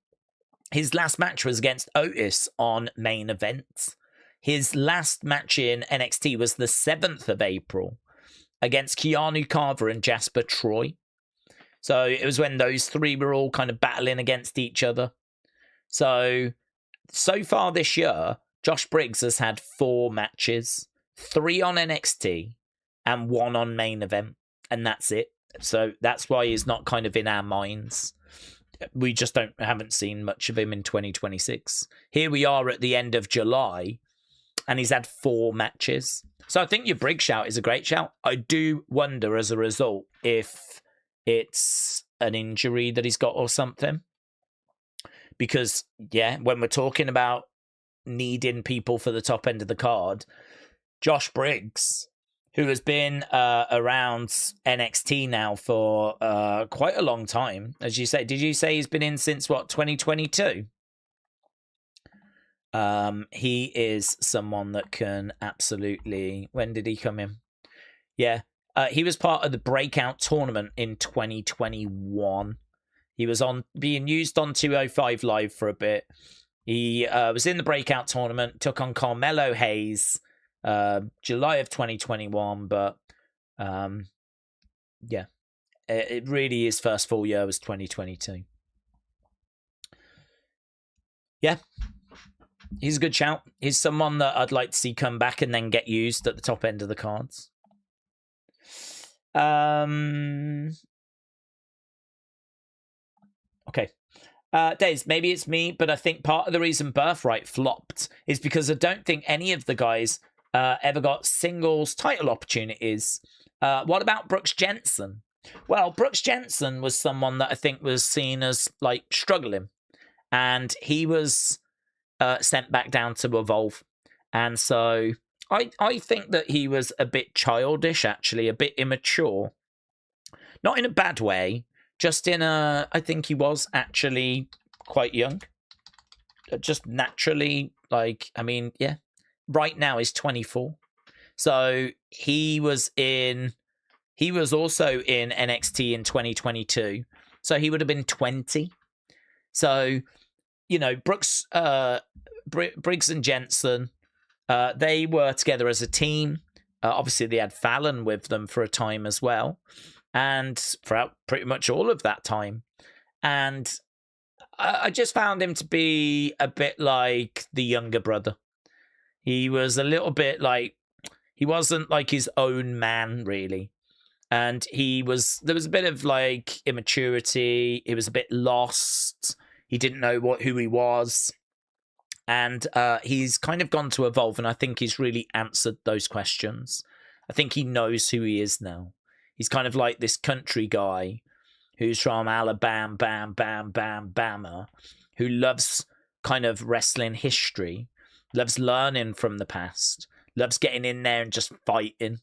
His last match was against Otis on Main Event. His last match in NXT was the 7th of April against Keanu, Carver, and Jasper Troy. So it was when those three were all kind of battling against each other. So far this year, Josh Briggs has had 4 matches, 3 on NXT and 1 on Main Event, and that's it. So that's why he's not kind of in our minds. We just haven't seen much of him in 2026. Here we are at the end of July, and he's had 4 matches. So I think your Briggs shout is a great shout. I do wonder, as a result, if it's an injury that he's got or something. Because, yeah, when we're talking about needing people for the top end of the card, Josh Briggs, who has been around NXT now for quite a long time. As you say, did you say he's been in since, what, 2022? He is someone that can absolutely... When did he come in? Yeah, he was part of the Breakout tournament in 2021. He was being used on 205 Live for a bit. He was in the Breakout tournament, took on Carmelo Hayes... July of 2021, but yeah, it really his first full year was 2022. Yeah, he's a good shout. He's someone that I'd like to see come back and then get used at the top end of the cards. Okay. Daze, maybe it's me, but I think part of the reason Birthright flopped is because I don't think any of the guys ever got singles title opportunities. What about Brooks Jensen? Well, Brooks Jensen was someone that I think was seen as like struggling, and he was sent back down to Evolve. And so I think that he was a bit childish, actually, a bit immature. Not in a bad way, just in a... I think he was actually quite young. Just naturally, like, I mean, yeah. Right now he's 24. So he was also in NXT in 2022. So he would have been 20. So, you know, Briggs and Jensen, they were together as a team. Obviously, they had Fallon with them for a time as well. And throughout pretty much all of that time. And I just found him to be a bit like the younger brother. He was a little bit like, he wasn't like his own man, really. And there was a bit of like immaturity. He was a bit lost. He didn't know who he was. And he's kind of gone to Evolve, and I think he's really answered those questions. I think he knows who he is now. He's kind of like this country guy who's from Alabama, Bama, who loves kind of wrestling history. Loves learning from the past. Loves getting in there and just fighting.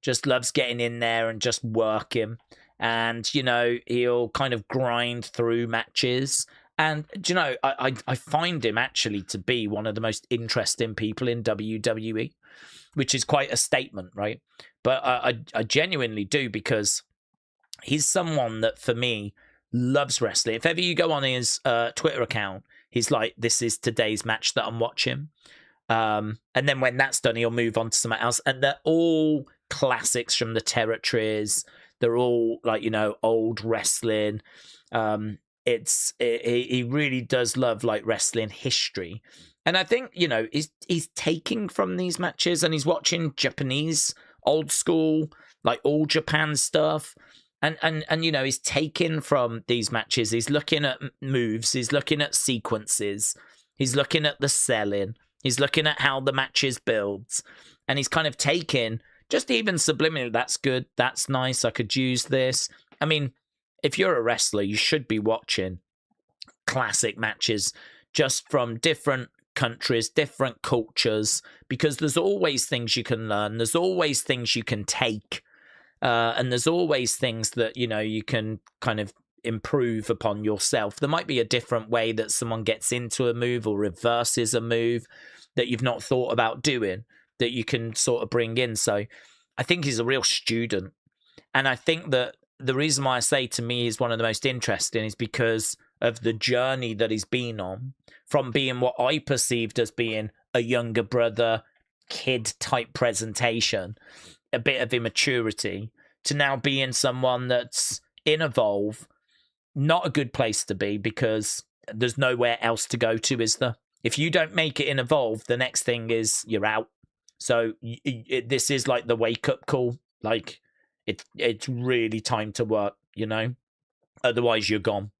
Just loves getting in there and just working. And, you know, he'll kind of grind through matches. And, you know, I find him actually to be one of the most interesting people in WWE, which is quite a statement, right? But I genuinely do, because he's someone that, for me, loves wrestling. If ever you go on his Twitter account, he's like, this is today's match that I'm watching. And then when that's done, he'll move on to something else. And they're all classics from the territories. They're all like, you know, old wrestling. He really does love like wrestling history. And I think, you know, he's taking from these matches, and he's watching Japanese old school, like all Japan stuff. And you know, he's taking from these matches. He's looking at moves. He's looking at sequences. He's looking at the selling. He's looking at how the matches builds. And he's kind of taking, just even subliminally, that's good. That's nice. I could use this. I mean, if you're a wrestler, you should be watching classic matches just from different countries, different cultures, because there's always things you can learn. There's always things you can take. And there's always things that, you know, you can kind of improve upon yourself. There might be a different way that someone gets into a move or reverses a move that you've not thought about doing that you can sort of bring in. So I think he's a real student. And I think that the reason why I say to me he's one of the most interesting is because of the journey that he's been on, from being what I perceived as being a younger brother, kid type presentation, a bit of immaturity, to now being someone that's in Evolve. Not a good place to be, because there's nowhere else to go to, is there? If you don't make it in Evolve, the next thing is you're out. So this is like the wake-up call. Like, it's really time to work, you know? Otherwise, you're gone.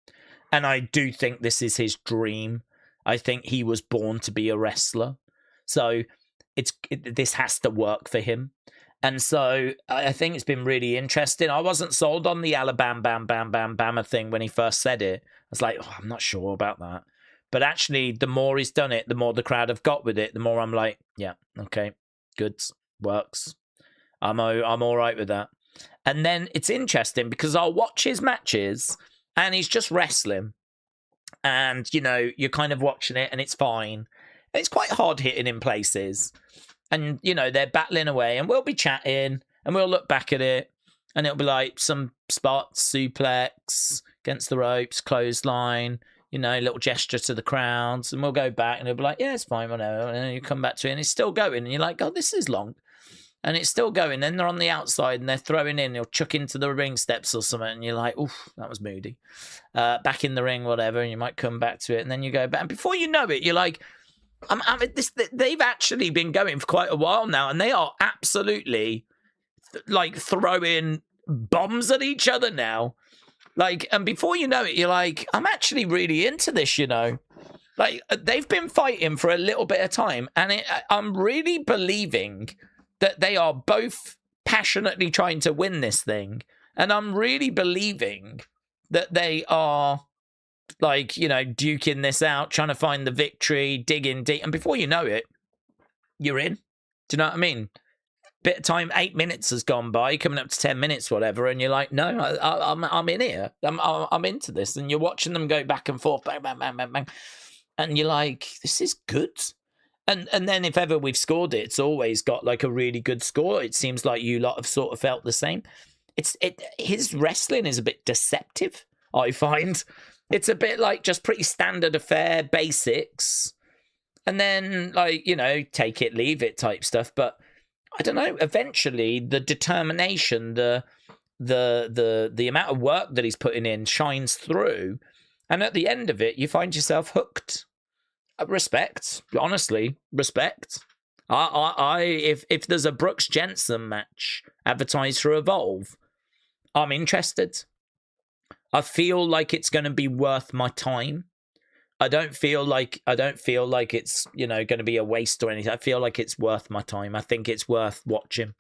And I do think this is his dream. I think he was born to be a wrestler. So this has to work for him. And so I think it's been really interesting. I wasn't sold on the Alabama Bama thing when he first said it. I was like, oh, I'm not sure about that. But actually, the more he's done it, the more the crowd have got with it, the more I'm like, yeah, okay, good, works. I'm all right with that. And then it's interesting because I'll watch his matches and he's just wrestling. And, you know, you're kind of watching it and it's fine. It's quite hard hitting in places. And, you know, they're battling away and we'll be chatting and we'll look back at it and it'll be like some spots, suplex against the ropes, clothesline, you know, little gesture to the crowds, and we'll go back and it'll be like, yeah, it's fine, whatever. And then you come back to it and it's still going and you're like, God, this is long. And it's still going. Then they're on the outside and they're throwing in, they'll chuck into the ring steps or something. And you're like, oof, that was moody. Back in the ring, whatever. And you might come back to it and then you go back. And before you know it, you're like, they've actually been going for quite a while now, and they are absolutely like throwing bombs at each other now. Like, and before you know it, you're like, I'm actually really into this, you know. Like, they've been fighting for a little bit of time, and I'm really believing that they are both passionately trying to win this thing, and I'm really believing that they are, like, you know, duking this out, trying to find the victory, digging deep. And before you know it, you're in. Do you know what I mean? Bit of time, 8 minutes has gone by, coming up to 10 minutes, whatever. And you're like, no, I'm in here. I'm into this. And you're watching them go back and forth, bang, bang, bang, bang, bang. And you're like, this is good. And then if ever we've scored it, it's always got like a really good score. It seems like you lot have sort of felt the same. His wrestling is a bit deceptive, I find. It's a bit like just pretty standard affair, basics. And then, like, you know, take it, leave it type stuff. But I don't know, eventually the determination, the amount of work that he's putting in shines through. And at the end of it, you find yourself hooked. Respect, honestly, respect. If there's a Brooks Jensen match advertised for Evolve, I'm interested. I feel like it's going to be worth my time. I don't feel like it's, you know, going to be a waste or anything. I feel like it's worth my time. I think it's worth watching.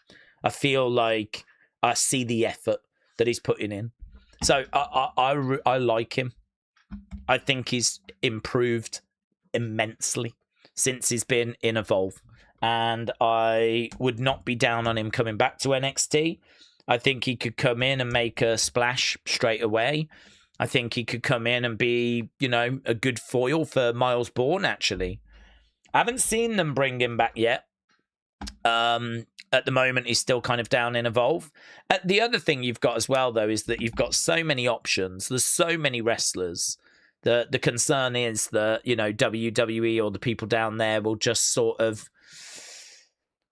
I feel like I see the effort that he's putting in. So I like him. I think he's improved immensely since he's been in Evolve. And I would not be down on him coming back to NXT. I think he could come in and make a splash straight away. I think he could come in and be, you know, a good foil for Miles Bourne, actually. I haven't seen them bring him back yet. At the moment, he's still kind of down in Evolve. The other thing you've got as well, though, is that you've got so many options. There's so many wrestlers. The concern is that, you know, WWE or the people down there will just sort of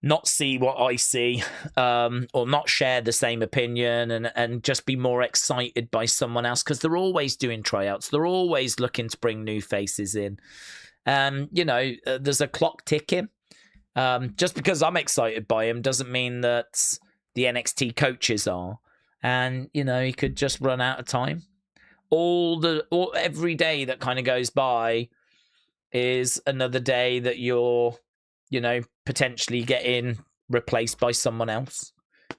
not see what I see, or not share the same opinion, and just be more excited by someone else, because they're always doing tryouts. They're always looking to bring new faces in. And, you know, there's a clock ticking. Just because I'm excited by him doesn't mean that the NXT coaches are. And, you know, he could just run out of time. Every day that kind of goes by is another day that you're, you know, potentially getting replaced by someone else,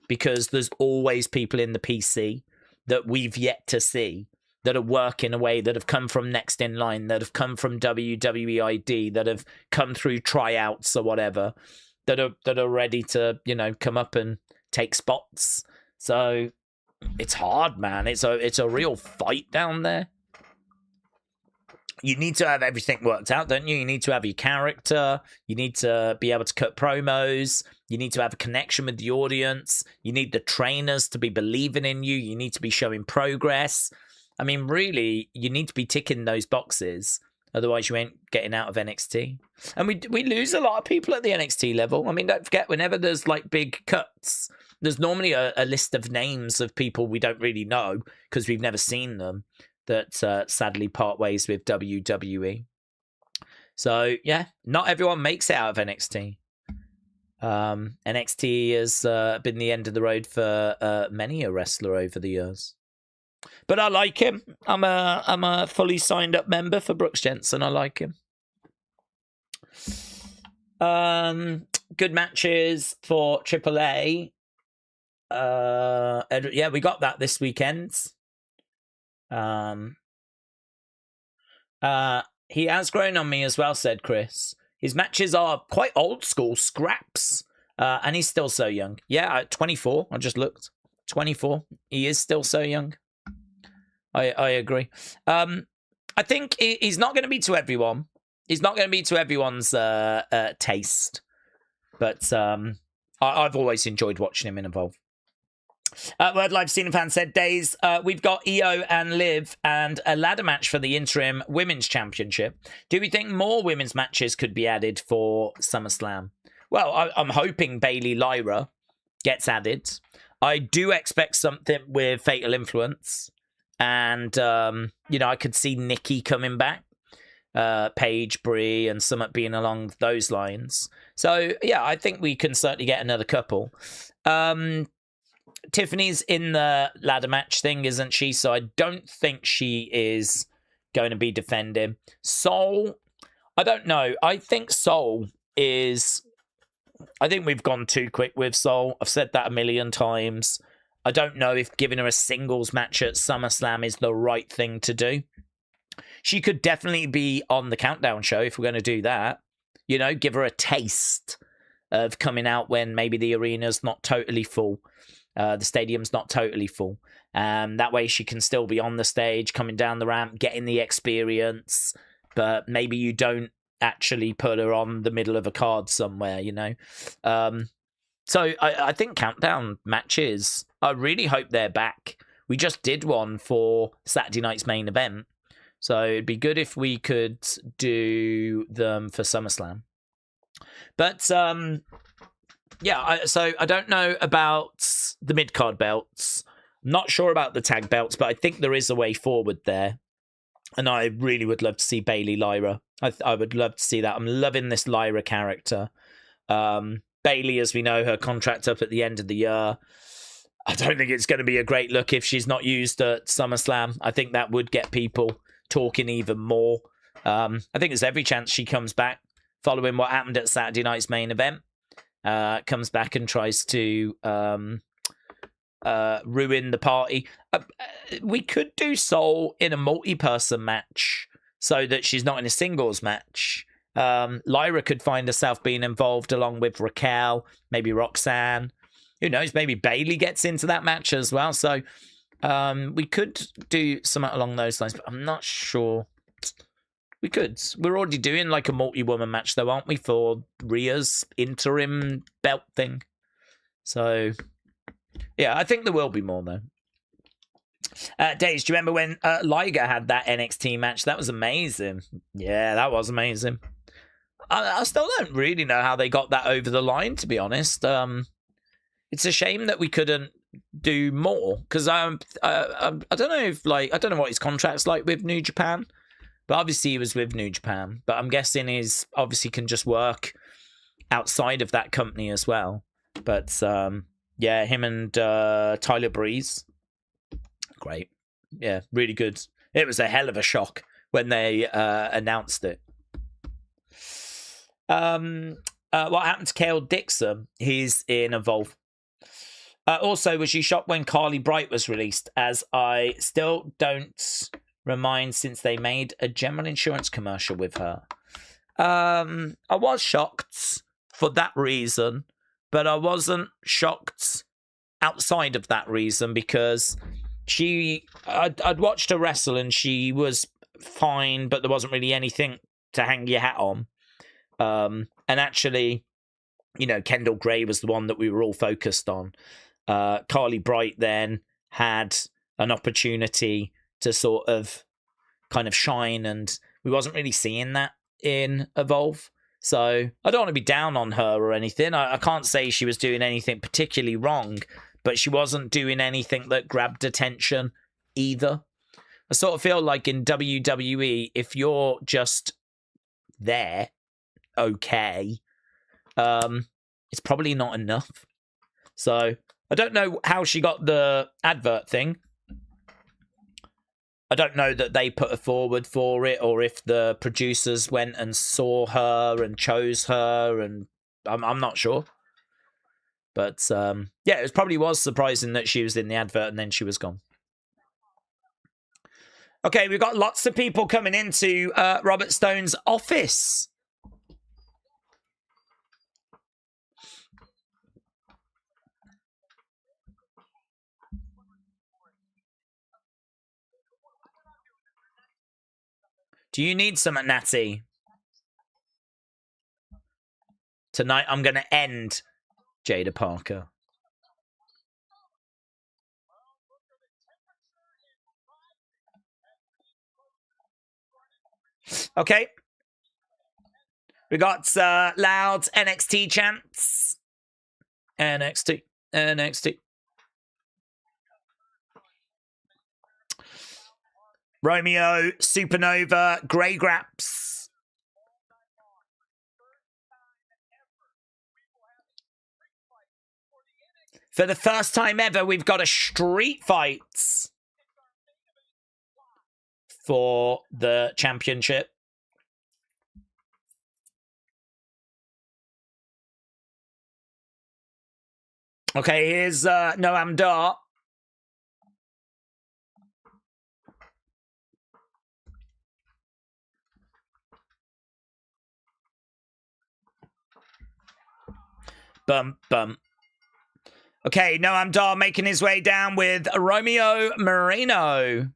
because there's always people in the PC that we've yet to see that are working away, that have come from Next in Line, that have come from WWEID, that have come through tryouts or whatever, that are ready to, you know, come up and take spots. So it's hard, man. It's a real fight down there. You need to have everything worked out, don't you? You need to have your character. You need to be able to cut promos. You need to have a connection with the audience. You need the trainers to be believing in you. You need to be showing progress. I mean, really, you need to be ticking those boxes. Otherwise, you ain't getting out of NXT. And we lose a lot of people at the NXT level. I mean, don't forget, whenever there's like big cuts, there's normally a list of names of people we don't really know because we've never seen them that sadly part ways with WWE. So, yeah, not everyone makes it out of NXT. NXT has been the end of the road for many a wrestler over the years. But I like him. I'm a fully signed up member for Brooks Jensen. I like him. Good matches for AAA. Yeah, we got that this weekend. He has grown on me as well, said Chris. His matches are quite old school scraps. And he's still so young. Yeah, 24. I just looked. 24. He is still so young. I agree. I think he's not going to be to everyone. He's not going to be to everyone's taste. But I've always enjoyed watching him in Evolve. Word Live Cena fan said, Daze, we've got Io and Liv and a ladder match for the interim women's championship. Do we think more women's matches could be added for SummerSlam? Well, I'm hoping Bayley Lyra gets added. I do expect something with Fatal Influence. And, I could see Nikki coming back. Paige, Brie, and Summit being along those lines. So, yeah, I think we can certainly get another couple. Tiffany's in the ladder match thing, isn't she? So I don't think she is going to be defending. Soul, I don't know. I think Soul is... I think we've gone too quick with Soul. I've said that a million times. I don't know if giving her a singles match at SummerSlam is the right thing to do. She could definitely be on the Countdown show if we're going to do that. Give her a taste of coming out when maybe the arena's not totally full. The stadium's not totally full. That way she can still be on the stage, coming down the ramp, getting the experience. But maybe you don't actually put her on the middle of a card somewhere, So I think Countdown matches, I really hope they're back. We just did one for Saturday night's main event. So it'd be good if we could do them for SummerSlam. But, yeah, so I don't know about the mid-card belts. I'm not sure about the tag belts, but I think there is a way forward there. And I really would love to see Bayley Lyra. I would love to see that. I'm loving this Lyra character. Bayley, as we know, her contract up at the end of the year. I don't think it's going to be a great look if she's not used at SummerSlam. I think that would get people talking even more. I think there's every chance she comes back following what happened at Saturday night's main event. Comes back and tries to ruin the party. We could do Soul in a multi-person match so that she's not in a singles match. Lyra could find herself being involved along with Raquel, maybe Roxanne. Who knows? Maybe Bayley gets into that match as well. So we could do something along those lines, but I'm not sure. We could. We're already doing like a multi-woman match though, aren't we, for Rhea's interim belt thing? So, yeah, I think there will be more though. Daze, do you remember when Liger had that NXT match? That was amazing. Yeah, that was amazing. I still don't really know how they got that over the line, to be honest. It's a shame that we couldn't do more because I don't know if I don't know what his contract's like with New Japan, but obviously he was with New Japan. But I'm guessing he's obviously can just work outside of that company as well. But yeah, him and Tyler Breeze, great. Yeah, really good. It was a hell of a shock when they announced it. What happened to Kale Dixon? He's in Evolve. Also, was you shocked when Carly Bright was released? As I still don't remind since they made a general insurance commercial with her. I was shocked for that reason, but I wasn't shocked outside of that reason because I'd watched her wrestle and she was fine, but there wasn't really anything to hang your hat on. And actually, you know, Kendall Gray was the one that we were all focused on. Carly Bright then had an opportunity to sort of kind of shine, and we wasn't really seeing that in Evolve. So I don't want to be down on her or anything. I can't say she was doing anything particularly wrong, but she wasn't doing anything that grabbed attention either. I sort of feel like in WWE, if you're just there, okay, it's probably not enough. So I don't know how she got the advert thing. I don't know that they put her forward for it, or if the producers went and saw her and chose her, and I'm not sure. But yeah, it probably was surprising that she was in the advert and then she was gone. Okay, we've got lots of people coming into Robert Stone's office. Do you need some, Nattie? Tonight I'm going to end Jaida Parker. Okay. We got loud NXT chants. NXT. Romeo, Supernova, Grey Graps. For the first time ever, we've got a street fight for the championship. Okay, here's Noam Dar. Bum, bum. Okay, Noam Dar making his way down with Romeo Moreno.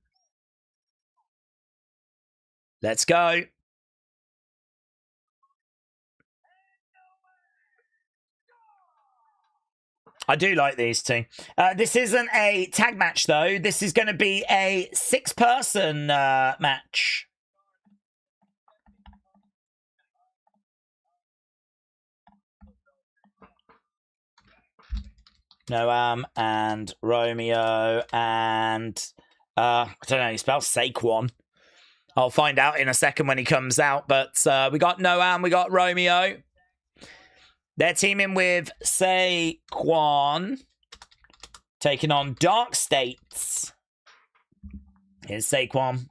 Let's go. I do like these two. This isn't a tag match, though. This is going to be a 6-person match. Noam and Romeo and I don't know, he spells Saquon. I'll find out in a second when he comes out. But we got Noam, we got Romeo. They're teaming with Saquon, taking on Darkstate. Here's Saquon.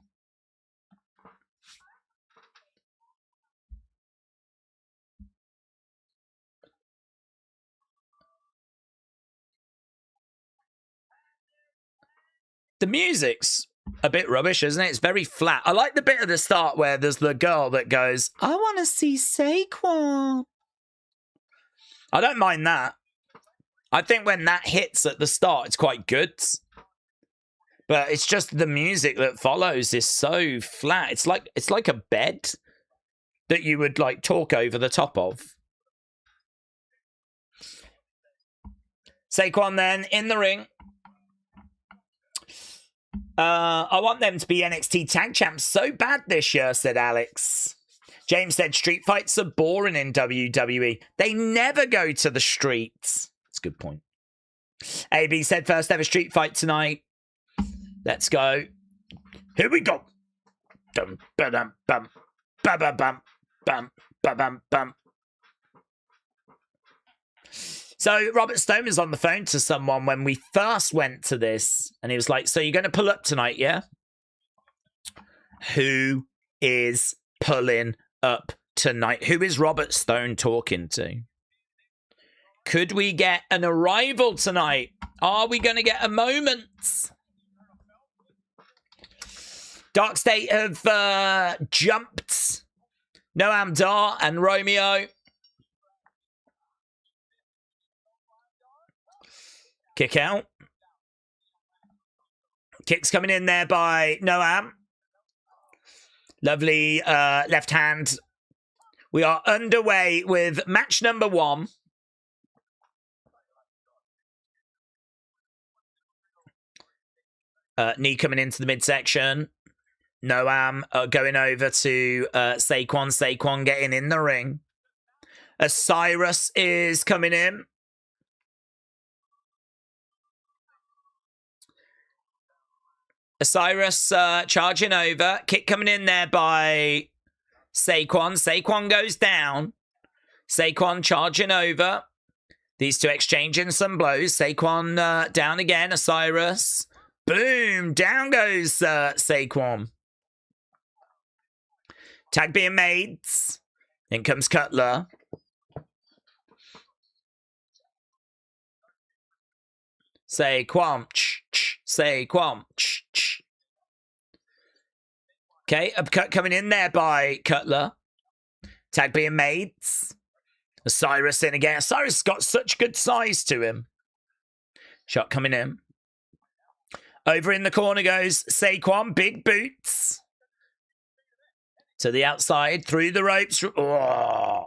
The music's a bit rubbish, isn't it? It's very flat. I like the bit at the start where there's the girl that goes, I want to see Saquon. I don't mind that. I think when that hits at the start, it's quite good. But it's just the music that follows is so flat. It's like a bed that you would like talk over the top of. Saquon then in the ring. I want them to be NXT Tag Champs so bad this year, said Alex. James said street fights are boring in WWE. They never go to the streets. That's a good point. AB said first ever street fight tonight. Let's go. Here we go. Dum ba dum bum ba ba bum bum ba bum bum. So Robert Stone was on the phone to someone when we first went to this, and he was like, so you're going to pull up tonight, yeah? Who is pulling up tonight? Who is Robert Stone talking to? Could we get an arrival tonight? Are we going to get a moment? Darkstate have jumped Noam Dar and Romeo. Kick out. Kicks coming in there by Noam. Lovely left hand. We are underway with match number 1. Knee coming into the midsection. Noam going over to Saquon. Saquon getting in the ring. Osiris is coming in. Osiris charging over. Kick coming in there by Saquon. Saquon goes down. Saquon charging over. These two exchanging some blows. Saquon down again. Osiris. Boom. Down goes Saquon. Tag being made. In comes Cutler. Saquon. Saquon. Okay, uppercut coming in there by Cutler. Tag being made. Osiris in again. Osiris has got such good size to him. Shot coming in. Over in the corner goes Saquon. Big boots. To the outside. Through the ropes. Oh.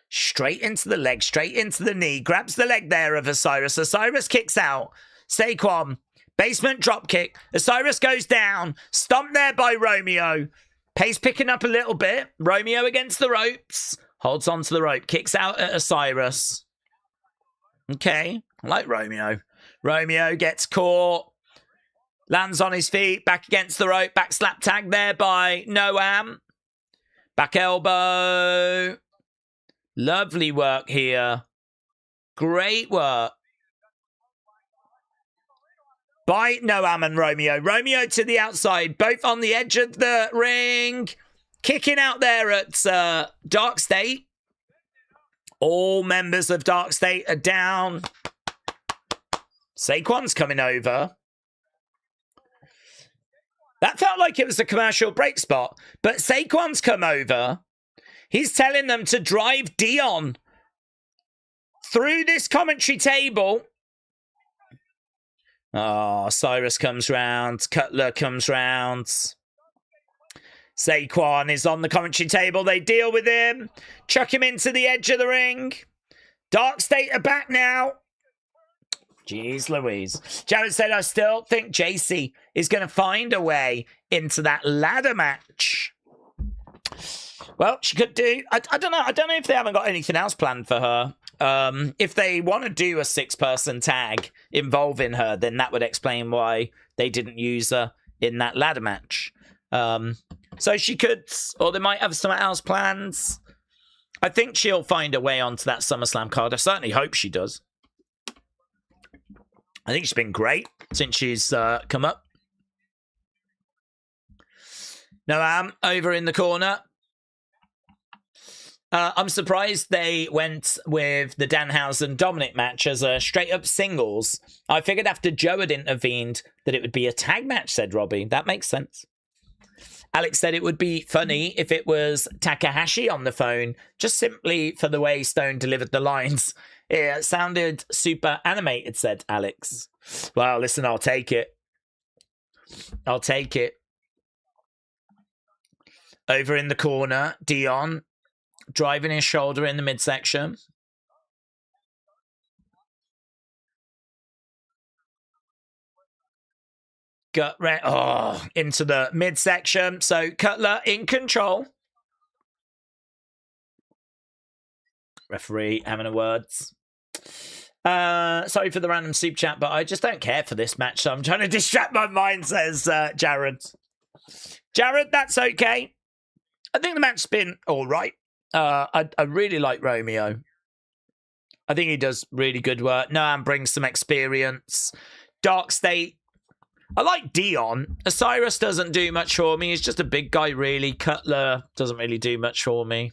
Straight into the leg. Straight into the knee. Grabs the leg there of Osiris. Osiris kicks out. Saquon. Basement drop kick. Osiris goes down. Stomped there by Romeo. Pace picking up a little bit. Romeo against the ropes. Holds onto the rope. Kicks out at Osiris. Okay. I like Romeo. Romeo gets caught. Lands on his feet. Back against the rope. Back slap tag there by Noam. Back elbow. Lovely work here. Great work. By Noam and Romeo. Romeo to the outside. Both on the edge of the ring. Kicking out there at Darkstate. All members of Darkstate are down. Saquon's coming over. That felt like it was a commercial break spot. But Saquon's come over. He's telling them to drive Dion through this commentary table. Oh, Osiris comes round. Cutler comes round. Saquon is on the commentary table. They deal with him. Chuck him into the edge of the ring. Darkstate are back now. Jeez Louise. Jared said, I still think JC is going to find a way into that ladder match. Well, she could do... I don't know. I don't know if they haven't got anything else planned for her. If they want to do a 6-person tag involving her, then that would explain why they didn't use her in that ladder match. So she could, or they might have something else planned. I think she'll find a way onto that SummerSlam card. I certainly hope she does. I think she's been great since she's come up. Noam over in the corner. I'm surprised they went with the Danhausen Dominic match as a straight-up singles. I figured after Joe had intervened that it would be a tag match, said Robbie. That makes sense. Alex said it would be funny if it was Takahashi on the phone, just simply for the way Stone delivered the lines. It sounded super animated, said Alex. Well, listen, I'll take it. I'll take it. Over in the corner, Dion driving his shoulder in the midsection. Gut right. Oh, into the midsection. So Cutler in control. Referee having a words. Sorry for the random super chat, but I just don't care for this match, so I'm trying to distract my mind, says Jared. Jared, that's okay. I think the match's been all right. I really like Romeo. I think he does really good work. Noam brings some experience. Darkstate. I like Dion. Osiris doesn't do much for me. He's just a big guy, really. Cutler doesn't really do much for me.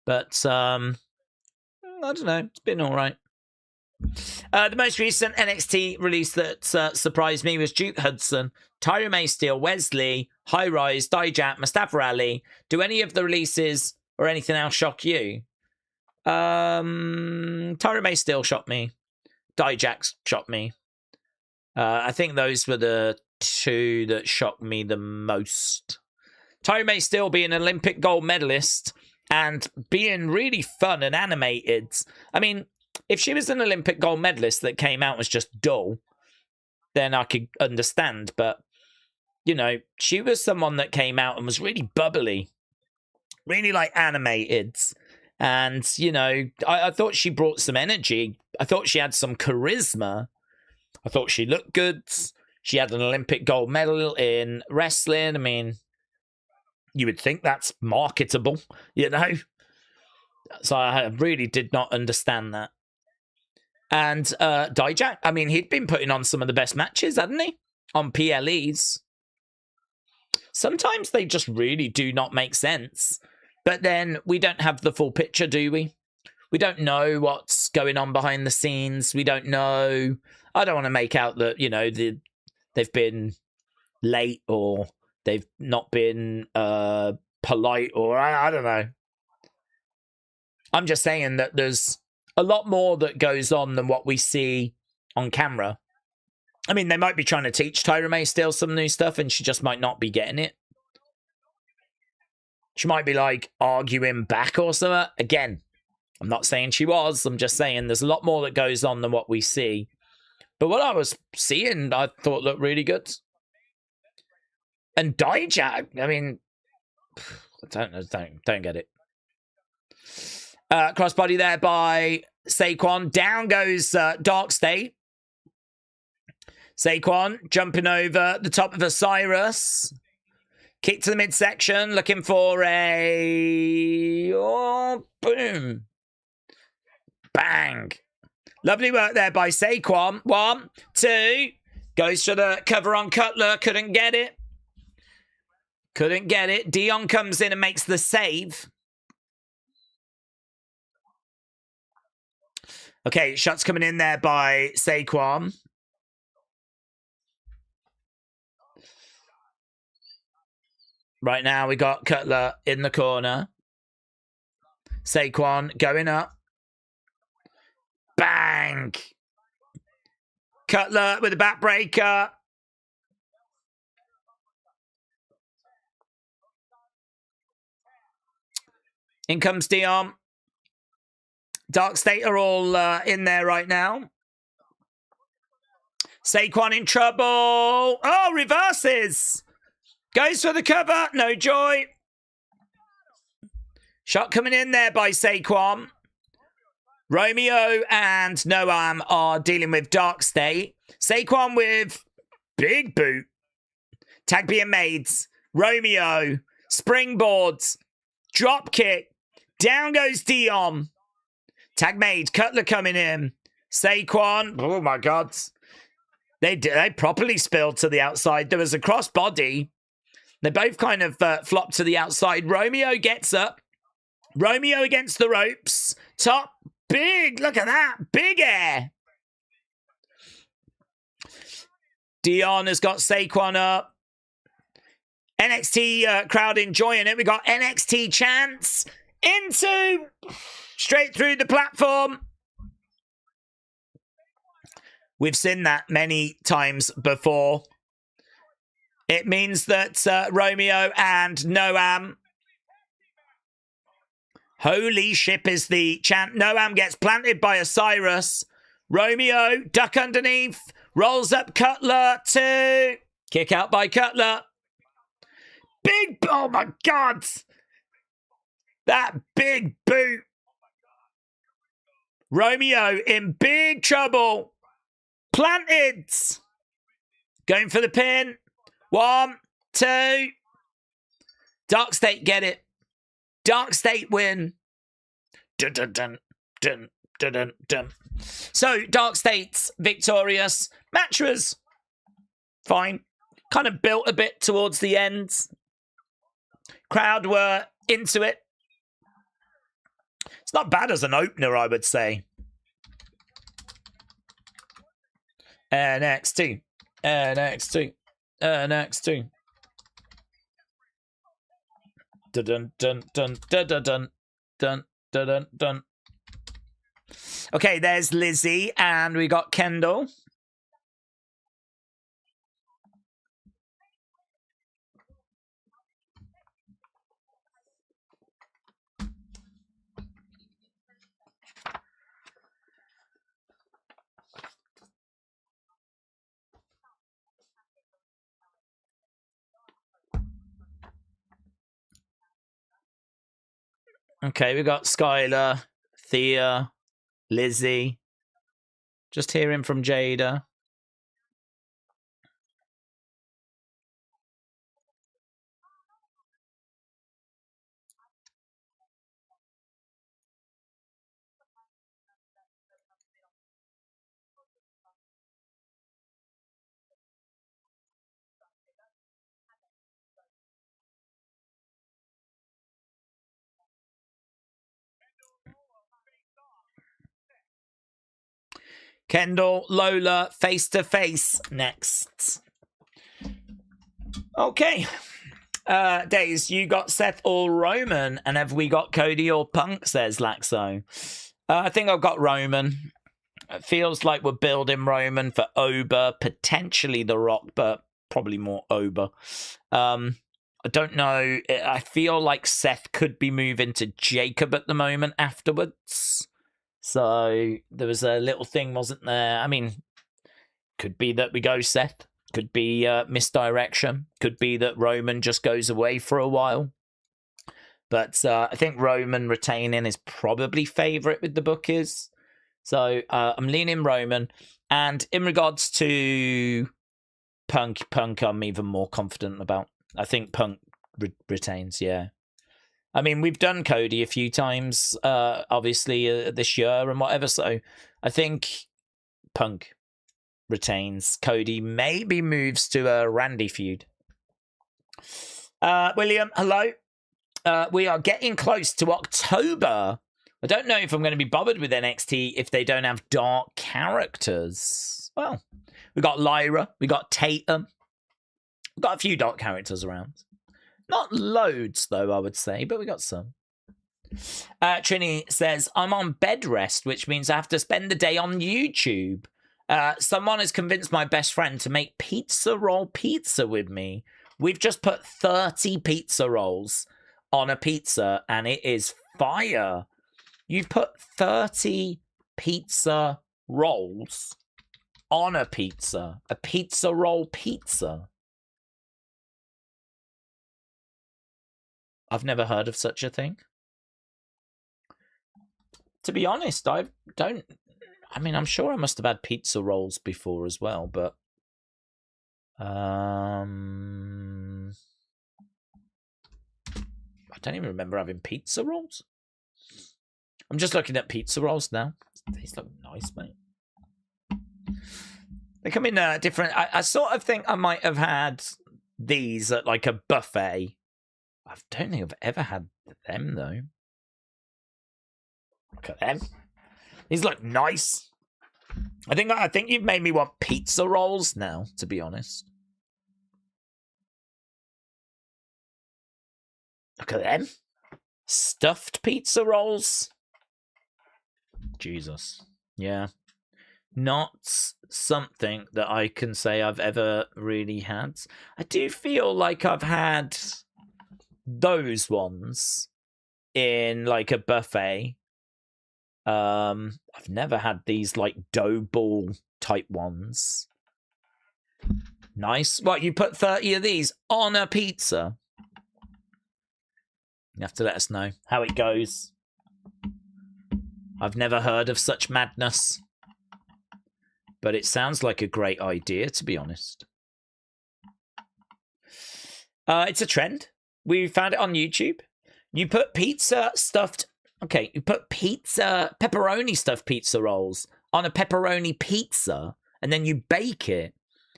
But, I don't know. It's been all right. The most recent NXT release that surprised me was Duke Hudson, Tyra May Steele, Wesley, High Rise, Dijak, Mustafa Ali. Do any of the releases or anything else shock you? Tyra May Steele shocked me. Dijak shocked me. I think those were the two that shocked me the most. Tyra May Steele being an Olympic gold medalist and being really fun and animated. I mean, if she was an Olympic gold medalist that came out was just dull, then I could understand. But, you know, she was someone that came out and was really bubbly, really like animated. And, you know, I thought she brought some energy. I thought she had some charisma. I thought she looked good. She had an Olympic gold medal in wrestling. I mean, you would think that's marketable, you know? So I really did not understand that. And Dijak, I mean, he'd been putting on some of the best matches, hadn't he? On PLEs. Sometimes they just really do not make sense. But then we don't have the full picture, do we? We don't know what's going on behind the scenes. We don't know. I don't want to make out that, you know, they've been late or they've not been polite or I don't know. I'm just saying that there's a lot more that goes on than what we see on camera. I mean, they might be trying to teach Tyra May still some new stuff and she just might not be getting it. She might be like arguing back or something. Again, I'm not saying she was. I'm just saying there's a lot more that goes on than what we see. But what I was seeing, I thought looked really good. And Dijak, I mean, I don't get it. Crossbody there by Saquon. Down goes Darkstate. Saquon jumping over the top of Osiris. Kick to the midsection, looking for a... Oh, boom. Bang. Lovely work there by Saquon. 1, 2. Goes for the cover on Cutler. Couldn't get it. Couldn't get it. Dion comes in and makes the save. Okay, shots coming in there by Saquon. Right now, we got Cutler in the corner. Saquon going up. Bang! Cutler with a backbreaker. In comes Dion. Darkstate are all in there right now. Saquon in trouble. Oh, reverses. Goes for the cover. No joy. Shot coming in there by Saquon. Romeo and Noam are dealing with Darkstate. Saquon with big boot. Tag being made. Romeo. Springboards. Drop kick. Down goes Dion. Tag made. Cutler coming in. Saquon. Oh my God. They properly spilled to the outside. There was a crossbody. They both kind of flopped to the outside. Romeo gets up. Romeo against the ropes. Top. Big. Look at that. Big air. Dion has got Saquon up. NXT crowd enjoying it. We got NXT chants into straight through the platform. We've seen that many times before. It means that Romeo and Noam. Holy ship is the chant. Noam gets planted by Osiris. Romeo, duck underneath. Rolls up Cutler. 2. Kick out by Cutler. Big, oh my God. That big boot. Romeo in big trouble. Planted. Going for the pin. 1, 2. Darkstate get it. Darkstate win. Dun, dun, dun, dun, dun, dun, dun. So, Darkstate's victorious. Match was fine. Kind of built a bit towards the end. Crowd were into it. It's not bad as an opener, I would say. NXT. NXT. NXT. Dun dun dun dun dun dun dun dun dun dun. Okay, there's Lizzie, and we got Kendall. Okay, we got Skylar, Thea, Lizzie. Just hearing from Jaida. Kendall, Lola, face to face next. Okay. Daze, you got Seth or Roman, and have we got Cody or Punk, says Laxo. I think I've got Roman. It feels like we're building Roman for Oba, potentially The Rock, but probably more Oba. I don't know. I feel like Seth could be moving to Jacob at the moment afterwards. So there was a little thing, wasn't there? I mean, could be that we go Seth. Could be misdirection. Could be that Roman just goes away for a while. But I think Roman retaining is probably favourite with the bookies. So I'm leaning Roman. And in regards to Punk I'm even more confident about. I think Punk retains, yeah. I mean, we've done Cody a few times, obviously, this year and whatever. So I think Punk retains. Cody maybe moves to a Randy feud. William, hello. We are getting close to October. I don't know if I'm going to be bothered with NXT if they don't have dark characters. Well, we got Lyra. We got Tatum. We've got a few dark characters around. Not loads, though, I would say, but we got some. Trini says, I'm on bed rest, which means I have to spend the day on YouTube. Someone has convinced my best friend to make pizza roll pizza with me. We've just put 30 pizza rolls on a pizza, and it is fire. You've put 30 pizza rolls on a pizza roll pizza. I've never heard of such a thing. To be honest, I mean, I'm sure I must have had pizza rolls before as well, but I don't even remember having pizza rolls. I'm just looking at pizza rolls now. These look nice, mate. They come in different... I sort of think I might have had these at like a buffet. I don't think I've ever had them, though. Look at them. These look nice. I think you've made me want pizza rolls now, to be honest. Look at them. Stuffed pizza rolls. Jesus. Yeah. Not something that I can say I've ever really had. I do feel like I've had those ones in like a buffet. I've never had these like dough ball type ones. Nice. What, you put 30 of these on a pizza? You have to let us know how it goes. I've never heard of such madness. But it sounds like a great idea, to be honest. It's a trend. We found it on YouTube. You put pizza stuffed... Okay, you put pizza, pepperoni stuffed pizza rolls on a pepperoni pizza, and then you bake it.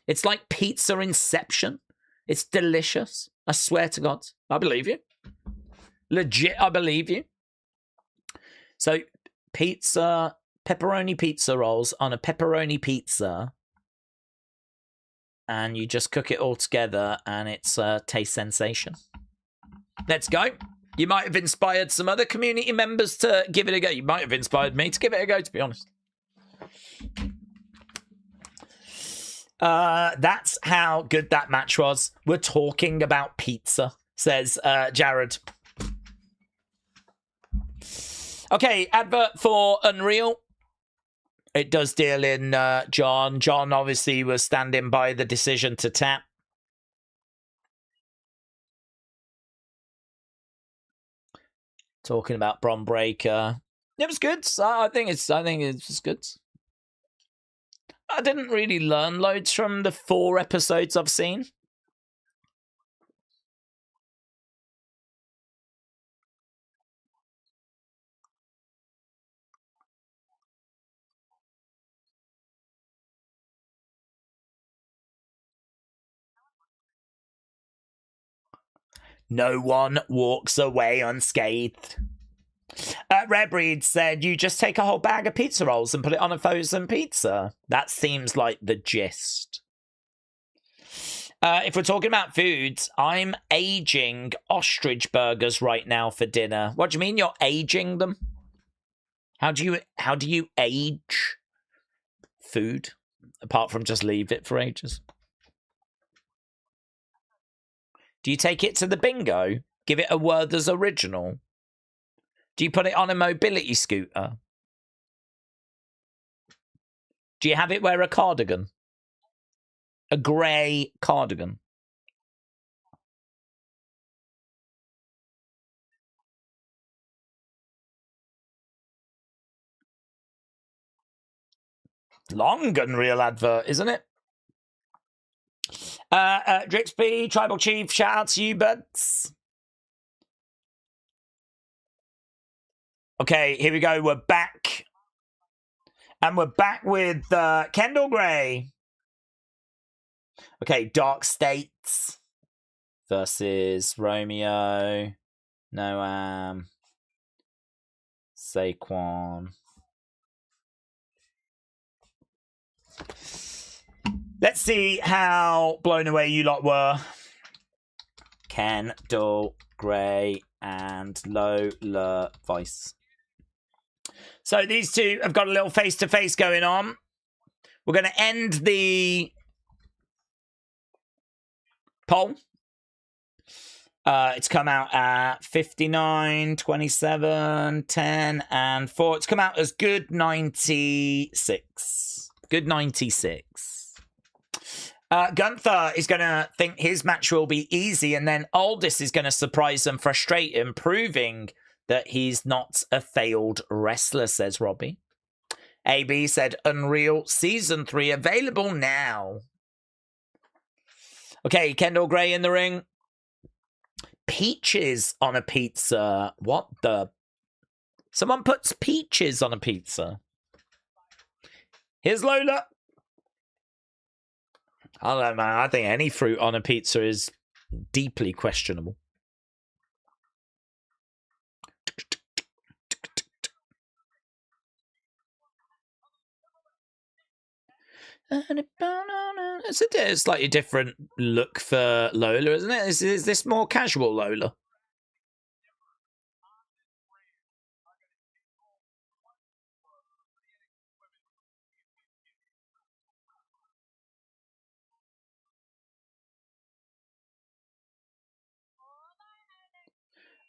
It's like pizza inception. It's delicious. I swear to God. I believe you. Legit, I believe you. So, pizza, pepperoni pizza rolls on a pepperoni pizza, and you just cook it all together, and it's a taste sensation. Let's go. You might have inspired some other community members to give it a go. You might have inspired me to give it a go, to be honest. That's how good that match was. We're talking about pizza, says Jared. Okay, advert for Unreal. It does deal in John. John obviously was standing by the decision to tap. talking about Bron Breakker. It was good. I think it's good. I didn't really learn loads from the 4 episodes I've seen. No one walks away unscathed. Red Breed said, you just take a whole bag of pizza rolls and put it on a frozen pizza. That seems like the gist. If we're talking about foods, I'm aging ostrich burgers right now for dinner. What do you mean you're aging them? How do you age food apart from just leave it for ages? Do you take it to the bingo? Give it a Werther's original? Do you put it on a mobility scooter? Do you have it wear a cardigan? A grey cardigan? Long Unreal advert, isn't it? Drixby, Tribal Chief, shout out to you, buds. Okay, here we go. We're back. And we're back with Kendall Gray. Okay, Darkstate versus Romeo, Noam, Saquon. Let's see how blown away you lot were. Kendall Gray and Lola Vice. So these two have got a little face-to-face going on. We're going to end the poll. It's come out at 59, 27, 10, and 4. It's come out as good 96. Good 96. Gunther is going to think his match will be easy, and then Aldis is going to surprise and frustrate him, proving that he's not a failed wrestler, says Robbie. AB said, Unreal Season 3 available now. Okay, Kendall Gray in the ring. Peaches on a pizza. What the? Someone puts peaches on a pizza. Here's Lola. I don't know. I think any fruit on a pizza is deeply questionable. It's a slightly different look for Lola, isn't it? Is this more casual Lola?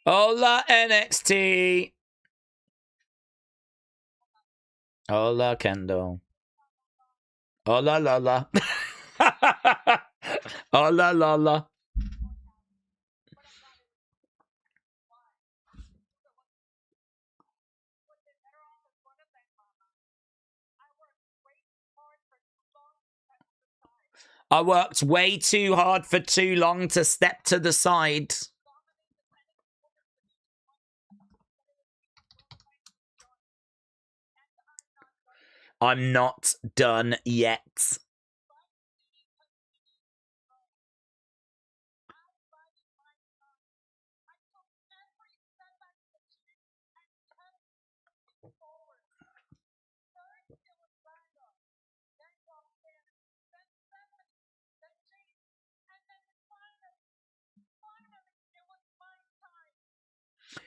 Hola NXT. Hola Kendall. Hola Lola. Hola Lola. I worked way too hard for too long to step to the side. I'm not done yet.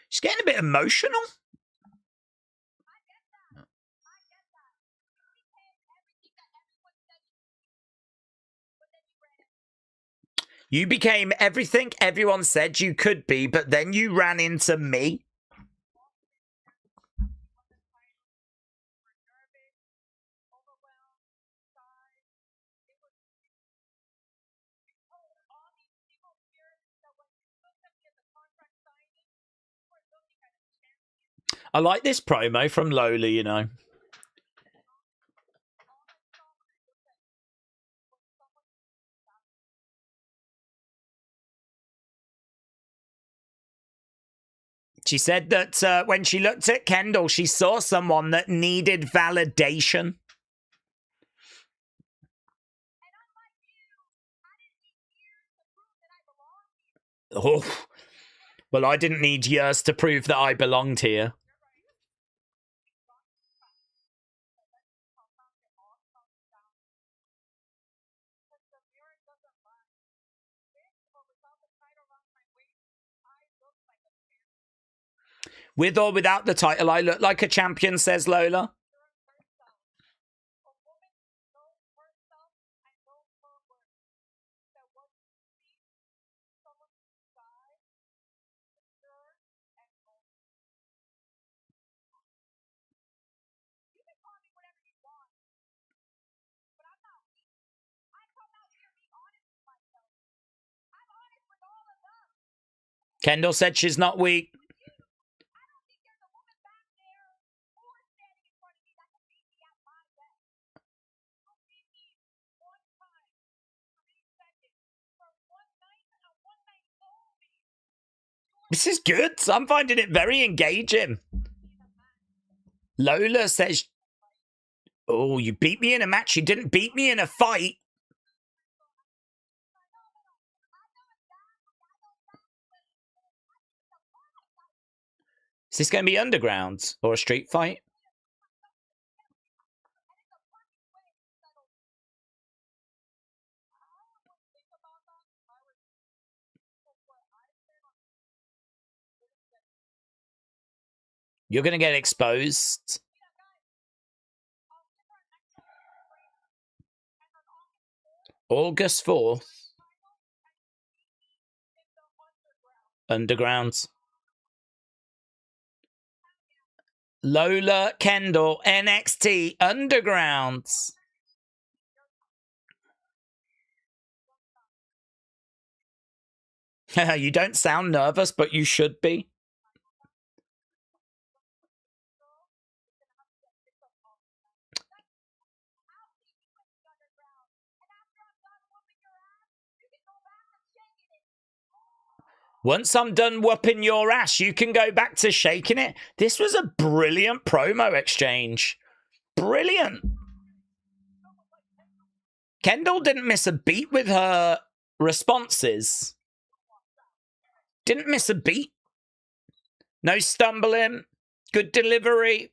She's getting a bit emotional. You became everything everyone said you could be, but then you ran into me. I like this promo from Lola, you know. She said that when she looked at Kendall, she saw someone that needed validation. Oh, well, I didn't need years to prove that I belonged here. With or without the title, I look like a champion, says Lola. Kendall said she's not weak. This is good. I'm finding it very engaging. Lola says, oh, you beat me in a match. You didn't beat me in a fight. Is this going to be underground or a street fight? You're going to get exposed. August 4th. Underground. Lola Kendall, NXT Underground. You don't sound nervous, but you should be. Once I'm done whooping your ass, you can go back to shaking it. This was a brilliant promo exchange. Brilliant. Kendall didn't miss a beat with her responses. Didn't miss a beat. No stumbling. Good delivery.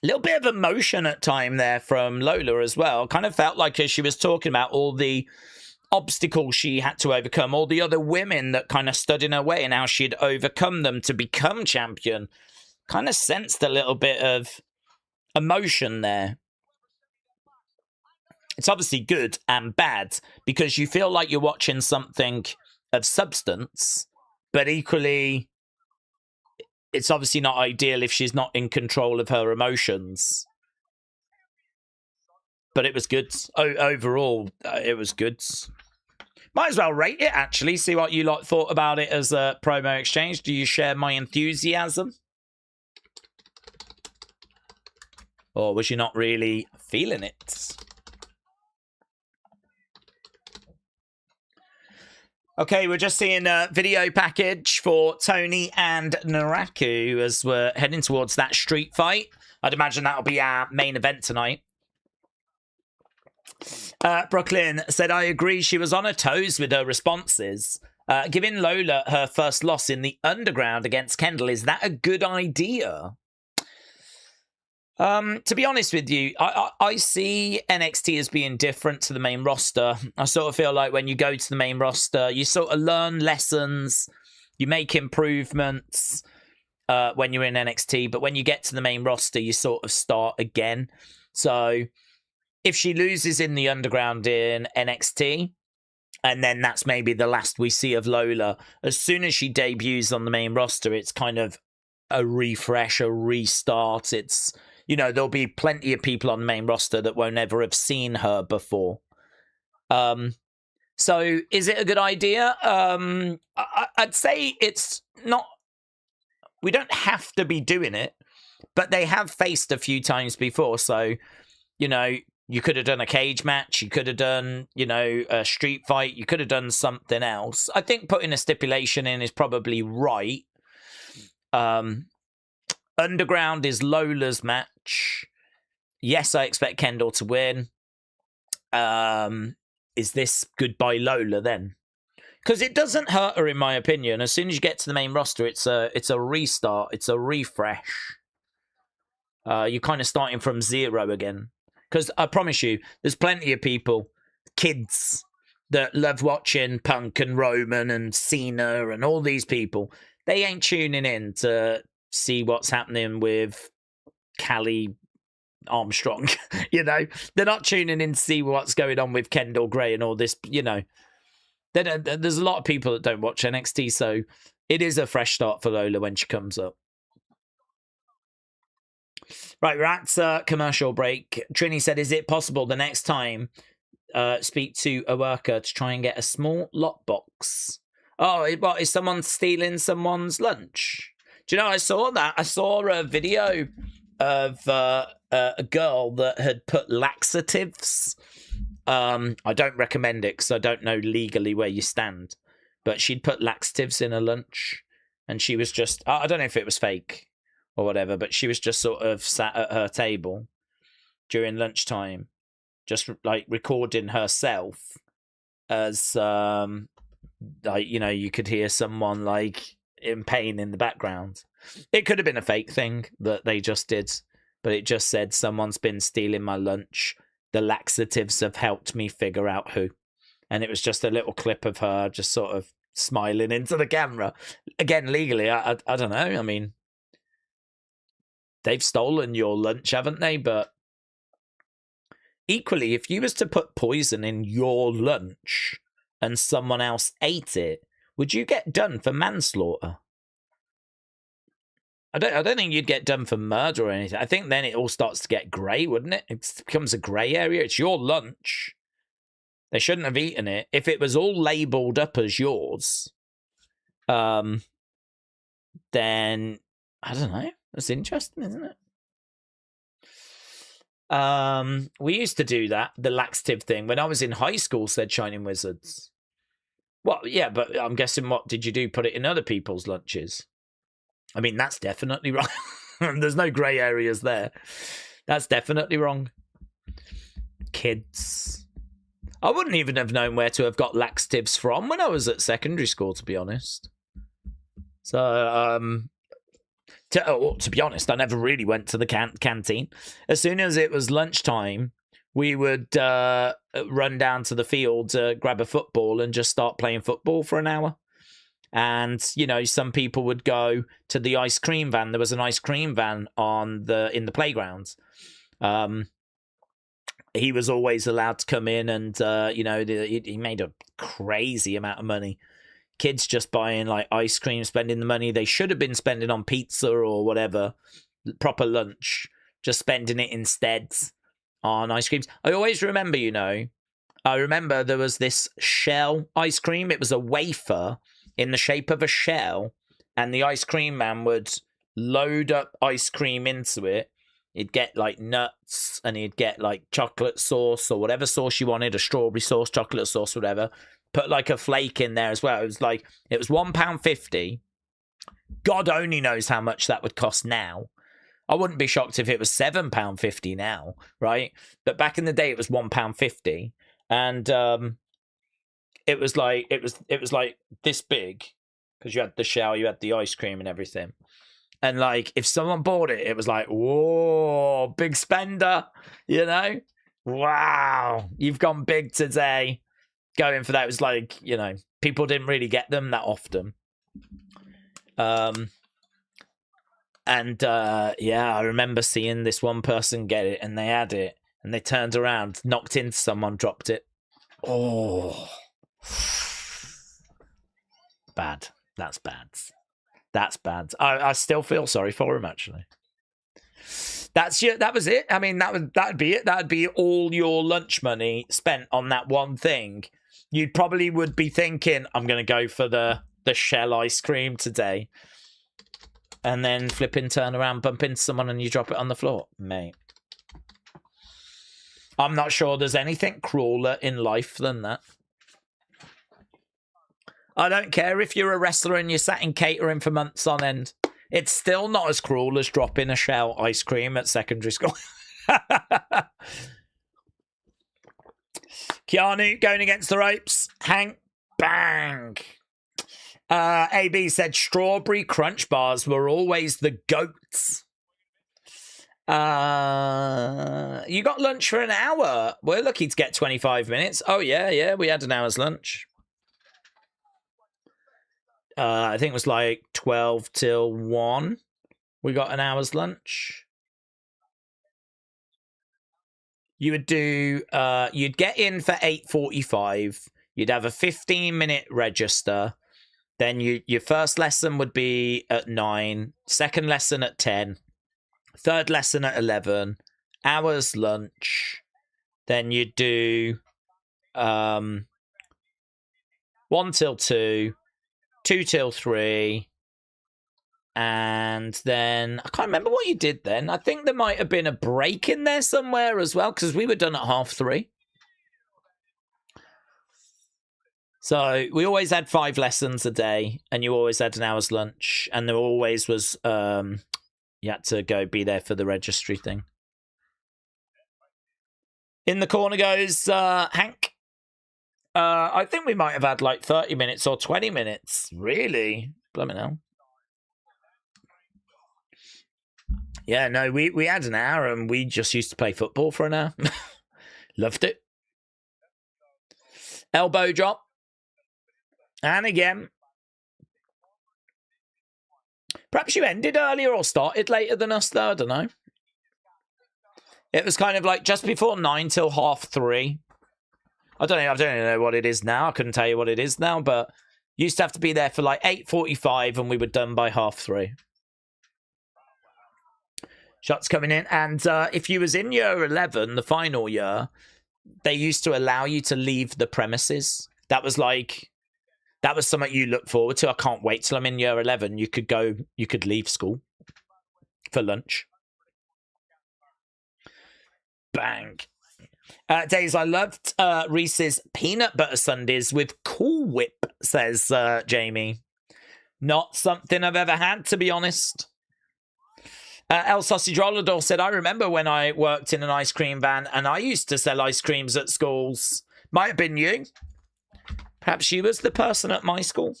A little bit of emotion at time there from Lola as well. Kind of felt like as she was talking about all the obstacles she had to overcome, all the other women that kind of stood in her way and how she'd overcome them to become champion. Kind of sensed a little bit of emotion there. It's obviously good and bad because you feel like you're watching something of substance, but equally it's obviously not ideal if she's not in control of her emotions. But it was good. Overall, it was good. Might as well rate it, actually. See what you lot thought about it as a promo exchange. Do you share my enthusiasm? Or was you not really feeling it? Okay, we're just seeing a video package for Tony and Naraku as we're heading towards that street fight. I'd imagine that'll be our main event tonight. Brooklyn said, I agree. She was on her toes with her responses. Giving Lola her first loss in the underground against Kendall, is that a good idea? To be honest with you, I see NXT as being different to the main roster. I sort of feel like when you go to the main roster, you sort of learn lessons, you make improvements when you're in NXT, but when you get to the main roster, you sort of start again. So if she loses in the underground in NXT, and then that's maybe the last we see of Lola, as soon as she debuts on the main roster, it's kind of a refresh, a restart. It's, you know, there'll be plenty of people on the main roster that won't ever have seen her before. So is it a good idea? I'd say it's not we don't have to be doing it, but they have faced a few times before. So, you know, you could have done a cage match. You could have done, you know, a street fight. You could have done something else. I think putting a stipulation in is probably right. Underground is Lola's match. Yes, I expect Kendall to win. Is this goodbye Lola then? Because it doesn't hurt her, in my opinion. As soon as you get to the main roster, it's a restart. It's a refresh. You're kind of starting from zero again. Because I promise you, there's plenty of people, kids, that love watching Punk and Roman and Cena and all these people. They ain't tuning in to see what's happening with Callie Armstrong. You know, they're not tuning in to see what's going on with Kendall Gray and all this. You know, there's a lot of people that don't watch NXT, so it is a fresh start for Lola when she comes up. Right, we're at commercial break. Trini said, is it possible the next time speak to a worker to try and get a small lockbox? Oh, what, is someone stealing someone's lunch? Do you know, I saw that. I saw a video of a girl that had put laxatives. I don't recommend it because I don't know legally where you stand. But she'd put laxatives in her lunch. And she was just, I don't know if it was fake or whatever, but she was just sort of sat at her table during lunchtime, just like recording herself as, like, you know, you could hear someone like in pain in the background. It could have been a fake thing that they just did, but it just said, someone's been stealing my lunch. The laxatives have helped me figure out who. And it was just a little clip of her just sort of smiling into the camera. Again, legally, I don't know. I mean, they've stolen your lunch, haven't they? But equally, if you was to put poison in your lunch and someone else ate it, would you get done for manslaughter? I don't think you'd get done for murder or anything. I think then it all starts to get grey, wouldn't it? It becomes a grey area. It's your lunch. They shouldn't have eaten it. If it was all labelled up as yours, then I don't know. That's interesting, isn't it? We used to do that, the laxative thing, when I was in high school, said Shining Wizards. Well, yeah, but I'm guessing, what did you do? Put it in other people's lunches? I mean, that's definitely wrong. There's no grey areas there. That's definitely wrong. Kids. I wouldn't even have known where to have got laxatives from when I was at secondary school, to be honest. So, to be honest, I never really went to the canteen. As soon as it was lunchtime, we would run down to the field to grab a football and just start playing football for an hour. And, you know, some people would go to the ice cream van. There was an ice cream van in the playgrounds. He was always allowed to come in and, you know, he made a crazy amount of money. Kids just buying like ice cream, spending the money they should have been spending on pizza or whatever, proper lunch, just spending it instead on ice creams. I always remember, you know, there was this shell ice cream. It was a wafer in the shape of a shell, and the ice cream man would load up ice cream into it. He'd get like nuts, and he'd get like chocolate sauce or whatever sauce you wanted, a strawberry sauce, chocolate sauce, whatever. Put like a flake in there as well. It was £1.50. God only knows how much that would cost now. I wouldn't be shocked if it was £7.50 now, right? But back in the day, it was £1.50, and it was like this big, because you had the shell, you had the ice cream and everything. And like, if someone bought it, it was like, whoa, big spender, you know? Wow, you've gone big today. Going for that. It was like, you know, people didn't really get them that often. Yeah, I remember seeing this one person get it, and they had it, and they turned around, knocked into someone, dropped it. Oh, bad. That's bad. That's bad. I still feel sorry for him, actually. That was it. I mean, that'd be it. That'd be all your lunch money spent on that one thing. You probably would be thinking, I'm going to go for the shell ice cream today. and then flipping turn around, bump into someone, and you drop it on the floor, mate. I'm not sure there's anything crueler in life than that. I don't care if you're a wrestler and you're sat in catering for months on end. It's still not as cruel as dropping a shell ice cream at secondary school. Keanu going against the ropes. Hank, bang. AB said strawberry crunch bars were always the goats. You got lunch for an hour. We're lucky to get 25 minutes. Oh, yeah, we had an hour's lunch. I think it was like 12 till 1. We got an hour's lunch. You would do, you'd get in for 8:45. You'd have a 15-minute register. Then your first lesson would be at 9. Second lesson at 10. Third lesson at 11. Hours lunch. Then you'd do 1 till 2. 2 till 3. And then I can't remember what you did then. I think there might have been a break in there somewhere as well, because we were done at 3:30. So we always had 5 lessons a day, and you always had an hour's lunch, and there always was you had to go be there for the registry thing. In the corner goes Hank. I think we might have had like 30 minutes or 20 minutes. Really? Blimey hell. Yeah, no, we had an hour, and we just used to play football for an hour. Loved it. Elbow drop. And again. Perhaps you ended earlier or started later than us, though. I don't know. It was kind of like just before 9 till 3:30. I don't know what it is now. I couldn't tell you what it is now, but used to have to be there for like 8:45, and we were done by 3:30. Shots coming in, and if you was in year 11, the final year, they used to allow you to leave the premises. That was something you look forward to. I can't wait till I'm in year 11. You could leave school for lunch. Bang. Daze, I loved Reese's peanut butter sundaes with Cool Whip, says Jamie. Not something I've ever had, to be honest. El Sausage Rollador said, I remember when I worked in an ice cream van, and I used to sell ice creams at schools. Might have been you. Perhaps you was the person at my school.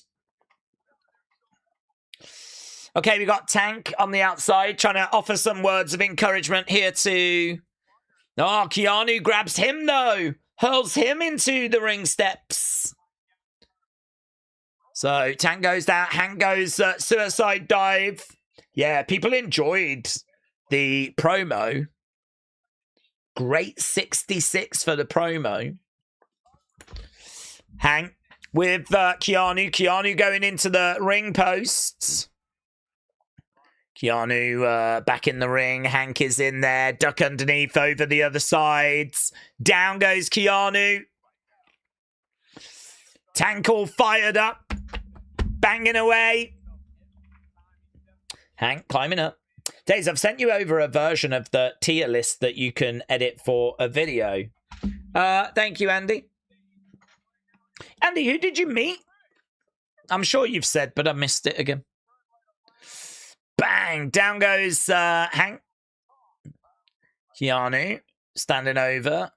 Okay, we got Tank on the outside trying to offer some words of encouragement here to... Oh, Keanu grabs him, though. Hurls him into the ring steps. So, Tank goes down. Hank goes suicide dive. Yeah, people enjoyed the promo. Great 66 for the promo. Hank with Keanu. Keanu going into the ring posts. Keanu back in the ring. Hank is in there. Duck underneath over the other sides. Down goes Keanu. Tank all fired up. Banging away. Hank climbing up. Daze, I've sent you over a version of the tier list that you can edit for a video. Thank you, Andy. Andy, who did you meet? I'm sure you've said, but I missed it again. Bang! Down goes Hank. Keanu standing over.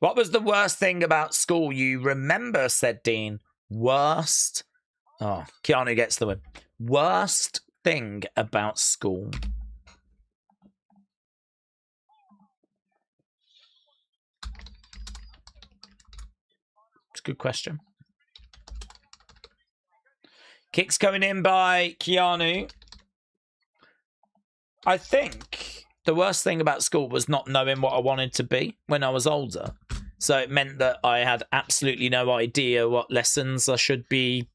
What was the worst thing about school you remember, said Dean. Worst? Oh, Keanu gets the win. Worst thing about school. It's a good question. Kicks coming in by Keanu. I think the worst thing about school was not knowing what I wanted to be when I was older. So it meant that I had absolutely no idea what lessons I should be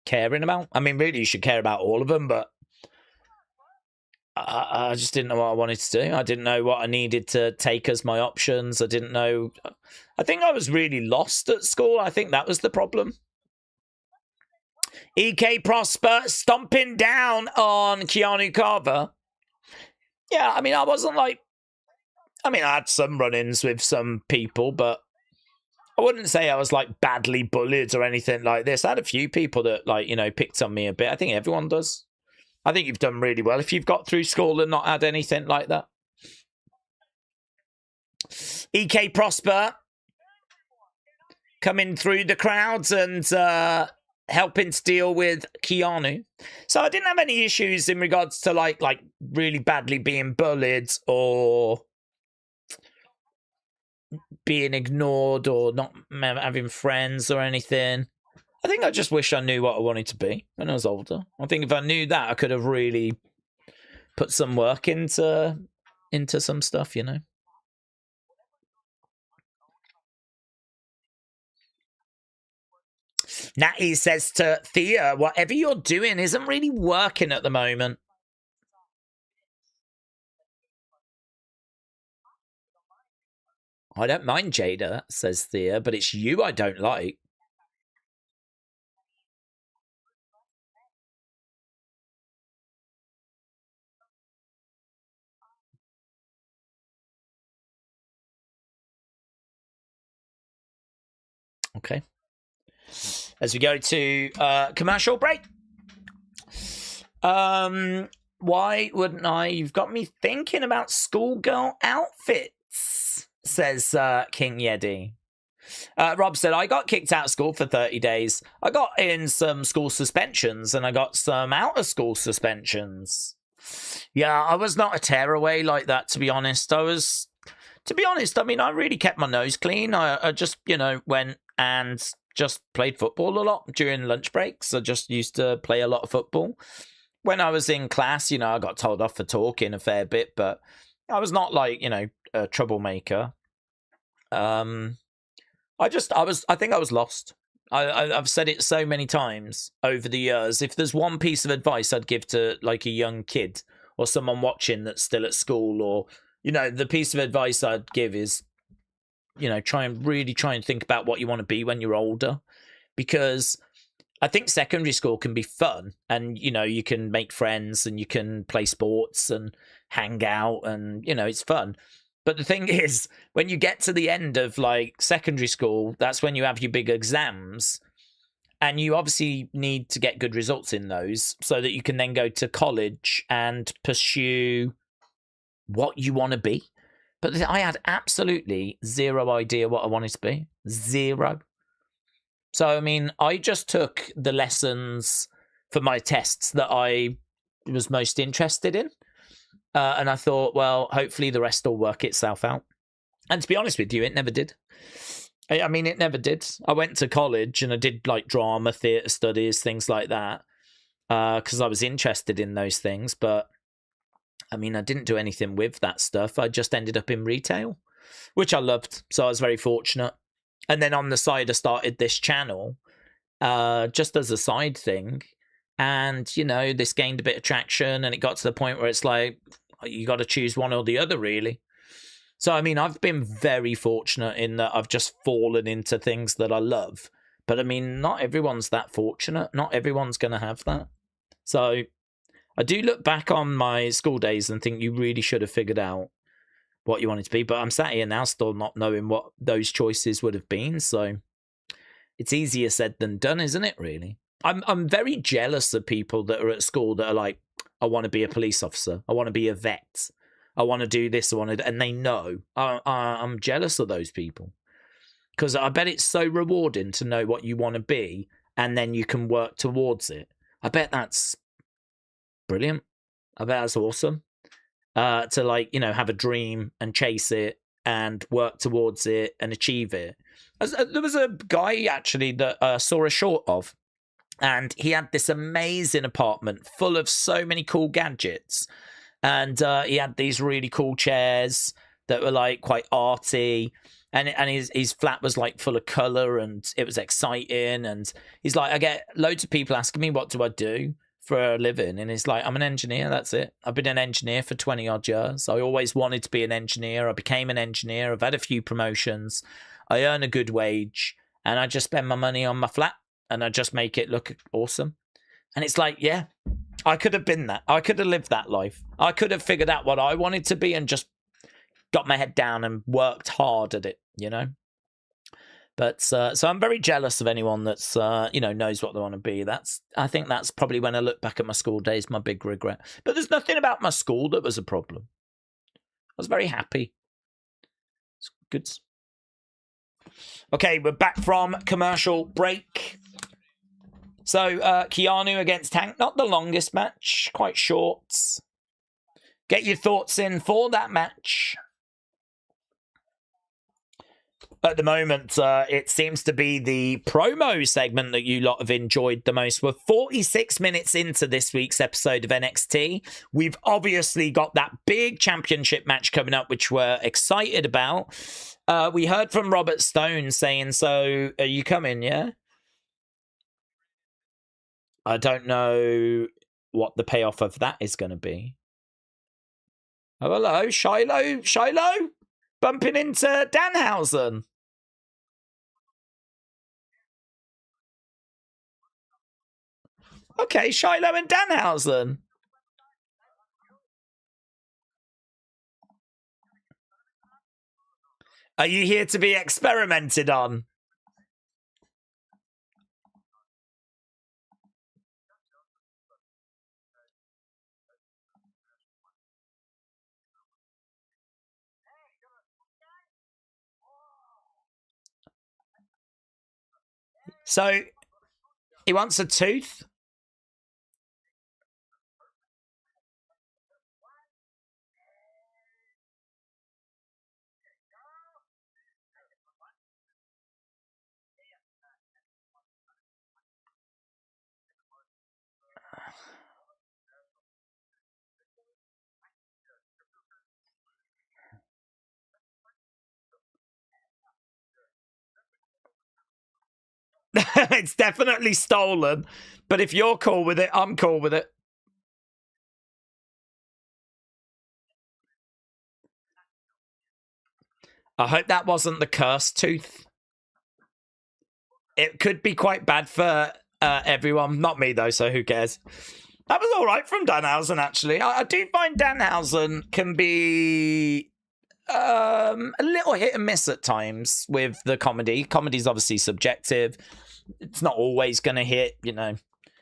caring about. I mean, really, you should care about all of them, but I just didn't know what I wanted to do. I didn't know what I needed to take as my options. I didn't know. I think I was really lost at school. I think that was the problem. EK Prosper stomping down on Keanu Carver. Yeah, I mean, I wasn't like... I mean, I had some run-ins with some people, but I wouldn't say I was, like, badly bullied or anything like this. I had a few people that, like, you know, picked on me a bit. I think everyone does. I think you've done really well if you've got through school and not had anything like that. EK Prosper coming through the crowds and helping to deal with Keanu. So I didn't have any issues in regards to like really badly being bullied or being ignored or not having friends or anything. I think I just wish I knew what I wanted to be when I was older. I think if I knew that, I could have really put some work into some stuff, you know. Nattie says to Thea, whatever you're doing isn't really working at the moment. I don't mind Jaida, says Thea, but it's you I don't like. Okay. As we go to commercial break. Why wouldn't I? You've got me thinking about schoolgirl outfits, says King Yeti. Rob said, I got kicked out of school for 30 days. I got in some school suspensions and I got some out of school suspensions. Yeah, I was not a tearaway like that, to be honest. I mean, I really kept my nose clean. I just, you know, went and just played football a lot during lunch breaks. I just used to play a lot of football. When I was in class, you know, I got told off for talking a fair bit, but I was not like, you know, a troublemaker. I think I was lost. I've said it so many times over the years. If there's one piece of advice I'd give to like a young kid or someone watching that's still at school, or, you know, the piece of advice I'd give is, you know, try and think about what you want to be when you're older, because I think secondary school can be fun and, you know, you can make friends and you can play sports and hang out and, you know, it's fun. But the thing is, when you get to the end of like secondary school, that's when you have your big exams, and you obviously need to get good results in those so that you can then go to college and pursue what you want to be. But I had absolutely zero idea what I wanted to be. Zero. So, I mean, I just took the lessons for my tests that I was most interested in. And I thought, well, hopefully the rest will work itself out. And to be honest with you, it never did. I mean, it never did. I went to college and I did like drama, theatre studies, things like that, because I was interested in those things. But I mean, I didn't do anything with that stuff. I just ended up in retail, which I loved. So I was very fortunate. And then on the side, I started this channel just as a side thing. And, you know, this gained a bit of traction and it got to the point where it's like, you got to choose one or the other, really. So, I mean, I've been very fortunate in that I've just fallen into things that I love. But, I mean, not everyone's that fortunate. Not everyone's going to have that. So, I do look back on my school days and think you really should have figured out what you wanted to be. But I'm sat here now still not knowing what those choices would have been. So, it's easier said than done, isn't it, really? I'm very jealous of people that are at school that are like, I want to be a police officer. I want to be a vet. I want to do this. And they know. I'm jealous of those people, because I bet it's so rewarding to know what you want to be and then you can work towards it. I bet that's brilliant. I bet that's awesome. To like, you know, have a dream and chase it and work towards it and achieve it. There was a guy actually that I saw a short of, and he had this amazing apartment full of so many cool gadgets. And he had these really cool chairs that were like quite arty, and his flat was like full of colour and it was exciting. And he's like, I get loads of people asking me, what do I do for a living? And he's like, I'm an engineer, that's it. I've been an engineer for 20 odd years. I always wanted to be an engineer. I became an engineer. I've had a few promotions. I earn a good wage and I just spend my money on my flat and I just make it look awesome. And it's like, yeah, I could have been that. I could have lived that life. I could have figured out what I wanted to be and just got my head down and worked hard at it, you know? But so I'm very jealous of anyone that's knows what they want to be. I think that's probably, when I look back at my school days, my big regret. But there's nothing about my school that was a problem. I was very happy. It's good. Okay, we're back from commercial break. So Keanu against Tank, not the longest match, quite short. Get your thoughts in for that match. At the moment, it seems to be the promo segment that you lot have enjoyed the most. We're 46 minutes into this week's episode of NXT. We've obviously got that big championship match coming up, which we're excited about. We heard from Robert Stone saying, so are you coming, yeah? I don't know what the payoff of that is going to be. Oh, hello, Shiloh? Bumping into Danhausen. Okay, Shiloh and Danhausen. Are you here to be experimented on? So, he wants a tooth? It's definitely stolen. But if you're cool with it, I'm cool with it. I hope that wasn't the cursed tooth. It could be quite bad for everyone. Not me, though, so who cares? That was all right from Danhausen, actually. I do find Danhausen can be a little hit and miss at times with the comedy. Comedy's obviously subjective. It's not always going to hit, you know.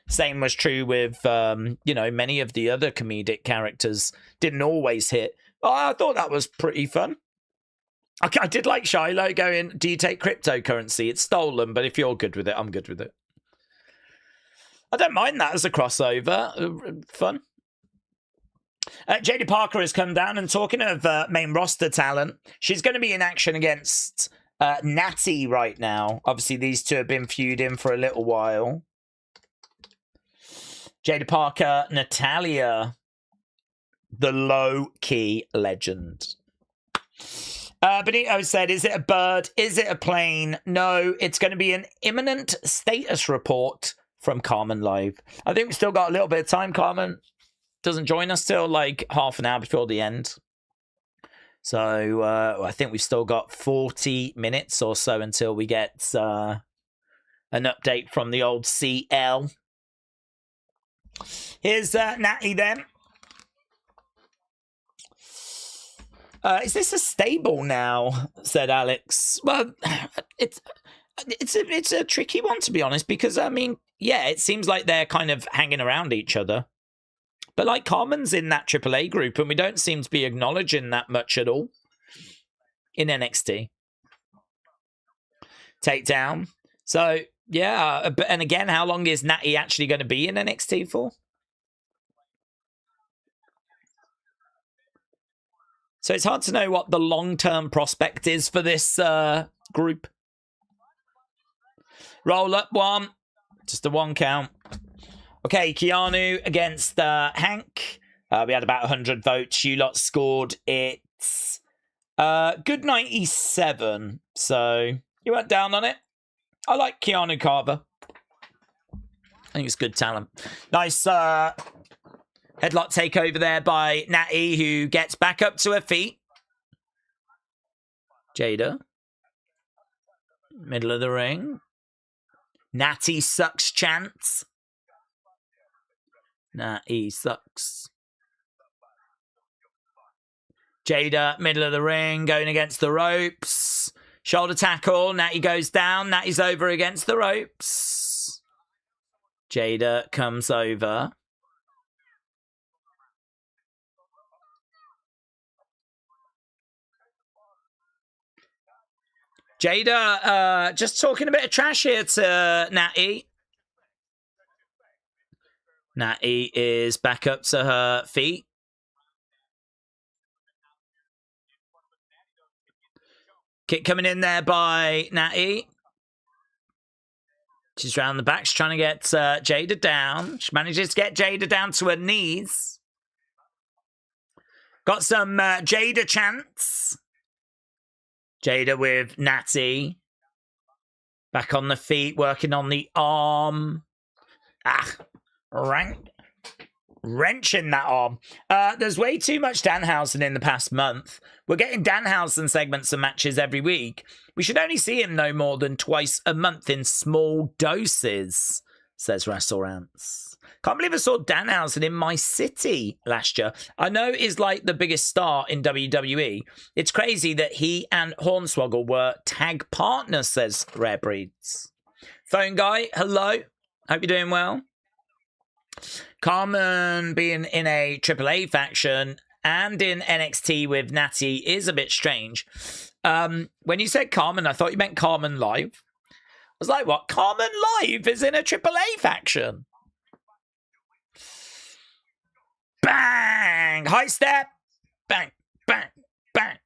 Same was true with, many of the other comedic characters didn't always hit. I thought that was pretty fun. I did like Shiloh going, do you take cryptocurrency? It's stolen, but if you're good with it, I'm good with it. I don't mind that as a crossover. Fun. Jaida Parker has come down, and talking of main roster talent, she's going to be in action against Nattie right now. Obviously, these two have been feuding for a little while. Jaida Parker, Natalya, the low-key legend. Benito said, is it a bird? Is it a plane? No, it's going to be an imminent status report from Carmen Live. I think we've still got a little bit of time. Carmen doesn't join us till like half an hour before the end. So I think we've still got 40 minutes or so until we get an update from the old CL. Here's Nattie then. Is this a stable now? Said Alex. Well, it's a tricky one, to be honest, because I mean, yeah, it seems like they're kind of hanging around each other, but like Carmen's in that AAA group, and we don't seem to be acknowledging that much at all in NXT. Takedown. So yeah, and again, how long is Nattie actually going to be in NXT for? So it's hard to know what the long-term prospect is for this group. Roll up one. Just a one count. Okay, Keanu against Hank. We had about 100 votes. You lot scored it. Good 97. So you went down on it. I like Keanu Carver. I think it's good talent. Nice headlock takeover there by Nattie, who gets back up to her feet. Jaida. Middle of the ring. Nattie sucks chance. Nattie sucks. Jaida, middle of the ring, going against the ropes. Shoulder tackle. Nattie goes down. Nattie's over against the ropes. Jaida comes over. Jaida just talking a bit of trash here to Nattie. Nattie is back up to her feet. Kick coming in there by Nattie. She's round the back. She's trying to get Jaida down. She manages to get Jaida down to her knees. Got some Jaida chants. Jaida with Nattie. Back on the feet, working on the arm. Wrenching that arm. There's way too much Danhausen in the past month. We're getting Danhausen segments and matches every week. We should only see him no more than twice a month in small doses, says WrestleRants. Can't believe I saw Danhausen in my city last year. I know he's like the biggest star in WWE. It's crazy that he and Hornswoggle were tag partners, says Rare Breeds. Phone guy, hello. Hope you're doing well. Carmen being in a AAA faction and in NXT with Nattie is a bit strange. When you said Carmen, I thought you meant Carmen Live. I was like, what? Carmen Live is in a AAA faction. Bang! High step. Bang, bang, bang.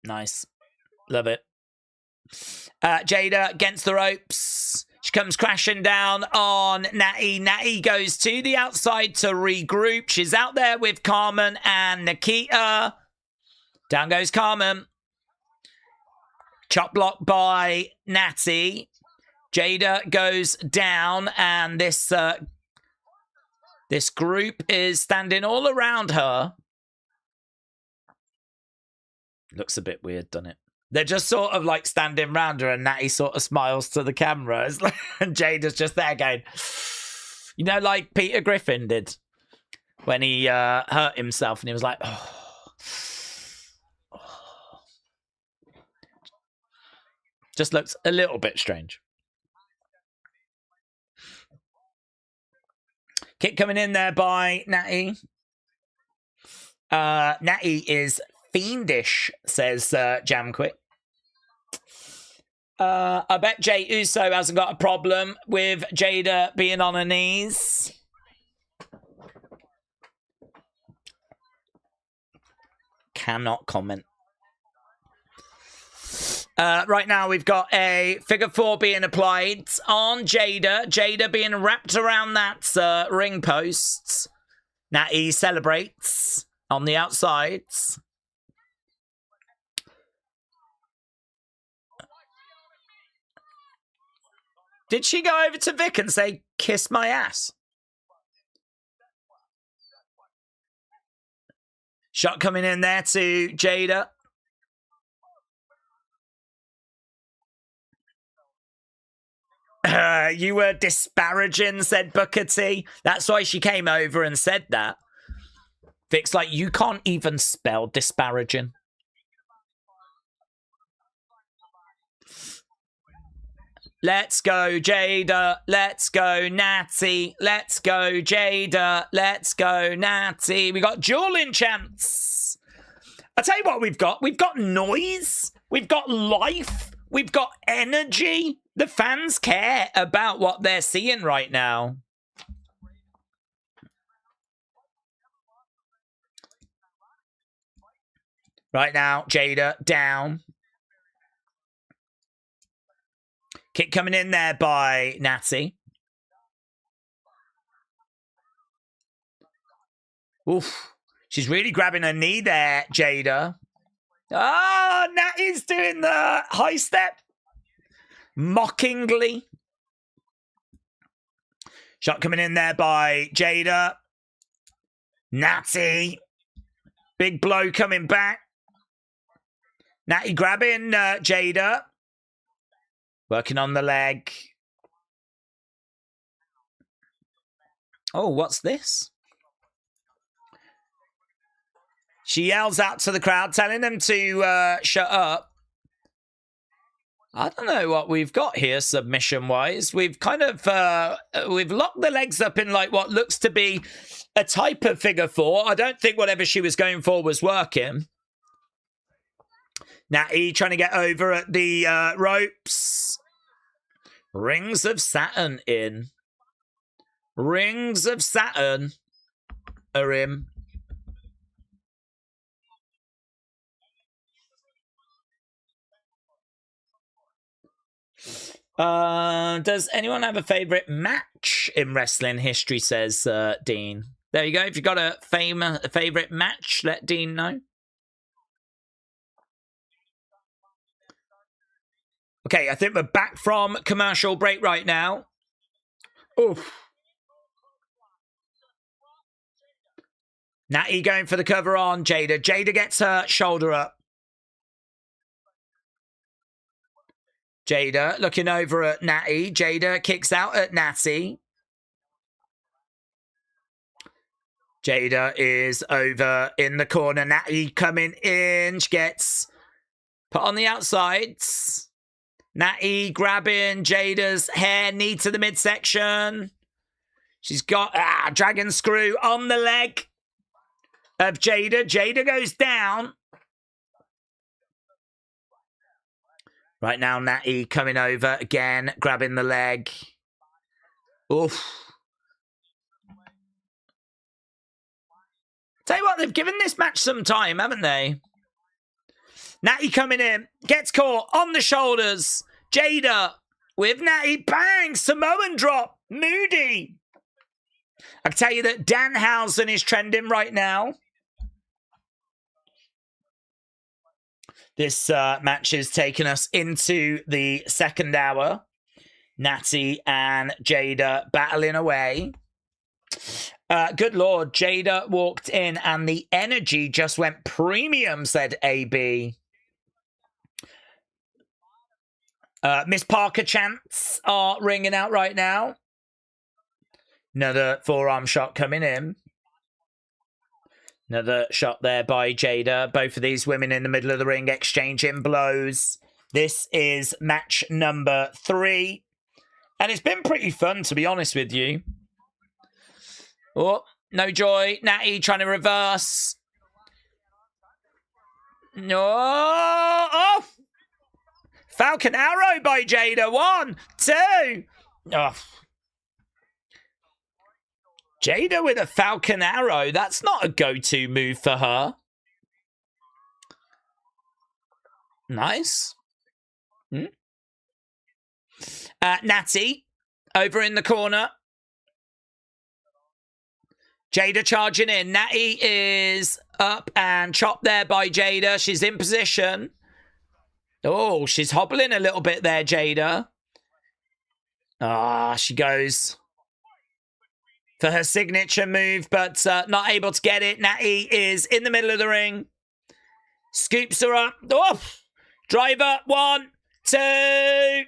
Nice. Love it. Jaida against the ropes. She comes crashing down on Nattie. Nattie goes to the outside to regroup. She's out there with Carmen and Nikita. Down goes Carmen. Chop block by Nattie. Jaida goes down, and this group is standing all around her. Looks a bit weird, doesn't it? They're just sort of like standing around her, and Nattie sort of smiles to the camera. And Jada's just there going, you know, like Peter Griffin did when he hurt himself, and he was like, oh. Just looks a little bit strange. Kick coming in there by Nattie. Nattie is fiendish, says Jamquick. I bet Jey Uso hasn't got a problem with Jaida being on her knees. Cannot comment. Right now we've got a figure four being applied on Jaida. Jaida being wrapped around that ring post. Nattie celebrates on the outsides. Did she go over to Vic and say, kiss my ass? Shot coming in there to Jaida. You were disparaging, said Booker T. That's why she came over and said that. Vic's like, you can't even spell disparaging. Let's go, Jaida. Let's go, Nattie. Let's go, Jaida. Let's go, Nattie. We got dueling chants. I tell you what we've got. We've got noise. We've got life. We've got energy. The fans care about what they're seeing right now. Right now, Jaida down. Kick coming in there by Nattie. Oof. She's really grabbing her knee there, Jaida. Oh, Nattie's doing the high step. Mockingly. Shot coming in there by Jaida. Nattie. Big blow coming back. Nattie grabbing Jaida. Working on the leg. Oh, what's this? She yells out to the crowd, telling them to shut up. I don't know what we've got here submission-wise. We've kind of, we've locked the legs up in like what looks to be a type of figure four. I don't think whatever she was going for was working. Nattie trying to get over at the ropes. Rings of Saturn in. Rings of Saturn are in. Does anyone have a favorite match in wrestling history, says Dean. There you go. If you've got a favorite match, let Dean know. Okay, I think we're back from commercial break right now. Oof. Nattie going for the cover on Jaida. Jaida gets her shoulder up. Jaida looking over at Nattie. Jaida kicks out at Nattie. Jaida is over in the corner. Nattie coming in. She gets put on the outsides. Nattie grabbing Jada's hair, knee to the midsection. She's got dragon screw on the leg of Jaida. Jaida goes down. Right now, Nattie coming over again, grabbing the leg. Oof. Tell you what, they've given this match some time, haven't they? Nattie coming in, gets caught on the shoulders. Jaida with Nattie, bang, Samoan drop, Moody. I can tell you that Danhausen is trending right now. This match is taking us into the second hour. Nattie and Jaida battling away. Good Lord, Jaida walked in and the energy just went premium, said AB. Miss Parker chants are ringing out right now. Another forearm shot coming in. Another shot there by Jaida. Both of these women in the middle of the ring exchanging blows. This is match number 3. And it's been pretty fun, to be honest with you. Oh, no joy. Nattie trying to reverse. No. Oh! Falcon arrow by Jaida. 1, 2. Oh. Jaida with a Falcon arrow. That's not a go-to move for her. Nice. Nattie over in the corner. Jaida charging in. Nattie is up and chopped there by Jaida. She's in position. Oh, she's hobbling a little bit there, Jaida. She goes for her signature move, but not able to get it. Nattie is in the middle of the ring. Scoops her up. Oh! Driver. 1, 2.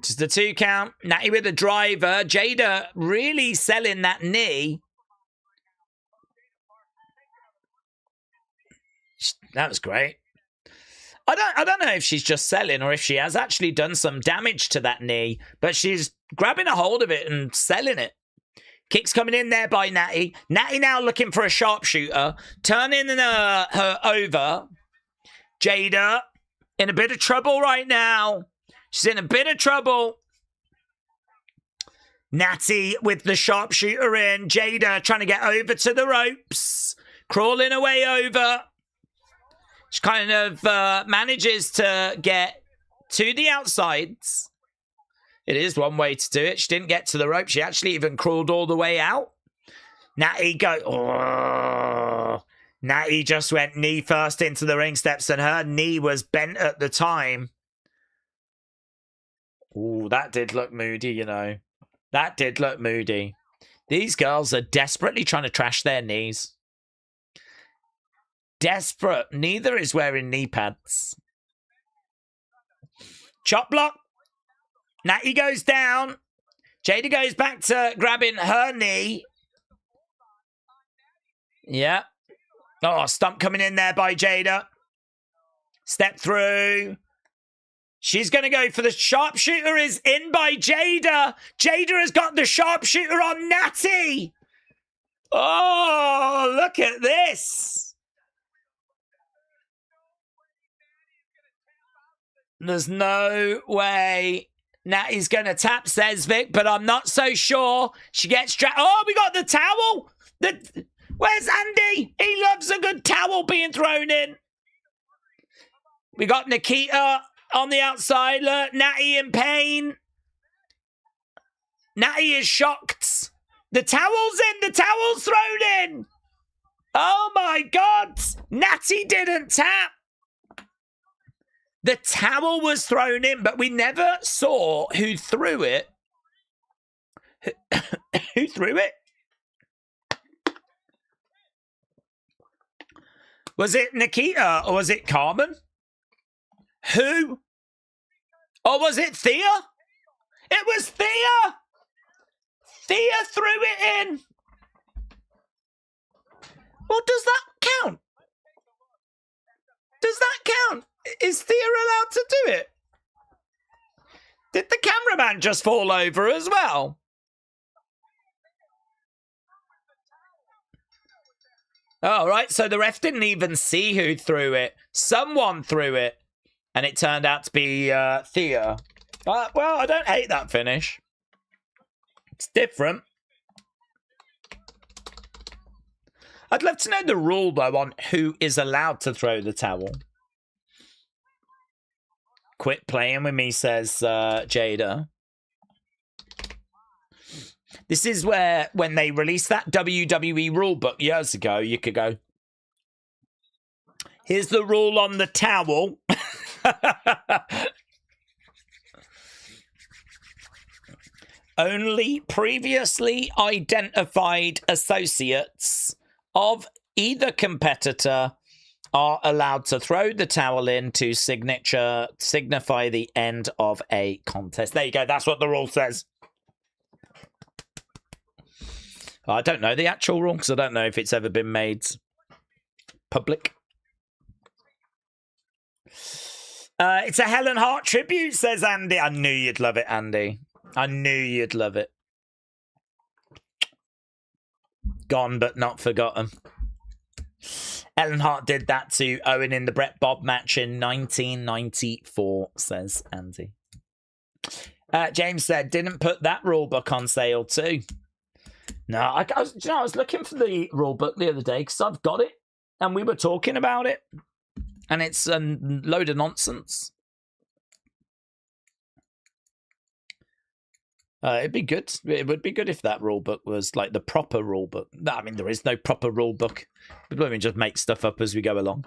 Just the 2 count. Nattie with the driver. Jaida really selling that knee. That was great. I don't know if she's just selling or if she has actually done some damage to that knee, but she's grabbing a hold of it and selling it. Kicks coming in there by Nattie. Nattie now looking for a sharpshooter. Turning her over. Jaida in a bit of trouble right now. She's in a bit of trouble. Nattie with the sharpshooter in. Jaida trying to get over to the ropes. Crawling away over. She kind of manages to get to the outsides. It is one way to do it. She didn't get to the rope. She actually even crawled all the way out. Nattie Nattie just went knee first into the ring steps and her knee was bent at the time. Ooh, that did look moody, you know. That did look moody. These girls are desperately trying to trash their knees. Desperate. Neither is wearing knee pads. Chop block. Nattie goes down. Jaida goes back to grabbing her knee. Yeah. Oh, stump coming in there by Jaida. Step through. She's going to go for the sharpshooter is in by Jaida. Jaida has got the sharpshooter on Nattie. Oh, look at this. There's no way Nattie's going to tap, says Vic, but I'm not so sure. She gets trapped. Oh, we got the towel. Where's Andy? He loves a good towel being thrown in. We got Nikita on the outside. Look, Nattie in pain. Nattie is shocked. The towel's in. The towel's thrown in. Oh, my God. Nattie didn't tap. The towel was thrown in, but we never saw who threw it. Who threw it? Was it Nikita or was it Carmen? Who? Or was it Thea? It was Thea! Thea threw it in. Well, does that count? Does that count? Is Thea allowed to do it? Did the cameraman just fall over as well? Oh, right. So the ref didn't even see who threw it. Someone threw it. And it turned out to be Thea. But, well, I don't hate that finish. It's different. I'd love to know the rule, though, on who is allowed to throw the towel. Quit playing with me, says Jaida. This is where, when they released that WWE rulebook years ago, you could go, here's the rule on the towel. Only previously identified associates of either competitor are allowed to throw the towel in to signify the end of a contest. There you go. That's what the rule says. I don't know the actual rule because I don't know if it's ever been made public. It's a Helen Hart tribute, says Andy. I knew you'd love it, Andy. I knew you'd love it. Gone but not forgotten. Helen Hart did that to Owen in the Bret Bob match in 1994, says Andy. James said, didn't put that rule book on sale too. No, I was looking for the rule book the other day because I've got it and we were talking about it. And it's a load of nonsense. It'd be good. It would be good if that rule book was like the proper rule book. I mean, there is no proper rule book. We just make stuff up as we go along.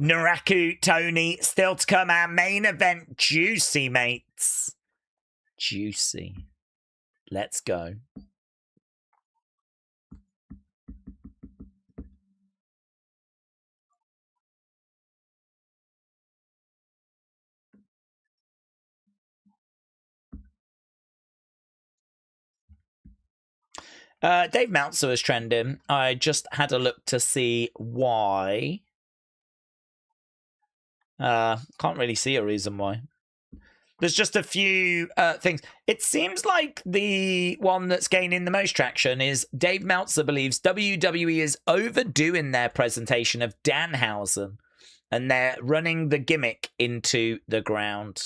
Naraku, Tony, still to come. Our main event, juicy, mates. Juicy. Let's go. Dave Meltzer was trending. I just had a look to see why. Can't really see a reason why. There's just a few things. It seems like the one that's gaining the most traction is Dave Meltzer believes WWE is overdoing their presentation of Danhausen. And they're running the gimmick into the ground.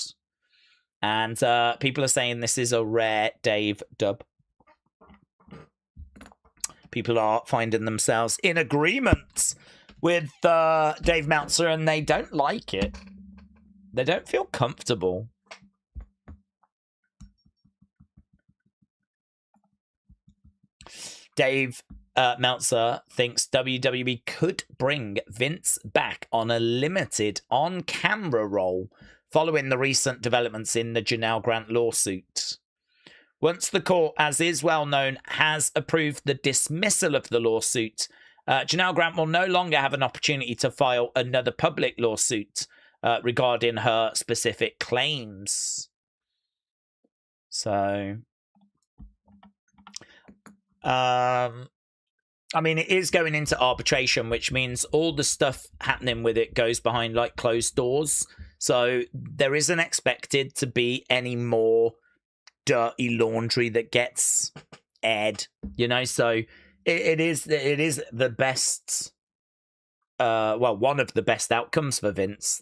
And people are saying this is a rare Dave dub. People are finding themselves in agreement with Dave Meltzer and they don't like it. They don't feel comfortable. Dave Meltzer thinks WWE could bring Vince back on a limited on-camera role following the recent developments in the Janelle Grant lawsuit. Once the court, as is well known, has approved the dismissal of the lawsuit, Janelle Grant will no longer have an opportunity to file another public lawsuit regarding her specific claims. So, I mean, it is going into arbitration, which means all the stuff happening with it goes behind like closed doors. So there isn't expected to be any more dirty laundry that gets aired, you know. So it is the best, well, one of the best outcomes for Vince.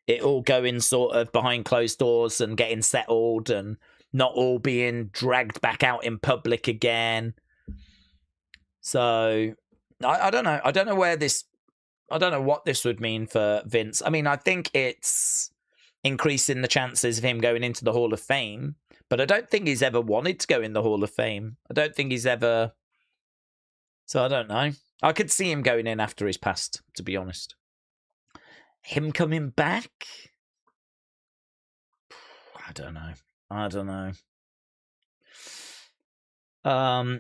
It all going sort of behind closed doors and getting settled, and not all being dragged back out in public again. So I don't know. I don't know what this would mean for Vince. I mean, I think it's increasing the chances of him going into the Hall of Fame, but I don't think he's ever wanted to go in the Hall of Fame. I don't think he's ever. So I don't know. I could see him going in after his past, to be honest. Him coming back? I don't know.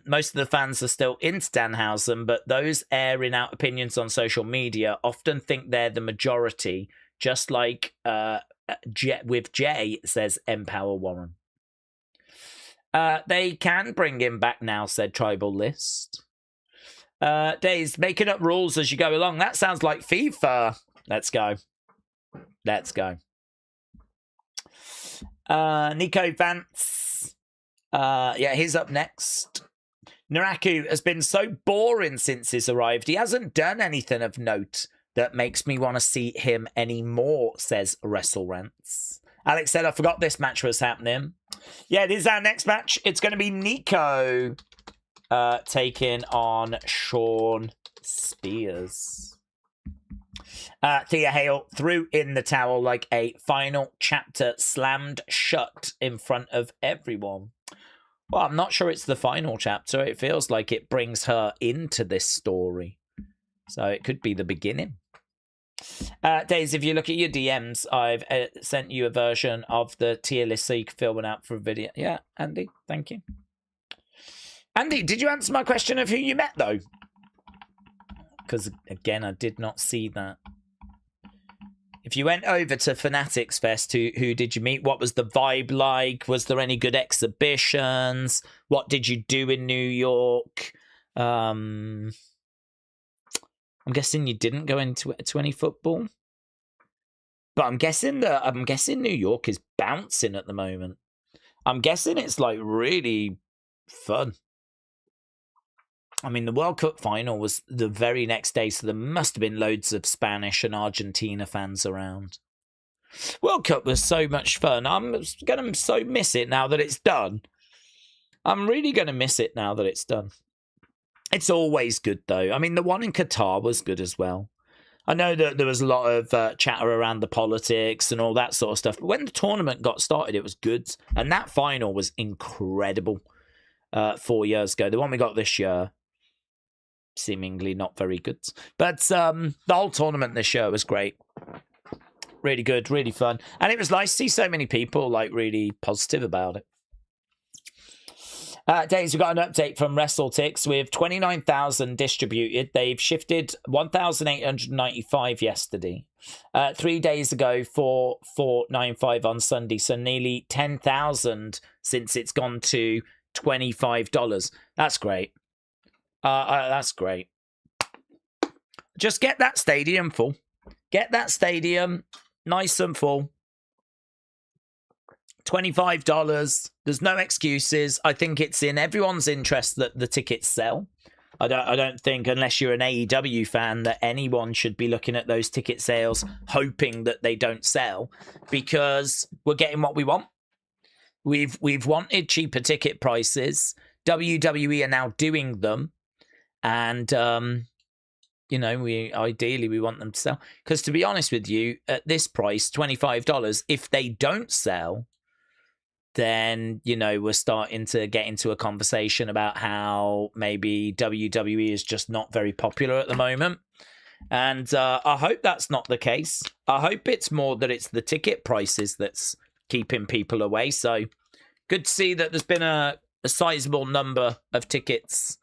Most of the fans are still into Danhausen, but those airing out opinions on social media often think they're the majority, just like with Jay, says Empower Warren. They can bring him back now, said Tribal List. Daze, making up rules as you go along. That sounds like FIFA. Let's go. Niko Vance. Yeah, he's up next. Naraku has been so boring since he's arrived. He hasn't done anything of note that makes me want to see him anymore, says Wrestle Rants. Alex said, I forgot this match was happening. Yeah, it is our next match. It's going to be Niko taking on Shawn Spears. Thea Hale threw in the towel like a final chapter slammed shut in front of everyone. Well, I'm not sure it's the final chapter. It feels like it brings her into this story. So it could be the beginning. Daze, if you look at your DMs, I've sent you a version of the tier list so you can fill one out for a video. Yeah, Andy, thank you. Andy, did you answer my question of who you met, though? Because, again, I did not see that. If you went over to Fanatics Fest, who did you meet? What was the vibe like? Was there any good exhibitions? What did you do in New York? I'm guessing you didn't go into any football. But I'm guessing New York is bouncing at the moment. I'm guessing it's like really fun. I mean, the World Cup final was the very next day, so there must have been loads of Spanish and Argentina fans around. World Cup was so much fun. I'm going to so miss it now that it's done. I'm really going to miss it now that it's done. It's always good, though. I mean, the one in Qatar was good as well. I know that there was a lot of chatter around the politics and all that sort of stuff, but when the tournament got started, it was good. And that final was incredible 4 years ago. The one we got this year, seemingly not very good. But the whole tournament this year was great. Really good, really fun. And it was nice to see so many people like really positive about it. Days, we got an update from WrestleTix with 29,000 distributed. They've shifted 1,895 yesterday. 3 days ago, 4,495 on Sunday. So nearly 10,000 since it's gone to $25. That's great. That's great. Just get that stadium full. Get that stadium nice and full. $25. There's no excuses. I think it's in everyone's interest that the tickets sell. I don't think, unless you're an AEW fan, that anyone should be looking at those ticket sales hoping that they don't sell, because we're getting what we want. We've wanted cheaper ticket prices. WWE are now doing them, and you know, we want them to sell. Because to be honest with you, at this price, $25, if they don't sell, then, you know, we're starting to get into a conversation about how maybe WWE is just not very popular at the moment. And I hope that's not the case. I hope it's more that it's the ticket prices that's keeping people away. So good to see that there's been a sizable number of tickets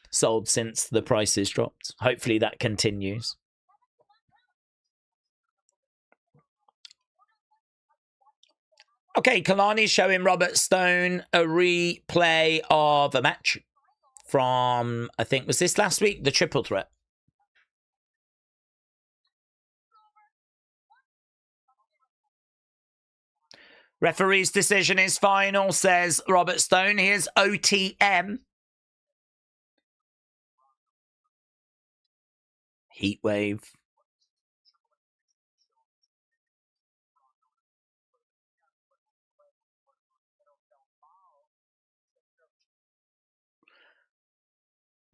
sold since the prices dropped. Hopefully that continues. Okay, Kalani's showing Robert Stone a replay of a match from, I think, was this last week? The Triple Threat. Referee's decision is final, says Robert Stone. Here's OTM. Heatwave.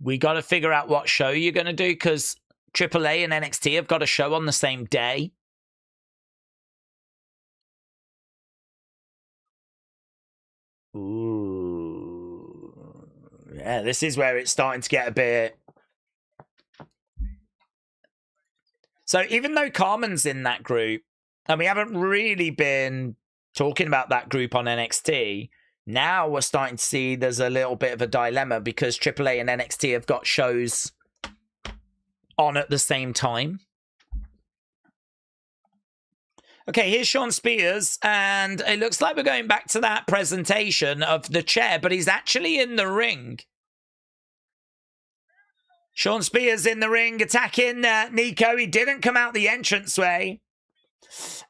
We got to figure out what show you're going to do, because AAA and NXT have got a show on the same day. Ooh. Yeah, this is where it's starting to get a bit... So even though Carmen's in that group, and we haven't really been talking about that group on NXT, now we're starting to see there's a little bit of a dilemma because AAA and NXT have got shows on at the same time. Okay, here's Shawn Spears, and it looks like we're going back to that presentation of the chair, but he's actually in the ring. Shawn Spears in the ring, attacking Niko. He didn't come out the entranceway.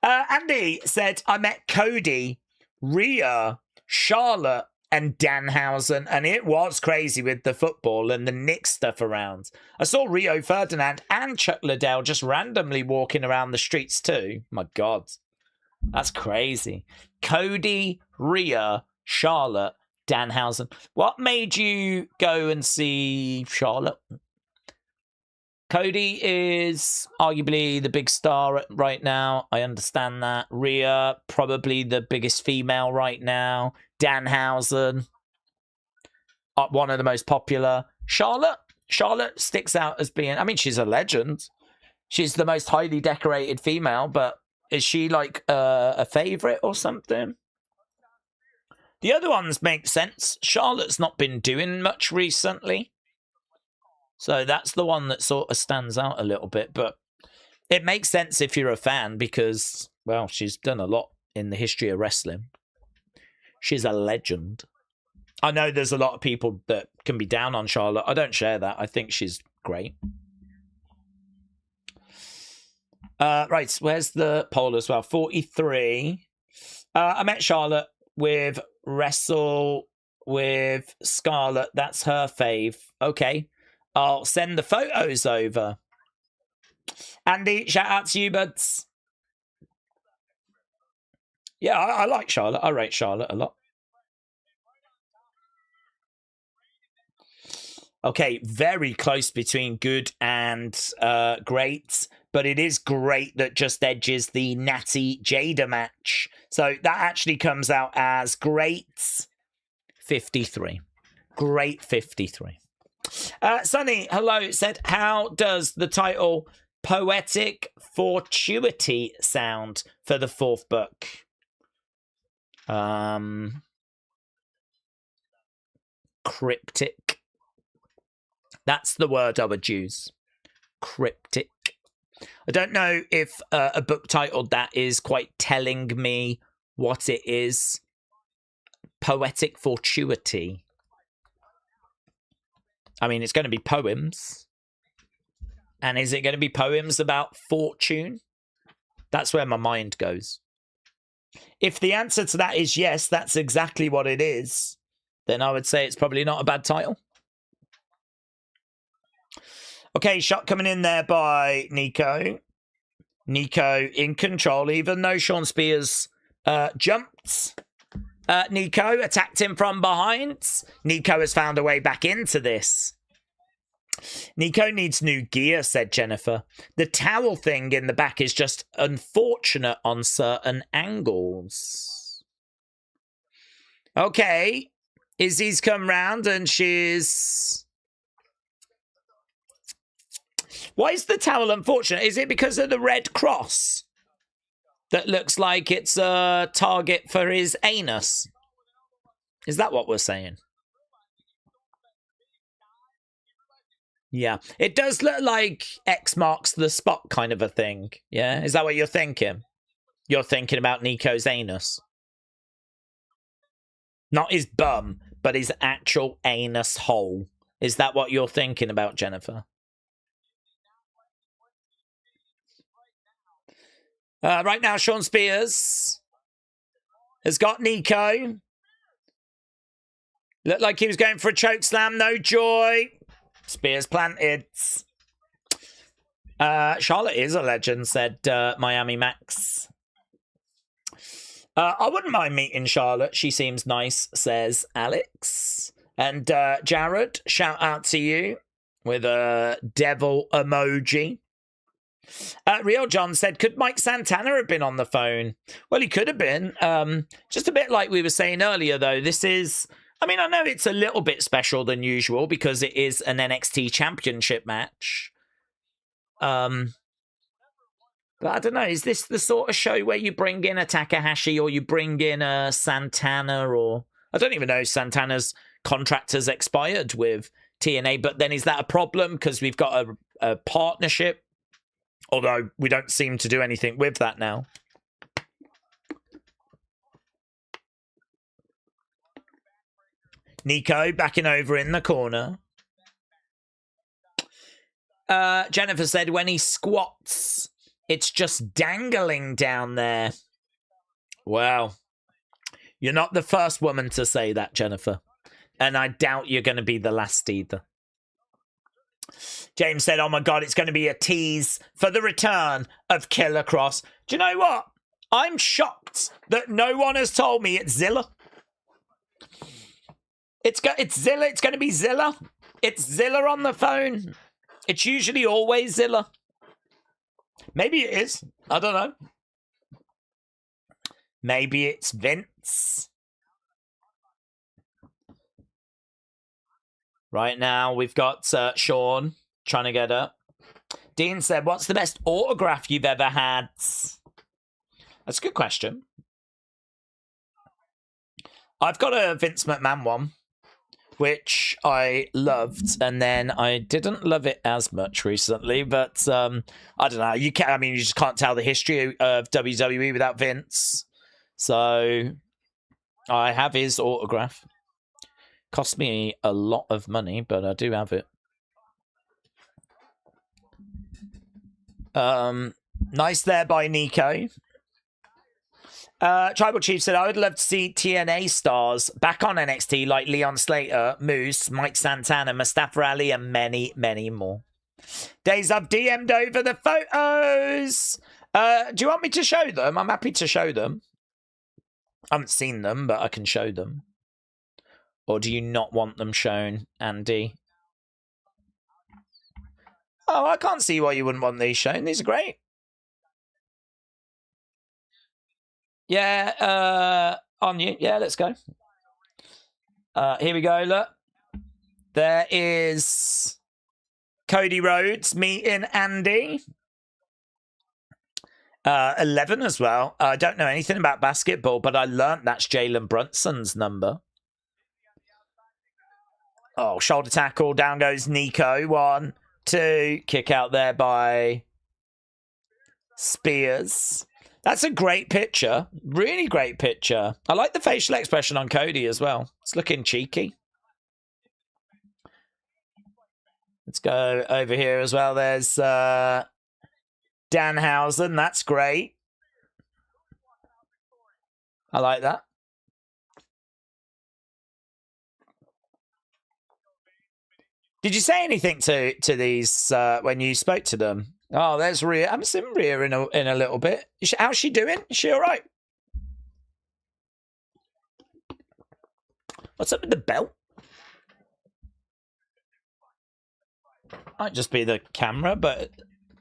Andy said, I met Cody, Rhea, Charlotte, and Danhausen, and it was crazy with the football and the Nick stuff around. I saw Rio Ferdinand and Chuck Liddell just randomly walking around the streets too. My God, that's crazy. Cody, Rhea, Charlotte, Danhausen. What made you go and see Charlotte? Cody is arguably the big star right now. I understand that. Rhea, probably the biggest female right now. Danhausen, one of the most popular. Charlotte sticks out as being, I mean, she's a legend. She's the most highly decorated female, but is she like a favorite or something? The other ones make sense. Charlotte's not been doing much recently. So that's the one that sort of stands out a little bit. But it makes sense if you're a fan because, well, she's done a lot in the history of wrestling. She's a legend. I know there's a lot of people that can be down on Charlotte. I don't share that. I think she's great. Right, where's the poll as well? 43. I met Charlotte with Wrestle with Scarlett. That's her fave. Okay. I'll send the photos over. Andy, shout out to you, buds. Yeah, I like Charlotte. I rate Charlotte a lot. Okay, very close between good and great. But it is great that just edges the Nattie Jaida match. So that actually comes out as great 53. Great 53. Sunny, hello, said, how does the title Poetic Fortuity sound for the fourth book? Cryptic. That's the word I would use. Cryptic. I don't know if a book titled that is quite telling me what it is. Poetic Fortuity. I mean, it's going to be poems. And is it going to be poems about fortune? That's where my mind goes. If the answer to that is yes, that's exactly what it is, then I would say it's probably not a bad title. Okay, shot coming in there by Niko. Niko in control, even though Shawn Spears jumped. Niko attacked him from behind. Niko has found a way back into this. Niko needs new gear, said Jennifer. The towel thing in the back is just unfortunate on certain angles. Okay. Izzy's come round and she's... Why is the towel unfortunate? Is it because of the red cross? That looks like it's a target for his anus. Is that what we're saying? Yeah. It does look like X marks the spot kind of a thing. Yeah? Is that what you're thinking? You're thinking about Niko's anus? Not his bum, but his actual anus hole. Is that what you're thinking about, Jennifer? Right now, Shawn Spears has got Niko. Looked like he was going for a choke slam. No joy. Spears planted. Charlotte is a legend, said Miami Max. I wouldn't mind meeting Charlotte. She seems nice, says Alex. And Jared, shout out to you with a devil emoji. Real John said, could Mike Santana have been on the phone? Well, he could have been. Just a bit like we were saying earlier, though. This is, I mean, I know it's a little bit special than usual because it is an NXT championship match. But I don't know, is this the sort of show where you bring in a Takahashi or you bring in a Santana, or I don't even know if Santana's contract has expired with TNA, but then is that a problem because we've got a partnership? Although we don't seem to do anything with that now. Niko backing over in the corner. Jennifer said when he squats, it's just dangling down there. Well, you're not the first woman to say that, Jennifer. And I doubt you're going to be the last either. James said, oh my God, it's going to be a tease for the return of Killer Cross. Do you know what? I'm shocked that no one has told me it's Zilla. It's Zilla. It's going to be Zilla. It's Zilla on the phone. It's usually always Zilla. Maybe it is. I don't know. Maybe it's Vince. Right now, we've got Shawn trying to get up. Dean said, what's the best autograph you've ever had? That's a good question. I've got a Vince McMahon one, which I loved, and then I didn't love it as much recently, but I don't know. You just can't tell the history of WWE without Vince. So I have his autograph. Cost me a lot of money, but I do have it. Nice there by Niko. Tribal Chief said, I would love to see TNA stars back on NXT like Leon Slater, Moose, Mike Santana, Mustafa Ali, and many, many more. Days, I've DM'd over the photos. Do you want me to show them? I'm happy to show them. I haven't seen them, but I can show them. Or do you not want them shown, Andy? Oh, I can't see why you wouldn't want these shown. These are great. Yeah, on you. Yeah, let's go. Here we go, look. There is Cody Rhodes meeting Andy. 11 as well. I don't know anything about basketball, but I learned that's Jalen Brunson's number. Oh, shoulder tackle. Down goes Niko. 1, 2. Kick out there by Spears. That's a great picture. Really great picture. I like the facial expression on Cody as well. It's looking cheeky. Let's go over here as well. There's Danhausen. That's great. I like that. Did you say anything to these when you spoke to them? Oh, there's Rhea. I haven't seen Rhea in a little bit. How's she doing? Is she all right? What's up with the belt? Might just be the camera, but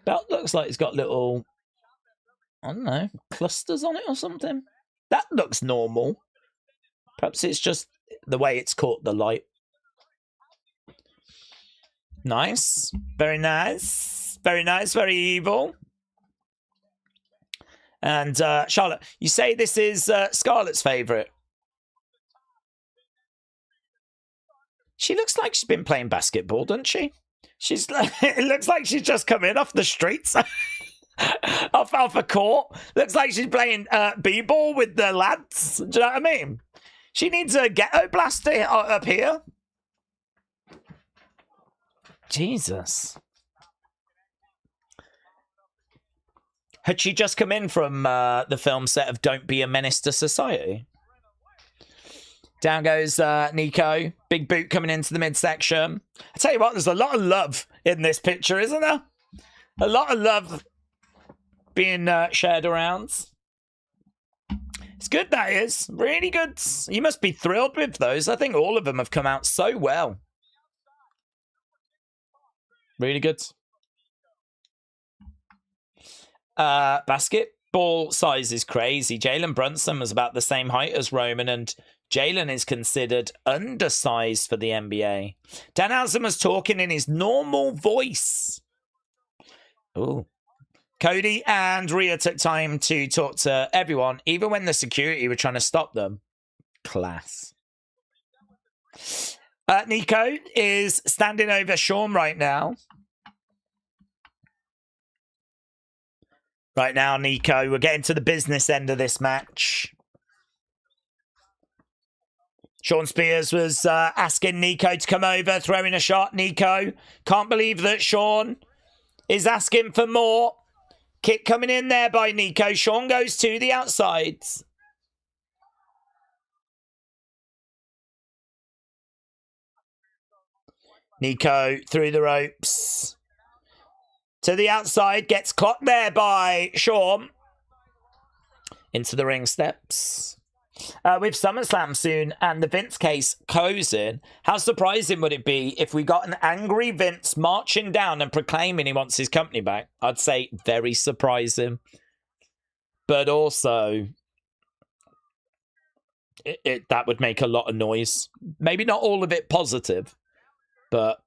belt looks like it's got little, I don't know, clusters on it or something. That looks normal. Perhaps it's just the way it's caught the light. Nice. Very nice. Very nice. Very evil. And Charlotte, you say this is Scarlett's favourite. She looks like she's been playing basketball, doesn't she? It looks like she's just come in off the streets. off a court. Looks like she's playing b-ball with the lads. Do you know what I mean? She needs a ghetto blaster up here. Jesus. Had she just come in from the film set of Don't Be a Menace to Society? Down goes Niko. Big boot coming into the midsection. I tell you what, there's a lot of love in this picture, isn't there? A lot of love being shared around. It's good, that is. Really good. You must be thrilled with those. I think all of them have come out so well. Really good. Basketball size is crazy. Jalen Brunson was about the same height as Roman, and Jalen is considered undersized for the NBA. Danhausen was talking in his normal voice. Ooh. Cody and Rhea took time to talk to everyone, even when the security were trying to stop them. Class. Niko is standing over Shawn right now. Right now, Niko, we're getting to the business end of this match. Shawn Spears was asking Niko to come over, throwing a shot. Niko can't believe that Shawn is asking for more. Kick coming in there by Niko. Shawn goes to the outside. Niko through the ropes. To the outside. Gets clocked there by Shawn. Into the ring steps. With SummerSlam soon and the Vince case closing, how surprising would it be if we got an angry Vince marching down and proclaiming he wants his company back? I'd say very surprising. But also, that would make a lot of noise. Maybe not all of it positive, but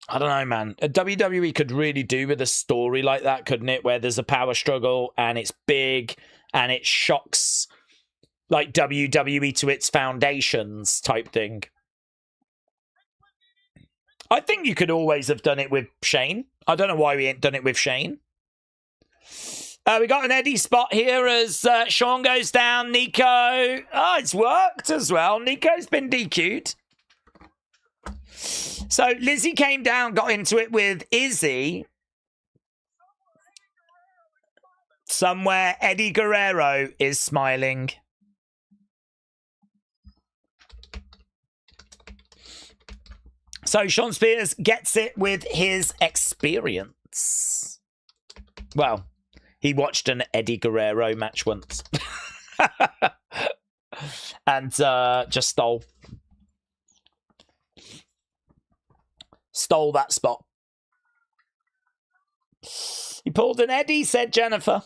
I don't know, man. A WWE could really do with a story like that, couldn't it? Where there's a power struggle and it's big and it shocks like WWE to its foundations type thing. I think you could always have done it with Shane. I don't know why we ain't done it with Shane. We got an Eddie spot here as Shawn goes down. Niko. Oh, it's worked as well. Niko's been DQ'd. So Lizzie came down, got into it with Izzy. Somewhere Eddie Guerrero is smiling. So Shawn Spears gets it with his experience. Well, he watched an Eddie Guerrero match once. And just stole that spot. He pulled an Eddie, said Jennifer.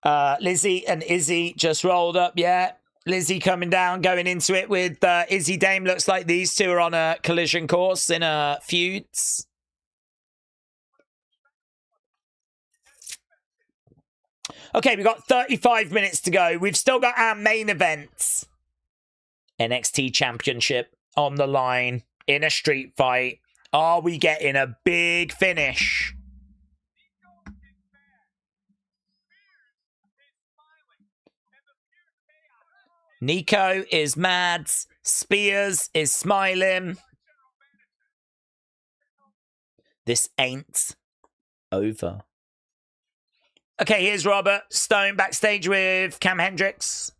Lizzie and Izzy just rolled up, yeah. Lizzie coming down, going into it with Izzy Dame. Looks like these two are on a collision course in feuds. Okay, we've got 35 minutes to go. We've still got our main event. NXT Championship on the line in a street fight. Are we getting a big finish? Niko is mad. Spears is smiling. This ain't over. Okay, here's Robert Stone backstage with Cam Hendricks.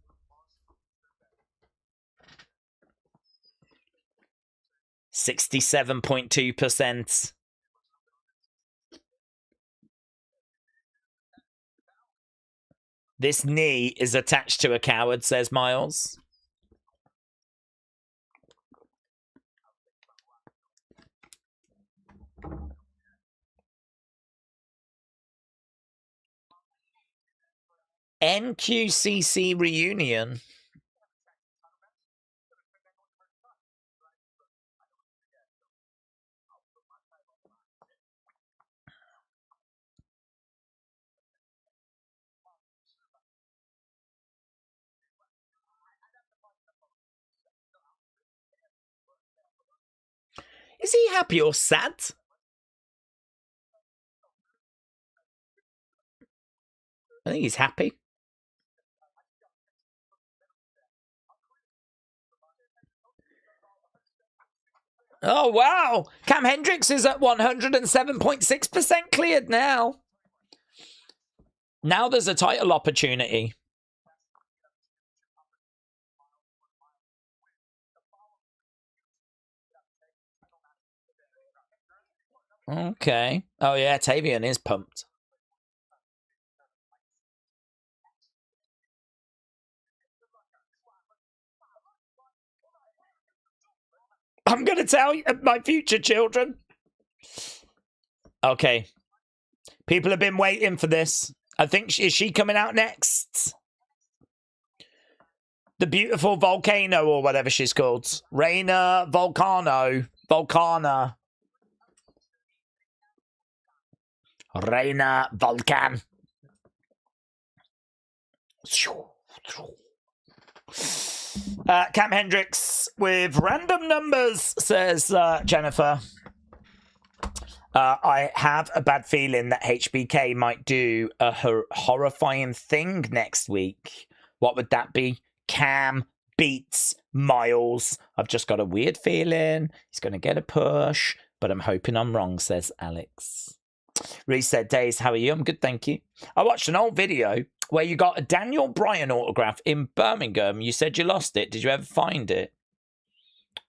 %67.2%. This knee is attached to a coward, says Miles. NQCC reunion. Is he happy or sad? I think he's happy. Oh, wow. Cam Hendricks is at 107.6% cleared now. Now there's a title opportunity. Okay. Oh, yeah, Tavian is pumped. I'm going to tell you, my future children. Okay. People have been waiting for this. I think, is she coming out next? The beautiful Volcano or whatever she's called. Reina Volcano. Volcana. Reina Volcan. Cam Hendricks with random numbers, says Jennifer. I have a bad feeling that HBK might do a horrifying thing next week. What would that be? Cam beats Miles. I've just got a weird feeling he's going to get a push, but I'm hoping I'm wrong, says Alex. Reset Days, how are you? I'm good, thank you. I watched an old video where you got a Daniel Bryan autograph in Birmingham. You said you lost it. Did you ever find it?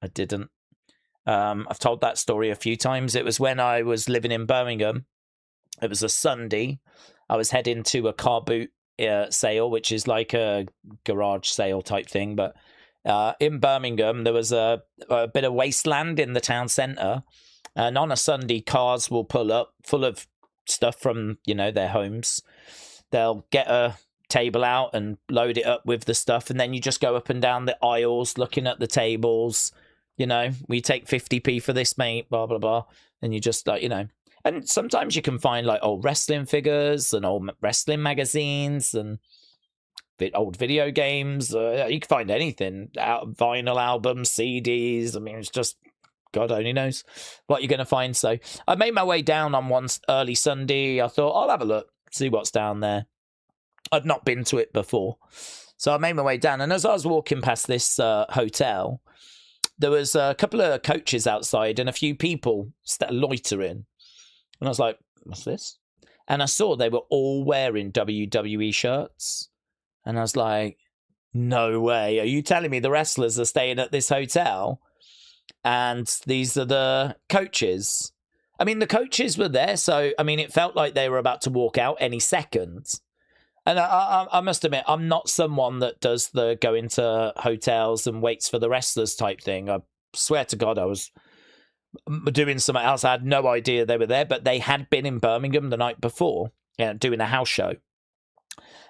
I didn't. I've told that story a few times. It was when I was living in Birmingham. It was a Sunday. I was heading to a car boot sale, which is like a garage sale type thing. But in Birmingham, there was a bit of wasteland in the town centre. And on a Sunday, cars will pull up full of stuff from, you know, their homes. They'll get a table out and load it up with the stuff. And then you just go up and down the aisles looking at the tables. You know, we take 50p for this, mate, blah, blah, blah. And you just, like, you know. And sometimes you can find, like, old wrestling figures and old wrestling magazines and old video games. You can find anything. Vinyl albums, CDs. I mean, it's just, God only knows what you're going to find. So I made my way down on one early Sunday. I thought, I'll have a look, see what's down there. I'd not been to it before. So I made my way down. And as I was walking past this hotel, there was a couple of coaches outside and a few people loitering. And I was like, what's this? And I saw they were all wearing WWE shirts. And I was like, no way. Are you telling me the wrestlers are staying at this hotel? And these are the coaches. I mean, the coaches were there. So, I mean, it felt like they were about to walk out any second. And I must admit, I'm not someone that does the go into hotels and waits for the wrestlers type thing. I swear to God, I was doing something else. I had no idea they were there, but they had been in Birmingham the night before, doing a house show.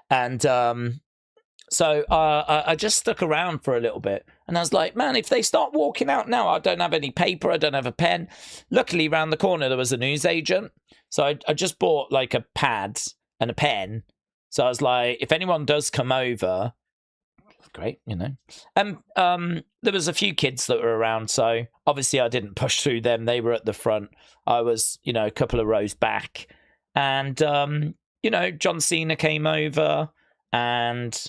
And so I just stuck around for a little bit. And I was like, man, if they start walking out now, I don't have any paper. I don't have a pen. Luckily, around the corner, there was a newsagent. So I just bought like a pad and a pen. So I was like, if anyone does come over, great, you know. And there was a few kids that were around, so obviously I didn't push through them. They were at the front. I was, you know, a couple of rows back. And, you know, John Cena came over. And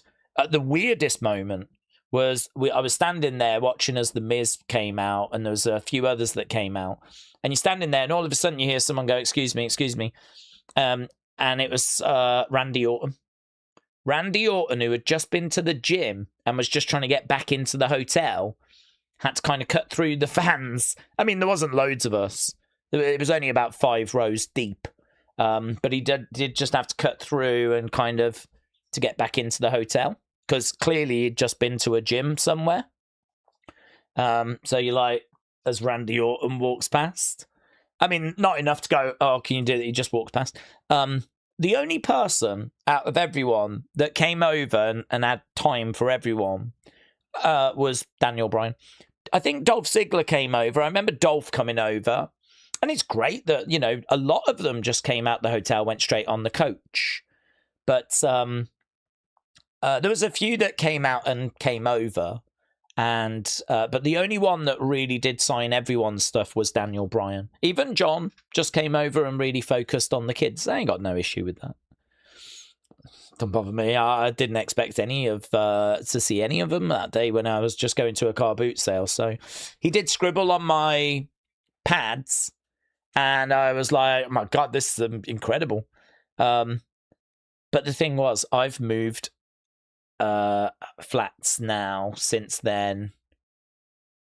the weirdest moment was I was standing there watching as The Miz came out, and there was a few others that came out. And you're standing there, and all of a sudden you hear someone go, excuse me, excuse me. And it was Randy Orton. Randy Orton, who had just been to the gym and was just trying to get back into the hotel, had to kind of cut through the fans. I mean, there wasn't loads of us. It was only about 5 rows deep. But he did just have to cut through and kind of to get back into the hotel. Because clearly he'd just been to a gym somewhere. So you're like, as Randy Orton walks past. I mean, not enough to go, oh, can you do that? He just walks past. The only person out of everyone that came over and had time for everyone was Daniel Bryan. I think Dolph Ziggler came over. I remember Dolph coming over. And it's great that, you know, a lot of them just came out the hotel, went straight on the coach. But there was a few that came out and came over. And but the only one that really did sign everyone's stuff was Daniel Bryan. Even John just came over and really focused on the kids. I ain't got no issue with that. don't bother me. I didn't expect any of to see any of them that day when I was just going to a car boot sale. So he did scribble on my pads, and I was like, oh my God, this is incredible. But the thing was, I've moved flats now since then.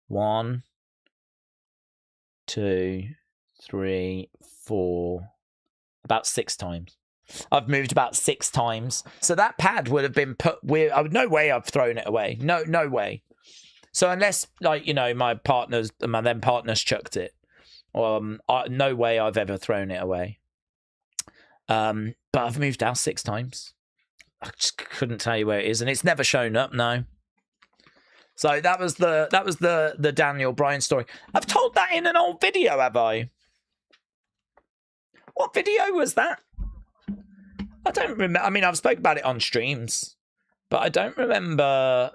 1, 2, 3, 4, about 6 times. I've moved about 6 times. So that pad would have been put with... no way I've thrown it away. No way. So unless, like, you know, my then partners chucked it. No way I've ever thrown it away. But I've moved house 6 times. I just couldn't tell you where it is. And it's never shown up, no. So that was the Daniel Bryan story. I've told that in an old video, have I? What video was that? I don't remember. I mean, I've spoken about it on streams, but I don't remember.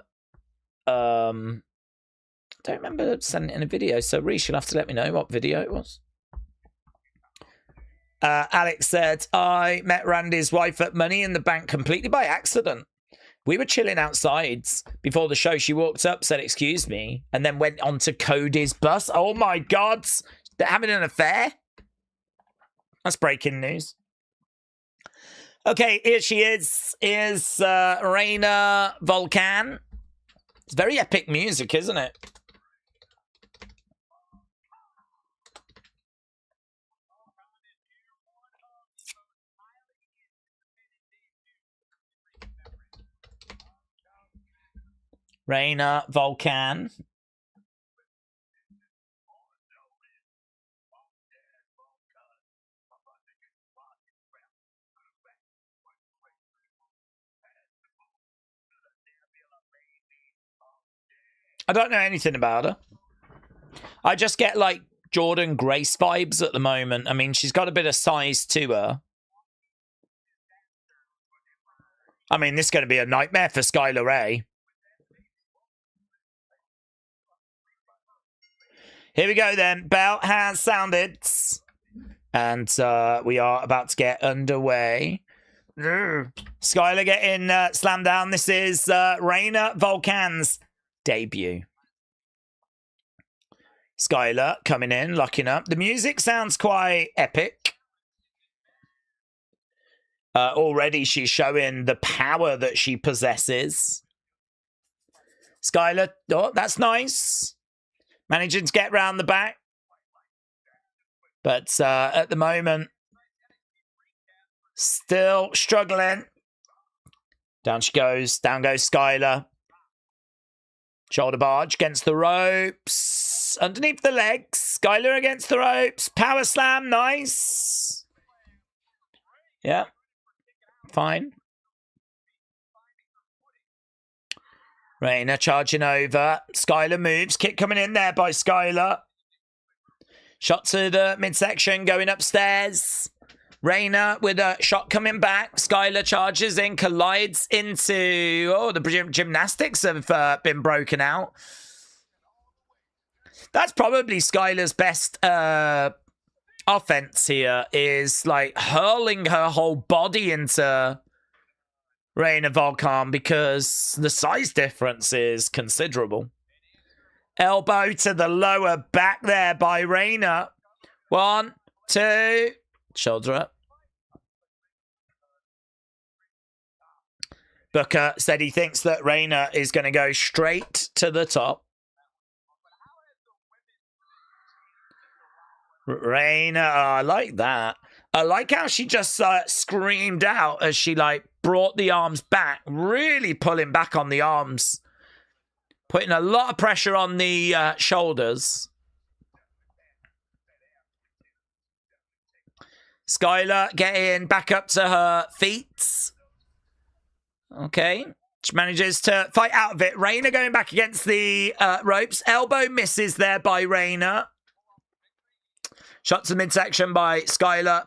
I don't remember sending it in a video. So Reese, you'll have to let me know what video it was. Alex said, I met Randy's wife at Money in the Bank completely by accident. We were chilling outside before the show. She walked up, said, excuse me, and then went on to Cody's bus. Oh my God. They're having an affair? That's breaking news. Okay, here she is. Here's Reina Volcan. It's very epic music, isn't it? Reina Volcan. I don't know anything about her. I just get like Jordan Grace vibes at the moment. I mean, she's got a bit of size to her. I mean, this is going to be a nightmare for Skylar Raye. Here we go then. Bell has sounded. And we are about to get underway. Skylar getting slammed down. This is Reina Volcan's debut. Skylar coming in, locking up. The music sounds quite epic. Already she's showing the power that she possesses. Skylar, oh, that's nice. Managing to get round the back. But at the moment, still struggling. Down she goes. Down goes Skylar. Shoulder barge against the ropes. Underneath the legs. Skylar against the ropes. Power slam. Nice. Yeah. Fine. Reina charging over. Skylar moves. Kick coming in there by Skylar. Shot to the midsection. Going upstairs. Reina with a shot coming back. Skylar charges in, collides into... Oh, the gymnastics have been broken out. That's probably Skylar's best offense here, is like hurling her whole body into Reina Volcan because the size difference is considerable. Elbow to the lower back there by Reina. 1, 2... Shoulder up. Booker said he thinks that Reina is going to go straight to the top. Reina, oh, I like that. I like how she just screamed out as she like brought the arms back, really pulling back on the arms, putting a lot of pressure on the shoulders. Skylar getting back up to her feet. Okay. She manages to fight out of it. Reina going back against the ropes. Elbow misses there by Reina. Shot to the midsection by Skylar.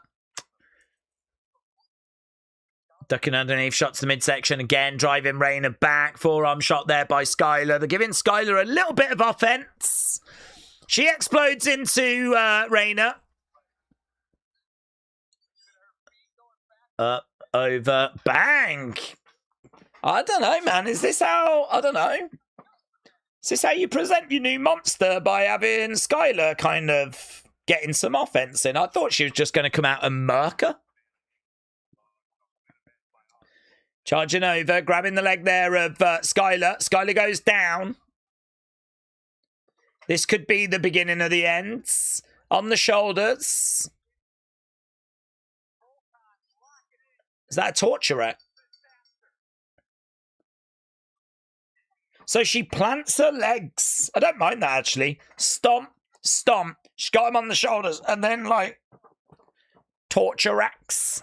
Ducking underneath. Shot to the midsection again. Driving Reina back. Forearm shot there by Skylar. They're giving Skylar a little bit of offense. She explodes into Reina. over. Bang! I don't know, man. Is this how... I don't know. Is this how you present your new monster by having Skylar kind of getting some offense in? I thought she was just going to come out and murk her. Charging over, grabbing the leg there of Skylar. Skylar goes down. This could be the beginning of the end. On the shoulders. Is that a torture rack? So she plants her legs. I don't mind that, actually. Stomp, stomp. She's got him on the shoulders. And then, like, torture racks.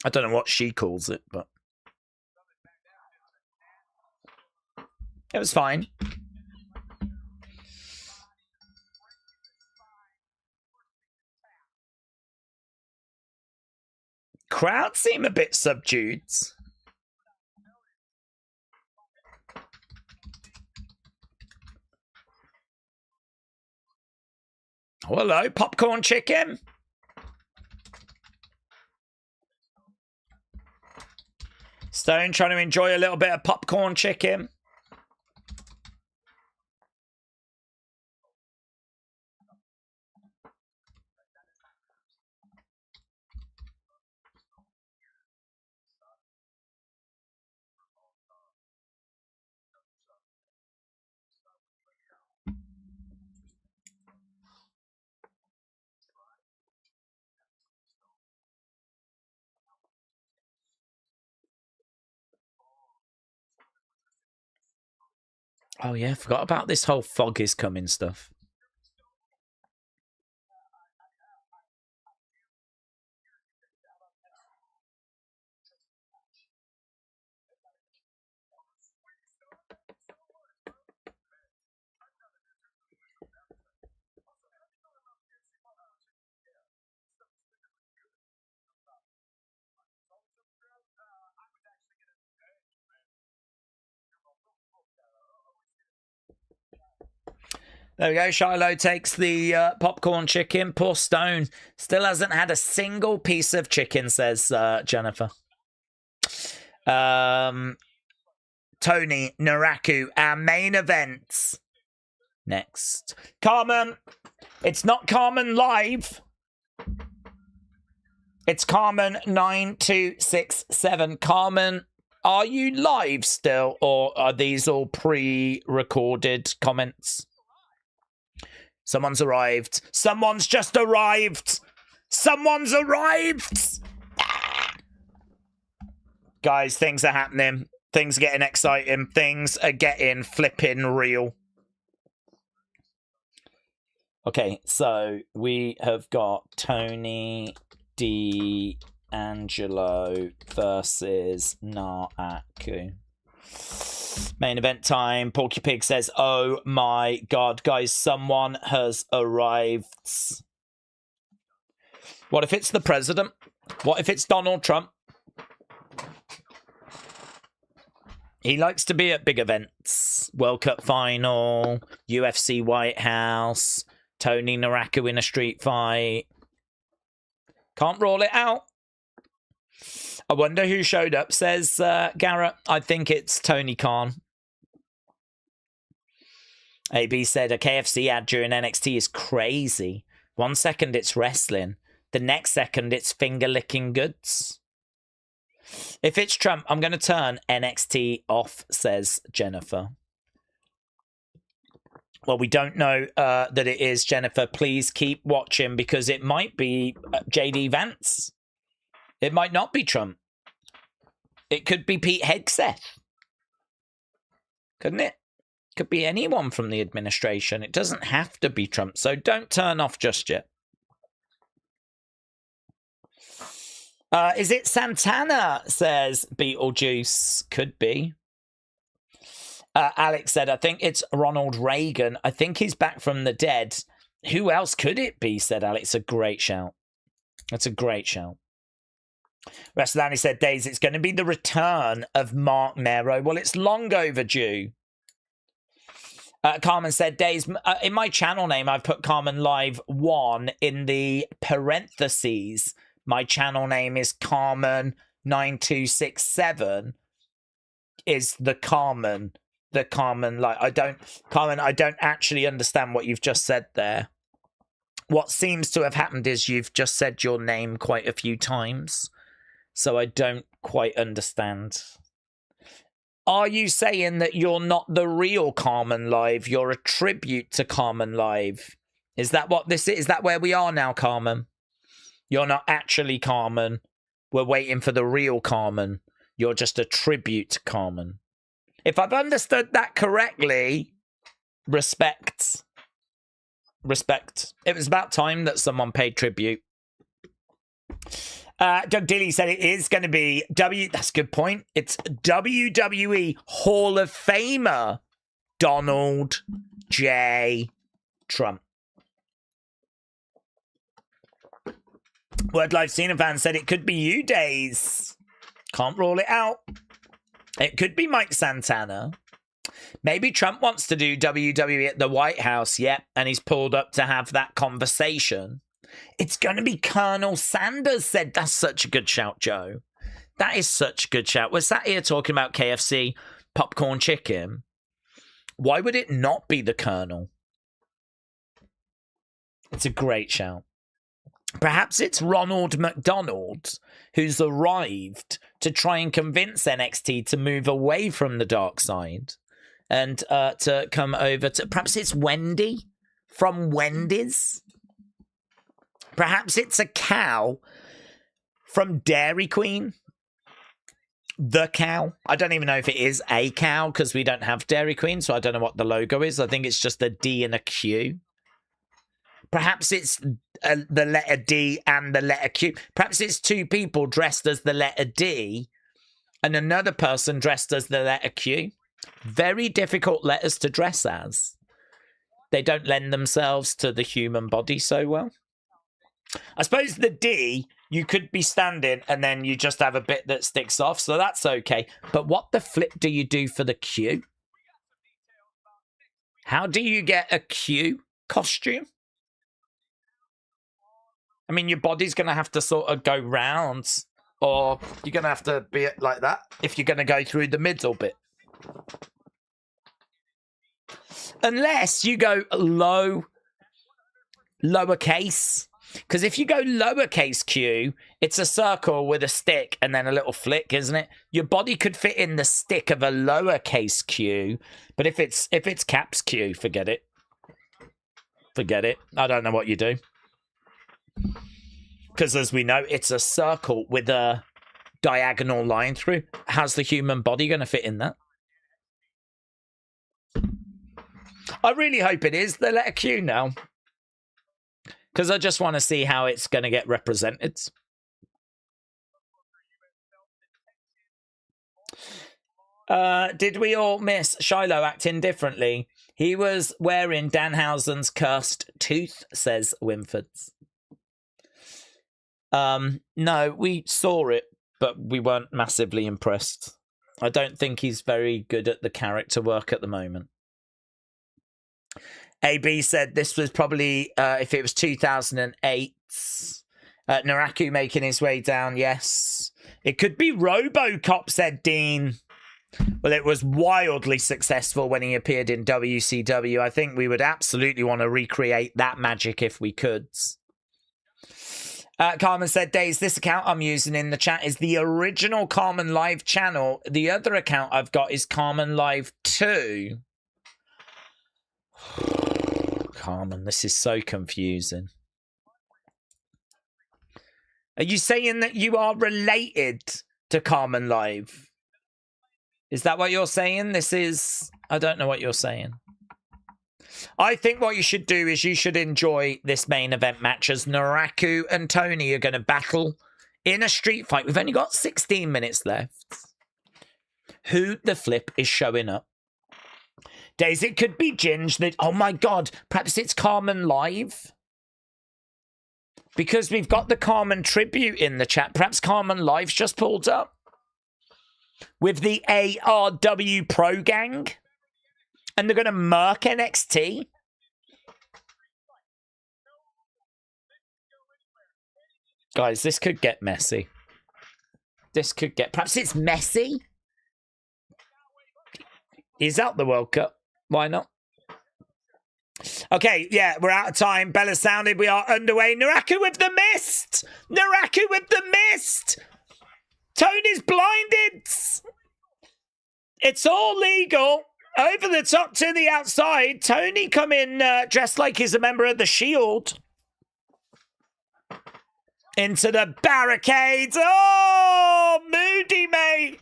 I don't know what she calls it, but... it was fine. Crowd seem a bit subdued. Oh, hello, popcorn chicken. Stone trying to enjoy a little bit of popcorn chicken. Oh, yeah, forgot about this whole fog is coming stuff. There we go. Shiloh takes the popcorn chicken. Poor Stone still hasn't had a single piece of chicken, says Jennifer. Tony, Naraku, our main events. Next. Carmen. It's not Carmen live. It's Carmen 9267. Carmen, are you live still, or are these all pre-recorded comments? Someone's arrived. Someone's just arrived. Someone's arrived. Guys, things are happening. Things are getting exciting. Things are getting flipping real. Okay, so we have got Tony D'Angelo versus Naraku. Main event time. Porky Pig says, oh my god, guys, someone has arrived. What if it's the president? What if it's Donald Trump? He likes to be at big events. World Cup final, UFC White House, Tony Naraku in a street fight. Can't rule it out. I wonder who showed up, says Garrett. I think it's Tony Khan. AB said a KFC ad during NXT is crazy. 1 second it's wrestling. The next second it's finger-licking goods. If it's Trump, I'm going to turn NXT off, says Jennifer. Well, we don't know that it is Jennifer. Please keep watching because it might be JD Vance. It might not be Trump. It could be Pete Hegseth. Couldn't it? Could be anyone from the administration. It doesn't have to be Trump, so don't turn off just yet. Is it Santana, says Beetlejuice. Could be. Alex said, I think it's Ronald Reagan. I think he's back from the dead. Who else could it be, said Alex. A great shout. That's a great shout. Wrestling said, Daze, it's going to be the return of Mark Nero. Well, it's long overdue. Carmen said, Daze, in my channel name, I've put Carmen Live 1 in the parentheses my channel name is Carmen9267 is the Carmen like I don't actually understand what you've just said there. What seems to have happened is you've just said your name quite a few times, so I don't quite understand. Are you saying that you're not the real Carmen Live? You're a tribute to Carmen Live? Is that what this is? Is that where we are now, Carmen? You're not actually Carmen. We're waiting for the real Carmen. You're just a tribute to Carmen. If I've understood that correctly, respect. Respect. It was about time that someone paid tribute. Doug Dilly said it is going to be that's a good point. It's WWE Hall of Famer Donald J. Trump. Word Life Cena fan said it could be you, Daze. Can't rule it out. It could be Mike Santana. Maybe Trump wants to do WWE at the White House, yep, and he's pulled up to have that conversation. It's going to be Colonel Sanders said. That's such a good shout, Joe. That is such a good shout. We're sat here talking about KFC popcorn chicken. Why would it not be the Colonel? It's a great shout. Perhaps it's Ronald McDonald who's arrived to try and convince NXT to move away from the dark side and to come over to... Perhaps it's Wendy from Wendy's. Perhaps it's a cow from Dairy Queen. The cow. I don't even know if it is a cow because we don't have Dairy Queen, so I don't know what the logo is. I think it's just a D and a Q. Perhaps it's the letter D and the letter Q. Perhaps it's two people dressed as the letter D and another person dressed as the letter Q. Very difficult letters to dress as. They don't lend themselves to the human body so well. I suppose the D, you could be standing and then you just have a bit that sticks off, so that's okay. But what the flip do you do for the Q? How do you get a Q costume? I mean, your body's going to have to sort of go round, or you're going to have to be like that if you're going to go through the middle bit. Unless you go lowercase. Because if you go lowercase q, it's a circle with a stick and then a little flick, isn't it? Your body could fit in the stick of a lowercase q, but if it's caps q, forget it. Forget it. I don't know what you do. Because as we know, it's a circle with a diagonal line through. How's the human body going to fit in that? I really hope it is the letter Q now. Because I just want to see how it's going to get represented. Did we all miss Shiloh acting differently? He was wearing Danhausen's cursed tooth, says Winfords. No, we saw it, but we weren't massively impressed. I don't think he's very good at the character work at the moment. AB said this was probably, if it was 2008, Naraku making his way down, yes. It could be RoboCop, said Dean. Well, it was wildly successful when he appeared in WCW. I think we would absolutely want to recreate that magic if we could. Carmen said, Daze, this account I'm using in the chat is the original Carmen Live channel. The other account I've got is Carmen Live 2. Carmen, this is so confusing. Are you saying that you are related to Carmen Live? Is that what you're saying? This is... I don't know what you're saying. I think what you should do is you should enjoy this main event match as Naraku and Tony are going to battle in a street fight. We've only got 16 minutes left. Who the flip is showing up? Days, it could be Ginge that... Oh my God, perhaps it's Carmen Live? Because we've got the Carmen tribute in the chat. Perhaps Carmen Live's just pulled up? With the ARW Pro Gang? And they're going to murk NXT? Guys, this could get messy. This could get... Perhaps it's messy? He's out the World Cup. Why not? Okay, yeah, we're out of time. Bella sounded. We are underway. Naraku with the mist. Naraku with the mist. Tony's blinded. It's all legal. Over the top to the outside. Tony come in dressed like he's a member of the Shield. Into the barricades. Oh, moody, mate.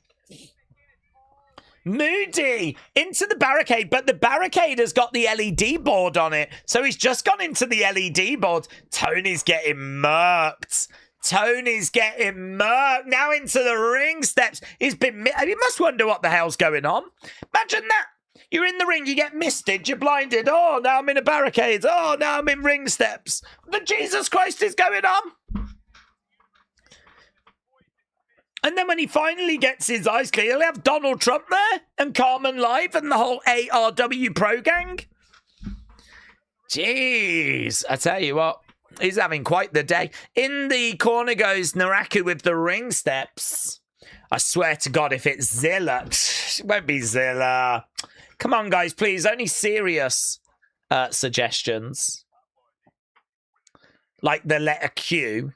Moody. Into the barricade, but the barricade has got the LED board on it. So he's just gone into the LED board. Tony's getting murked. Tony's getting murked. Now into the ring steps. He's been... You must wonder what the hell's going on. Imagine that. You're in the ring, you get misted, you're blinded. Oh, now I'm in a barricade. Oh, now I'm in ring steps. What Jesus Christ is going on? And then when he finally gets his eyes clear, he'll have Donald Trump there and Carmen Live and the whole ARW pro gang. Jeez, I tell you what, he's having quite the day. In the corner goes Naraku with the ring steps. I swear to God, if it's Zilla, it won't be Zilla. Come on, guys, please. Only serious suggestions. Like the letter Q,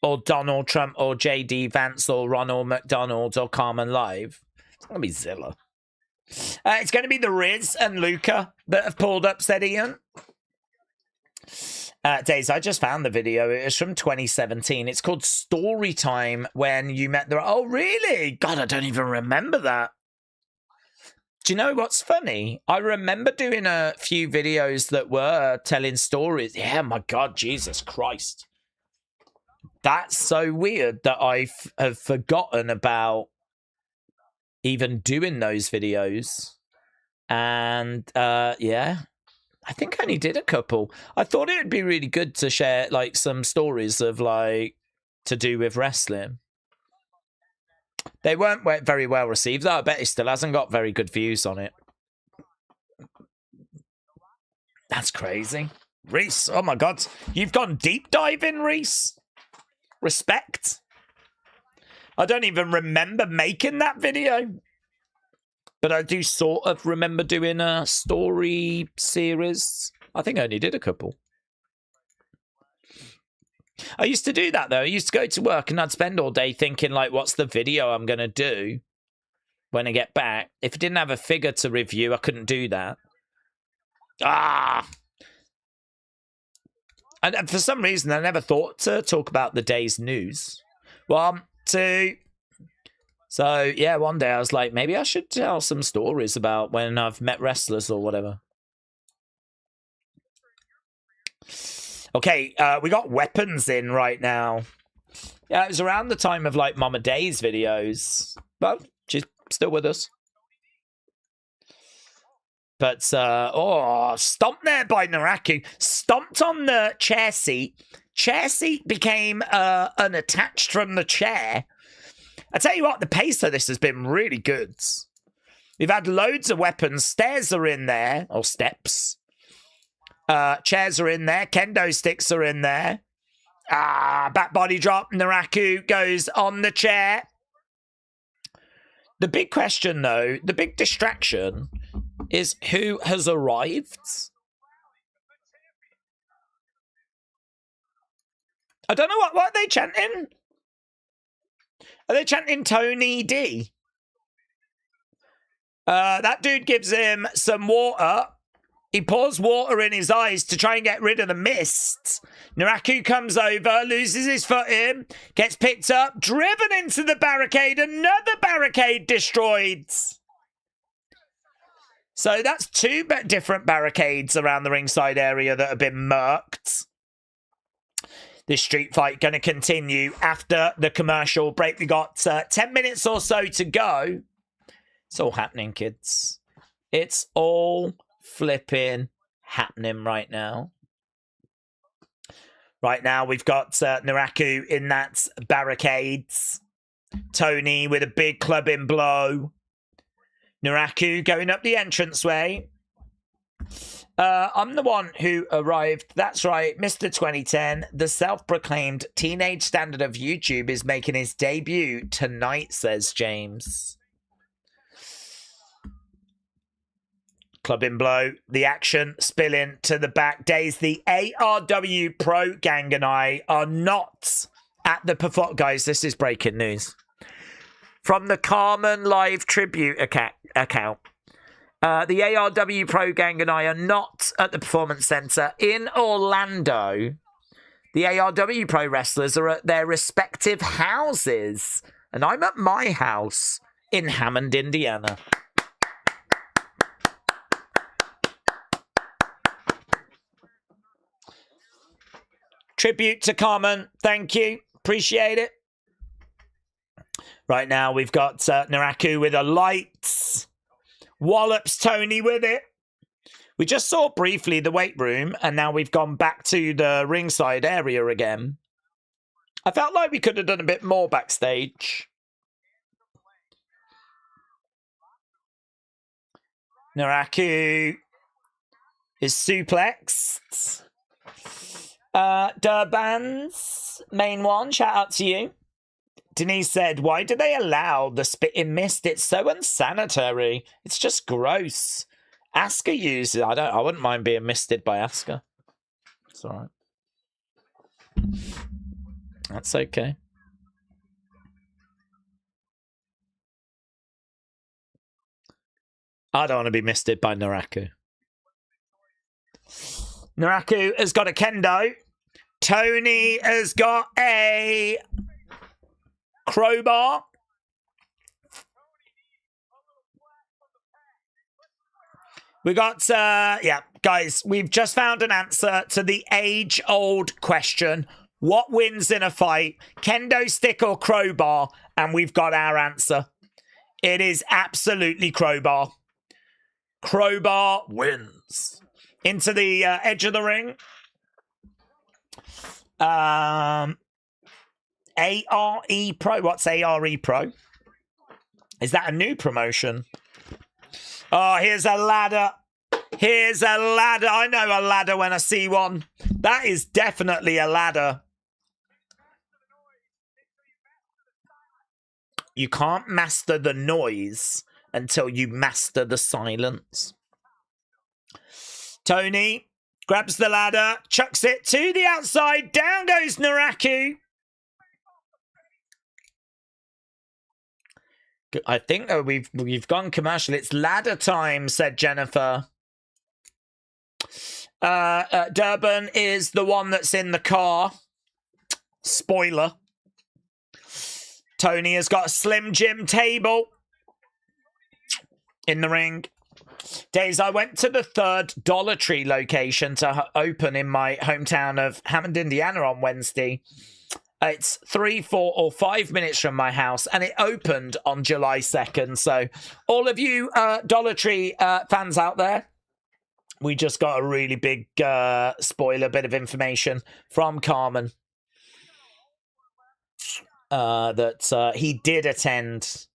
or Donald Trump, or J.D. Vance, or Ronald McDonald, or Carmen Live. It's going to be Zilla. It's going to be the Riz and Luca that have pulled up, said Ian. Daze, I just found the video. It was from 2017. It's called Story Time when you met the... Oh, really? God, I don't even remember that. Do you know what's funny? I remember doing a few videos that were telling stories. Yeah, my God, Jesus Christ. That's so weird that I have forgotten about even doing those videos. And, yeah, I think I only did a couple. I thought it would be really good to share, like, some stories of, like, to do with wrestling. They weren't very well received, though. I bet it still hasn't got very good views on it. That's crazy. Reese, oh my God. You've gone deep diving, Reese. Respect. I don't even remember making that video. But I do sort of remember doing a story series. I think I only did a couple. I used to do that, though. I used to go to work and I'd spend all day thinking, like, what's the video I'm going to do when I get back? If I didn't have a figure to review, I couldn't do that. Ah! And for some reason, I never thought to talk about the day's news. 1, 2. So, yeah, one day I was like, maybe I should tell some stories about when I've met wrestlers or whatever. Okay, we got weapons in right now. Yeah, it was around the time of, like, Mama Day's videos. Well, she's still with us. But, oh, stomped there by Naraku. Stomped on the chair seat. Chair seat became unattached from the chair. I tell you what, the pace of this has been really good. We've had loads of weapons. Stairs are in there, or steps. Chairs are in there. Kendo sticks are in there. Back body drop. Naraku goes on the chair. The big question, though, the big distraction is who has arrived. I don't know what are they chanting? Are they chanting Tony D? That dude gives him some water. He pours water in his eyes to try and get rid of the mist. Naraku comes over, loses his footing, gets picked up, driven into the barricade. Another barricade destroyed. So that's 2 different barricades around the ringside area that have been murked. This street fight going to continue after the commercial break. We got 10 minutes or so to go. It's all happening, kids. It's all flipping happening right now. Right now, we've got Naraku in that barricades. Tony with a big clubbing blow. Naraku going up the entranceway. I'm the one who arrived. That's right, Mr. 2010. The self-proclaimed teenage standard of YouTube is making his debut tonight, says James. Clubbing blow. The action spilling to the back. Daze. The ARW Pro Gang and I are not at the performance. Guys, this is breaking news. From the Carmen Live Tribute account. The ARW Pro Gang and I are not at the Performance Center in Orlando. The ARW Pro wrestlers are at their respective houses. And I'm at my house in Hammond, Indiana. Tribute to Carmen. Thank you. Appreciate it. Right now, we've got Naraku with a lights. Wallops Tony with it. We just saw briefly the weight room, and now we've gone back to the ringside area again. I felt like we could have done a bit more backstage. Naraku is suplexed. Durban's main one, shout out to you. Denise said, why do they allow the spitting mist? It's so unsanitary. It's just gross. Asuka uses it. I wouldn't mind being misted by Asuka. It's all right. That's okay. I don't want to be misted by Naraku. Naraku has got a kendo. Tony has got a crowbar. We got, yeah, guys, we've just found an answer to the age-old question. What wins in a fight? Kendo stick or crowbar? And we've got our answer. It is absolutely crowbar. Crowbar wins. Into the edge of the ring. ARE Pro. What's ARE Pro? Is that a new promotion? Oh, here's a ladder. Here's a ladder. I know a ladder when I see one. That is definitely a ladder. You can't master the noise until you master the silence. Tony grabs the ladder, chucks it to the outside. Down goes Naraku. I think we've gone commercial. It's ladder time, said Jennifer. Durban is the one that's in the car. Spoiler. Tony has got a Slim Jim table in the ring. Days, I went to the third Dollar Tree location to open in my hometown of Hammond, Indiana on Wednesday. It's 3, 4, or 5 minutes from my house, and it opened on July 2nd. So all of you Dollar Tree fans out there, we just got a really big spoiler bit of information from Carmen that he did attend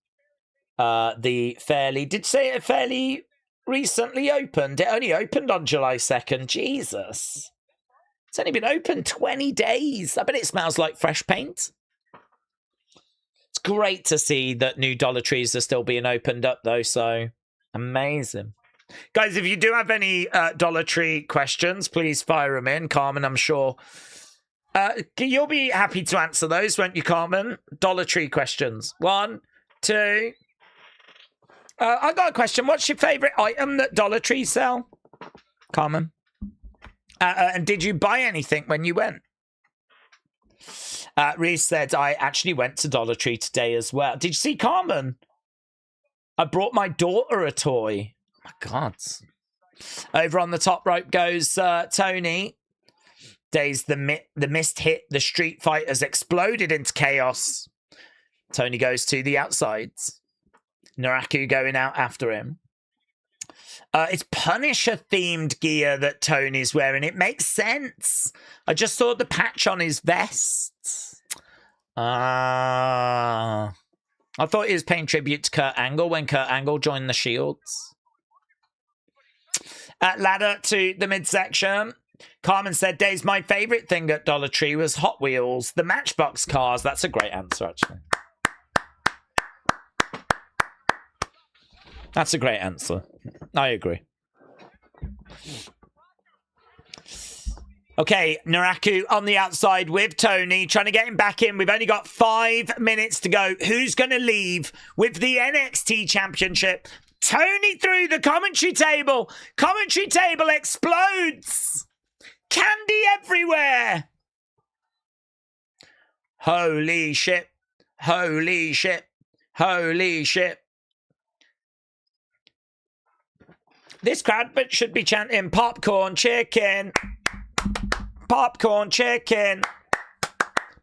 the fairly recently opened. It only opened on July 2nd. Jesus. It's only been open 20 days. I bet it smells like fresh paint. It's great to see that new Dollar Trees are still being opened up, though, so amazing. Guys, if you do have any Dollar Tree questions, please fire them in. Carmen, I'm sure you'll be happy to answer those, won't you, Carmen? Dollar Tree questions. 1, 2. I got a question. What's your favourite item that Dollar Tree sell? Carmen? And did you buy anything when you went? Reese said, I actually went to Dollar Tree today as well. Did you see Carmen? I brought my daughter a toy. Oh my God. Over on the top rope goes Tony. Days, the mist hit. The Street Fighters exploded into chaos. Tony goes to the outsides. Naraku going out after him. It's Punisher-themed gear that Tony's wearing. It makes sense. I just saw the patch on his vest. I thought he was paying tribute to Kurt Angle when Kurt Angle joined the Shields. Ladder to the midsection. Carmen said, Dave's my favourite thing at Dollar Tree was Hot Wheels, the Matchbox cars. That's a great answer, actually. That's a great answer. I agree. Okay, Naraku on the outside with Tony, trying to get him back in. We've only got 5 minutes to go. Who's going to leave with the NXT Championship? Tony through the commentary table. Commentary table explodes. Candy everywhere. Holy shit. Holy shit. Holy shit. This crowd should be chanting popcorn chicken. Popcorn chicken.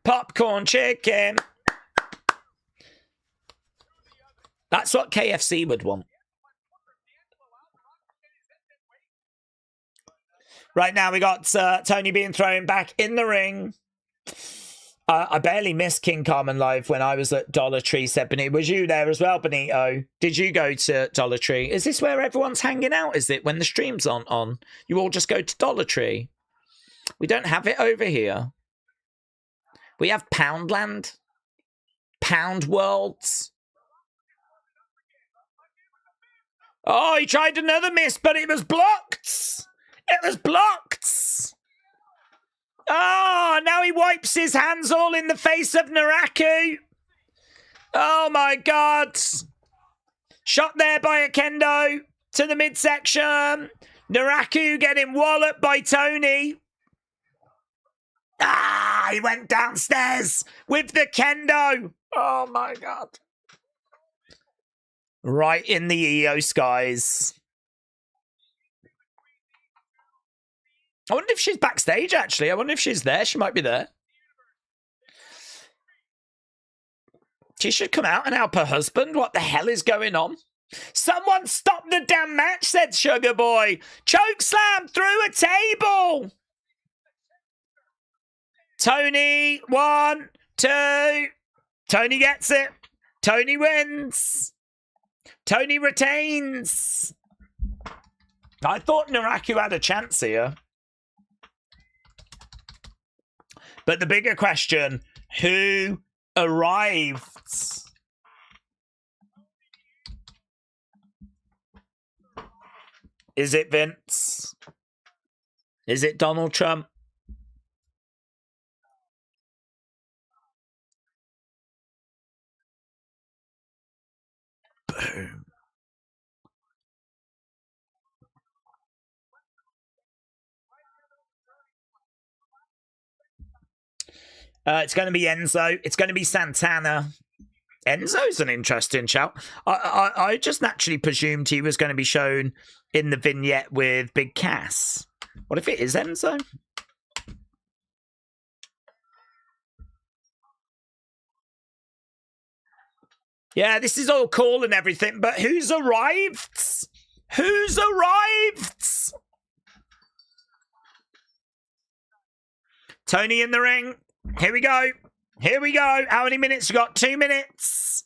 Popcorn chicken. That's what KFC would want. Right now we got Tony being thrown back in the ring. I barely missed King Carmen live when I was at Dollar Tree, said Benito. Was you there as well, Benito? Did you go to Dollar Tree? Is this where everyone's hanging out, is it? When the stream's on? You all just go to Dollar Tree? We don't have it over here. We have Poundland. Pound Worlds. Oh, he tried another miss, but it was blocked. It was blocked. Oh, now he wipes his hands all in the face of Naraku. Oh, my God. Shot there by a kendo to the midsection. Naraku getting walloped by Tony. Ah, he went downstairs with the kendo. Oh, my God. Right in the EO skies. I wonder if she's backstage, actually. I wonder if she's there. She might be there. She should come out and help her husband. What the hell is going on? Someone stop the damn match, said Sugar Boy. Choke slam through a table. Tony, 1, 2. Tony gets it. Tony wins. Tony retains. I thought Naraku had a chance here. But the bigger question, who arrived? Is it Vince? Is it Donald Trump? Boom. It's going to be Enzo. It's going to be Santana. Enzo's an interesting shout. I just naturally presumed he was going to be shown in the vignette with Big Cass. What if it is Enzo? Yeah, this is all cool and everything, but who's arrived? Who's arrived? Tony in the ring. Here we go. Here we go. How many minutes? We got 2 minutes.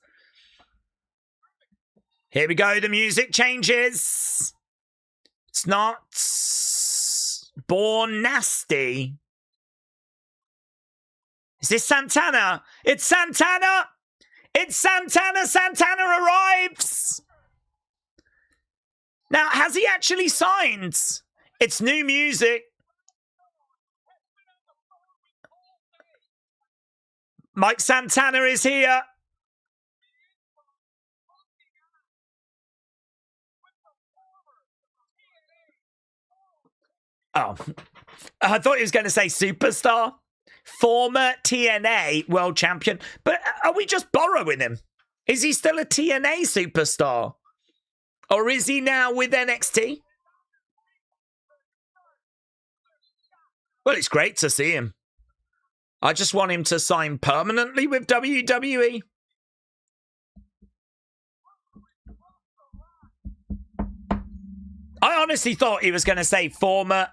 Here we go. The music changes. It's not Born Nasty. Is this Santana? It's Santana. It's Santana. Santana arrives. Now, has he actually signed? It's new music. Mike Santana is here. Oh, I thought he was going to say superstar. Former TNA world champion. But are we just borrowing him? Is he still a TNA superstar? Or is he now with NXT? Well, it's great to see him. I just want him to sign permanently with WWE. I honestly thought he was going to say former.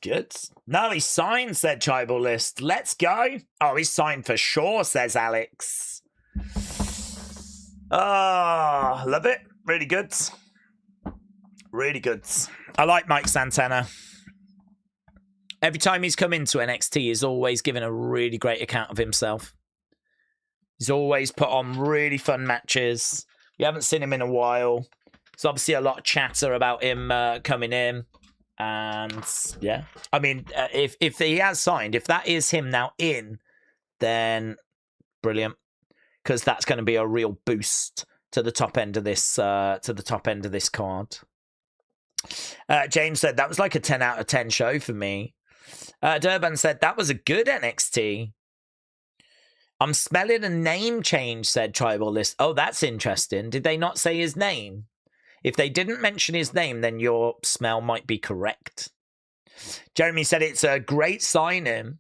good. No, he's signed, said Tribal List. Let's go. Oh, he's signed for sure, says Alex. Oh, love it. Really good. Really good. I like Mike Santana. Every time he's come into NXT, he's always given a really great account of himself. He's always put on really fun matches. We haven't seen him in a while. There's obviously a lot of chatter about him coming in. And, yeah. I mean, if he has signed, if that is him now in, then brilliant. Because that's going to be a real boost to the top end of this card. James said, that was like a 10 out of 10 show for me. Durban said, that was a good NXT. I'm smelling a name change, said Tribal List. Oh, that's interesting. Did they not say his name? If they didn't mention his name, then your smell might be correct. Jeremy said it's a great signing.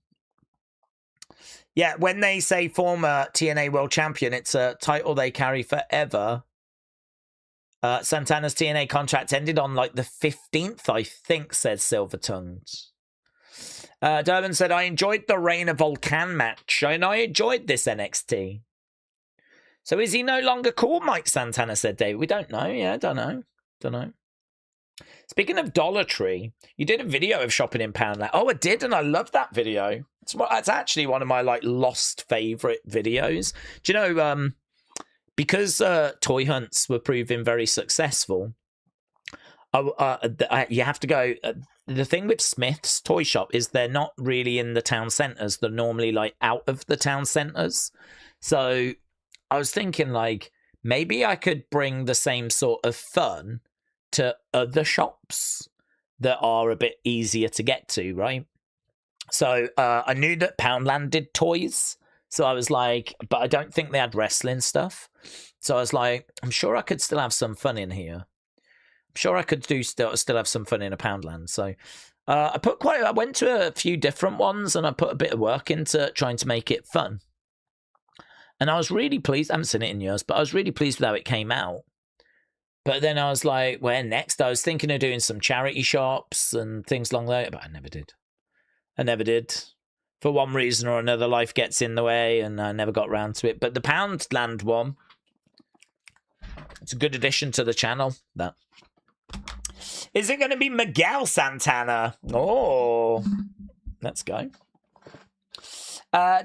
Yeah, when they say former TNA World Champion, it's a title they carry forever. Santana's TNA contract ended on like the 15th, I think, says Silver Tongues. Durban said, I enjoyed the Reina Volcan match, and I enjoyed this NXT. So is he no longer called Mike Santana, said David. We don't know. Yeah, don't know. Speaking of Dollar Tree, you did a video of shopping in Poundland. Oh, I did, and I loved that video. It's actually one of my like lost favorite videos. Do you know, because toy hunts were proving very successful, you have to go... the thing with Smith's Toy Shop is they're not really in the town centres. They're normally like out of the town centres. So I was thinking like maybe I could bring the same sort of fun to other shops that are a bit easier to get to, right? So I knew that Poundland did toys. So I was like, but I don't think they had wrestling stuff. So I was like, I'm sure I could still have some fun in here. I'm sure I could still have some fun in a Poundland. So I went to a few different ones and I put a bit of work into trying to make it fun. And I was really pleased. I haven't seen it in years, but I was really pleased with how it came out. But then I was like, where next? I was thinking of doing some charity shops and things along that, but I never did. For one reason or another, life gets in the way and I never got around to it. But the Poundland one, it's a good addition to the channel, that. Is it going to be Miguel Santana? Oh, let's go.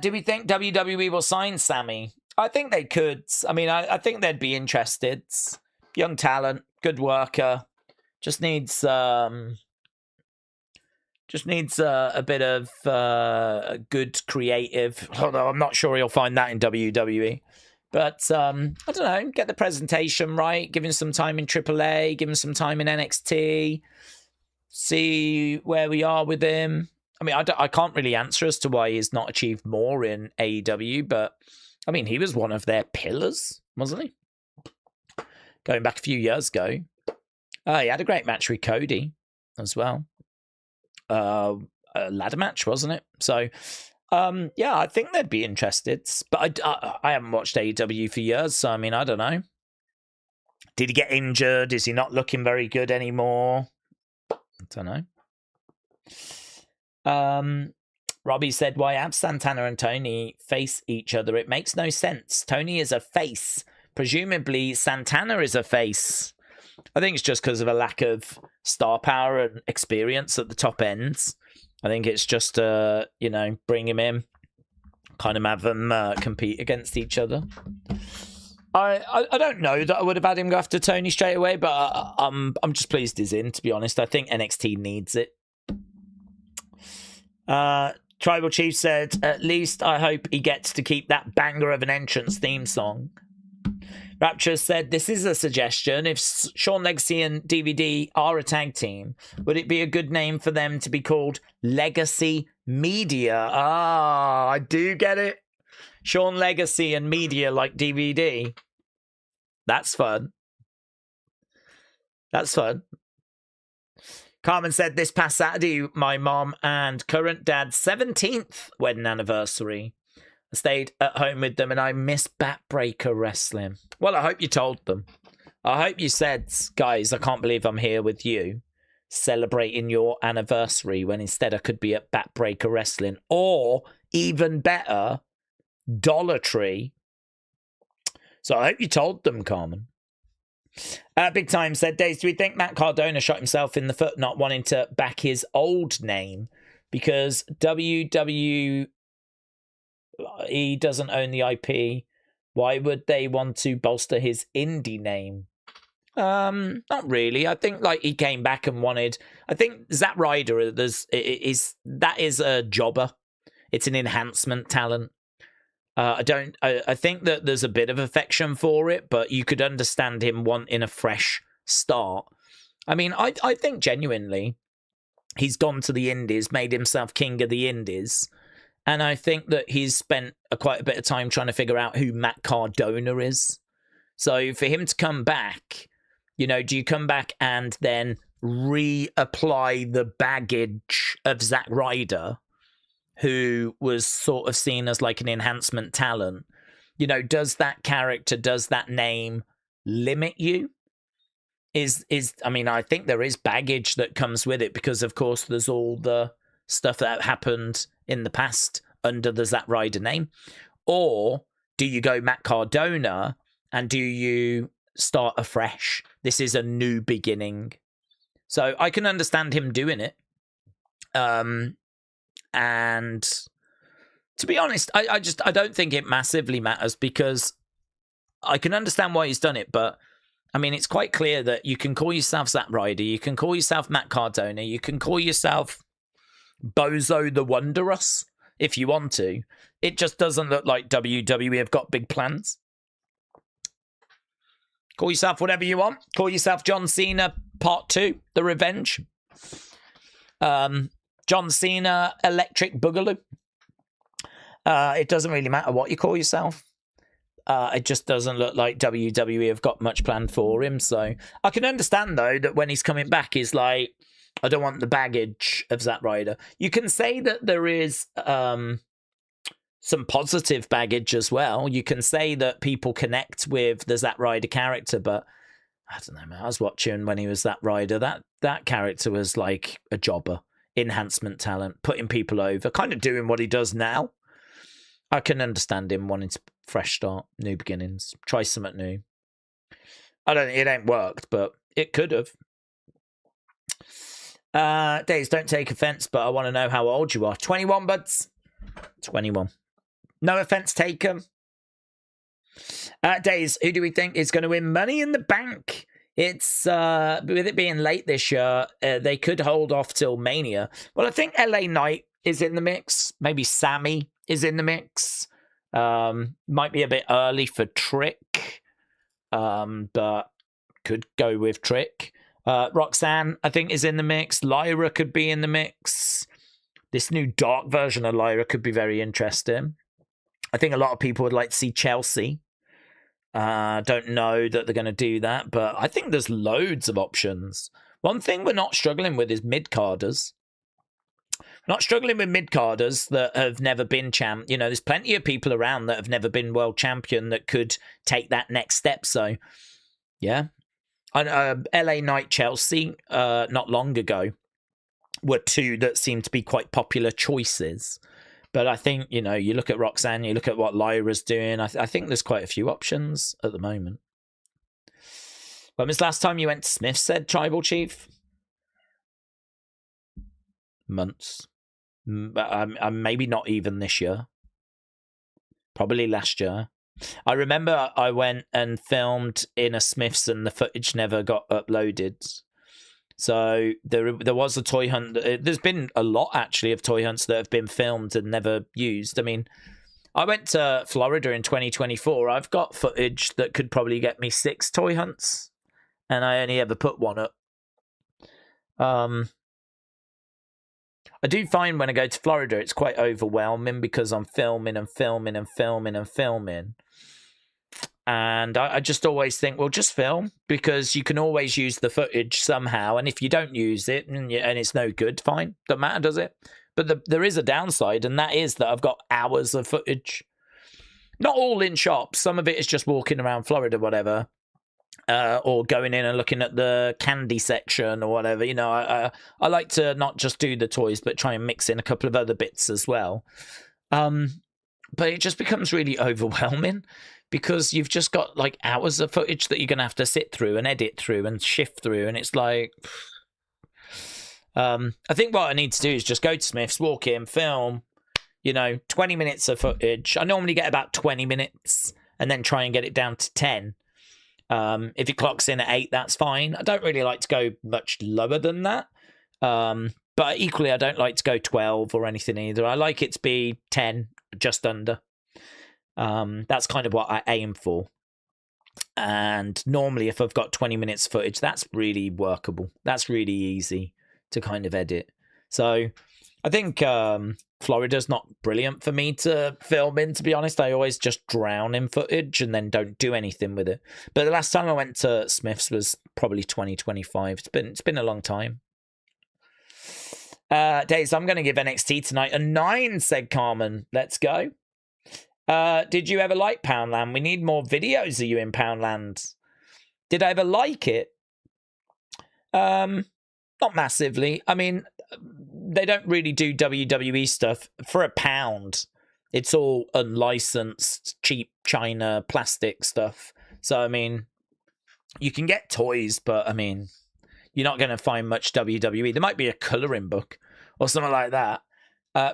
Do we think WWE will sign Sammy? I think they could. I mean, I think they'd be interested. Young talent, good worker. Just needs a bit of good creative. Although I'm not sure you'll find that in WWE. But, I don't know, get the presentation right, give him some time in AAA, give him some time in NXT, see where we are with him. I mean, I can't really answer as to why he's not achieved more in AEW, but, I mean, he was one of their pillars, wasn't he? Going back a few years ago. He had a great match with Cody as well. A ladder match, wasn't it? So... yeah, I think they'd be interested, but I haven't watched AEW for years, so I mean, I don't know. Did he get injured? Is he not looking very good anymore? I don't know. Robbie said, why have Santana and Tony face each other? It makes no sense. Tony is a face. Presumably, Santana is a face. I think it's just because of a lack of star power and experience at the top ends. I think it's just, bring him in, kind of have them compete against each other. I don't know that I would have had him go after Tony straight away, but I'm just pleased he's in, to be honest. I think NXT needs it. Tribal Chief said, at least I hope he gets to keep that banger of an entrance theme song. Rapture said, this is a suggestion. If Shawn Legacy and DVD are a tag team, would it be a good name for them to be called Legacy Media? Ah, I do get it. Shawn Legacy and Media like DVD. That's fun. That's fun. Carmen said, this past Saturday, my mom and current dad's 17th wedding anniversary. I stayed at home with them and I missed Backbreaker Wrestling. Well, I hope you told them. I hope you said, guys, I can't believe I'm here with you. celebrating your anniversary when instead I could be at Backbreaker Wrestling, or even better, Dollar Tree. So I hope you told them, Carmen. Big Time said, Daze, do we think Matt Cardona shot himself in the foot not wanting to back his old name because WWE doesn't own the IP? Why would they want to bolster his indie name? Not really. I think like he came back and wanted. I think Zack Ryder that is a jobber. It's an enhancement talent. I think that there's a bit of affection for it, but you could understand him wanting a fresh start. I mean, I think genuinely he's gone to the Indies, made himself king of the Indies, and I think that he's spent quite a bit of time trying to figure out who Matt Cardona is. So for him to come back, you know, do you come back and then reapply the baggage of Zack Ryder, who was sort of seen as like an enhancement talent? You know, does that character, does that name limit you? I mean, I think there is baggage that comes with it because, of course, there's all the stuff that happened in the past under the Zack Ryder name. Or do you go Matt Cardona and do you start afresh? This is a new beginning. So I can understand him doing it. And to be honest, I don't think it massively matters because I can understand why he's done it. But I mean, it's quite clear that you can call yourself Zack Ryder, you can call yourself Matt Cardona, you can call yourself Bozo the Wondrous if you want to. It just doesn't look like WWE have got big plans. Call yourself whatever you want. Call yourself John Cena Part 2, The Revenge. John Cena Electric Boogaloo. It doesn't really matter what you call yourself. It just doesn't look like WWE have got much planned for him. So I can understand, though, that when he's coming back, he's like, I don't want the baggage of Zack Ryder. You can say that there is some positive baggage as well. You can say that people connect with the Zack Ryder character, but I don't know, man. I was watching when he was Zack Ryder. That character was like a jobber, enhancement talent, putting people over, kind of doing what he does now. I can understand him wanting to fresh start, new beginnings, try something new. It ain't worked, but it could have. Daze, don't take offense, but I want to know how old you are. 21, buds. 21. No offense taken. Daze, who do we think is going to win Money in the Bank? It's with it being late this year, they could hold off till Mania. Well, I think LA Knight is in the mix. Maybe Sammy is in the mix. Might be a bit early for Trick, but could go with Trick. Roxanne, I think, is in the mix. Lyra could be in the mix. This new dark version of Lyra could be very interesting. I think a lot of people would like to see Chelsea. Don't know that they're going to do that, but I think there's loads of options. One thing we're not struggling with is mid-carders. Not struggling with mid-carders that have never been champ. You know, there's plenty of people around that have never been world champion that could take that next step. So, yeah. LA Knight, Chelsea, not long ago, were two that seemed to be quite popular choices. But I think, you know, you look at Roxanne, you look at what Lyra's doing. I think there's quite a few options at the moment. When was the last time you went to Smith, said Tribal Chief? Months. Maybe not even this year. Probably last year. I remember I went and filmed in a Smith's and the footage never got uploaded. So there was a toy hunt. There's been a lot, actually, of toy hunts that have been filmed and never used. I mean, I went to Florida in 2024. I've got footage that could probably get me 6 toy hunts, and I only ever put one up. I do find when I go to Florida, it's quite overwhelming because I'm filming and filming and filming and filming. And I just always think, well, just film, because you can always use the footage somehow. And if you don't use it and it's no good, fine. Doesn't matter, does it? But there is a downside, and that is that I've got hours of footage. Not all in shops. Some of it is just walking around Florida, whatever. or going in and looking at the candy section or whatever. You know, I like to not just do the toys, but try and mix in a couple of other bits as well. But it just becomes really overwhelming because you've just got like hours of footage that you're going to have to sit through and edit through and shift through. And it's like, I think what I need to do is just go to Smith's, walk in, film, 20 minutes of footage. I normally get about 20 minutes and then try and get it down to 10. If it clocks in at 8, that's fine. I don't really like to go much lower than that. But equally, I don't like to go 12 or anything either. I like it to be 10, just under. That's kind of what I aim for. And normally, if I've got 20 minutes footage, that's really workable. That's really easy to kind of edit. So I think Florida's not brilliant for me to film in, to be honest. I always just drown in footage and then don't do anything with it. But the last time I went to Smith's was probably 2025. It's been a long time. Daze, I'm going to give NXT tonight a 9, said Carmen. Let's go. Did you ever like Poundland? We need more videos of you in Poundland. Did I ever like it? Not massively. I mean, they don't really do WWE stuff for £1. It's all unlicensed, cheap China plastic stuff. So, I mean, you can get toys, but, I mean, you're not going to find much WWE. There might be a colouring book or something like that.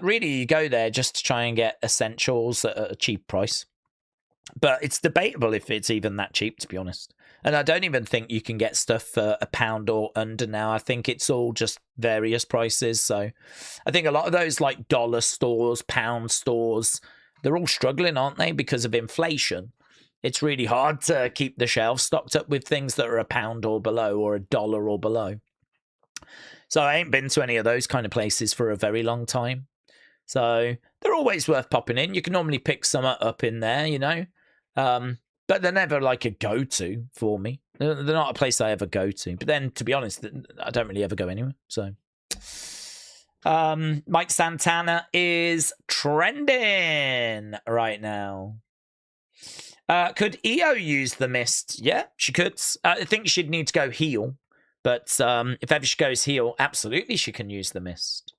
Really, you go there just to try and get essentials at a cheap price. But it's debatable if it's even that cheap, to be honest. And I don't even think you can get stuff for £1 or under now. I think it's all just various prices. So I think a lot of those like dollar stores, pound stores, they're all struggling, aren't they? Because of inflation. It's really hard to keep the shelves stocked up with things that are £1 or below or $1 or below. So I ain't been to any of those kind of places for a very long time. So they're always worth popping in. You can normally pick some up in there, but they're never like a go-to for me. They're not a place I ever go to. But then, to be honest, I don't really ever go anywhere. So Mike Santana is trending right now. Could Io use the mist? Yeah, she could. I think she'd need to go heel. But if ever she goes heel, absolutely she can use the mist.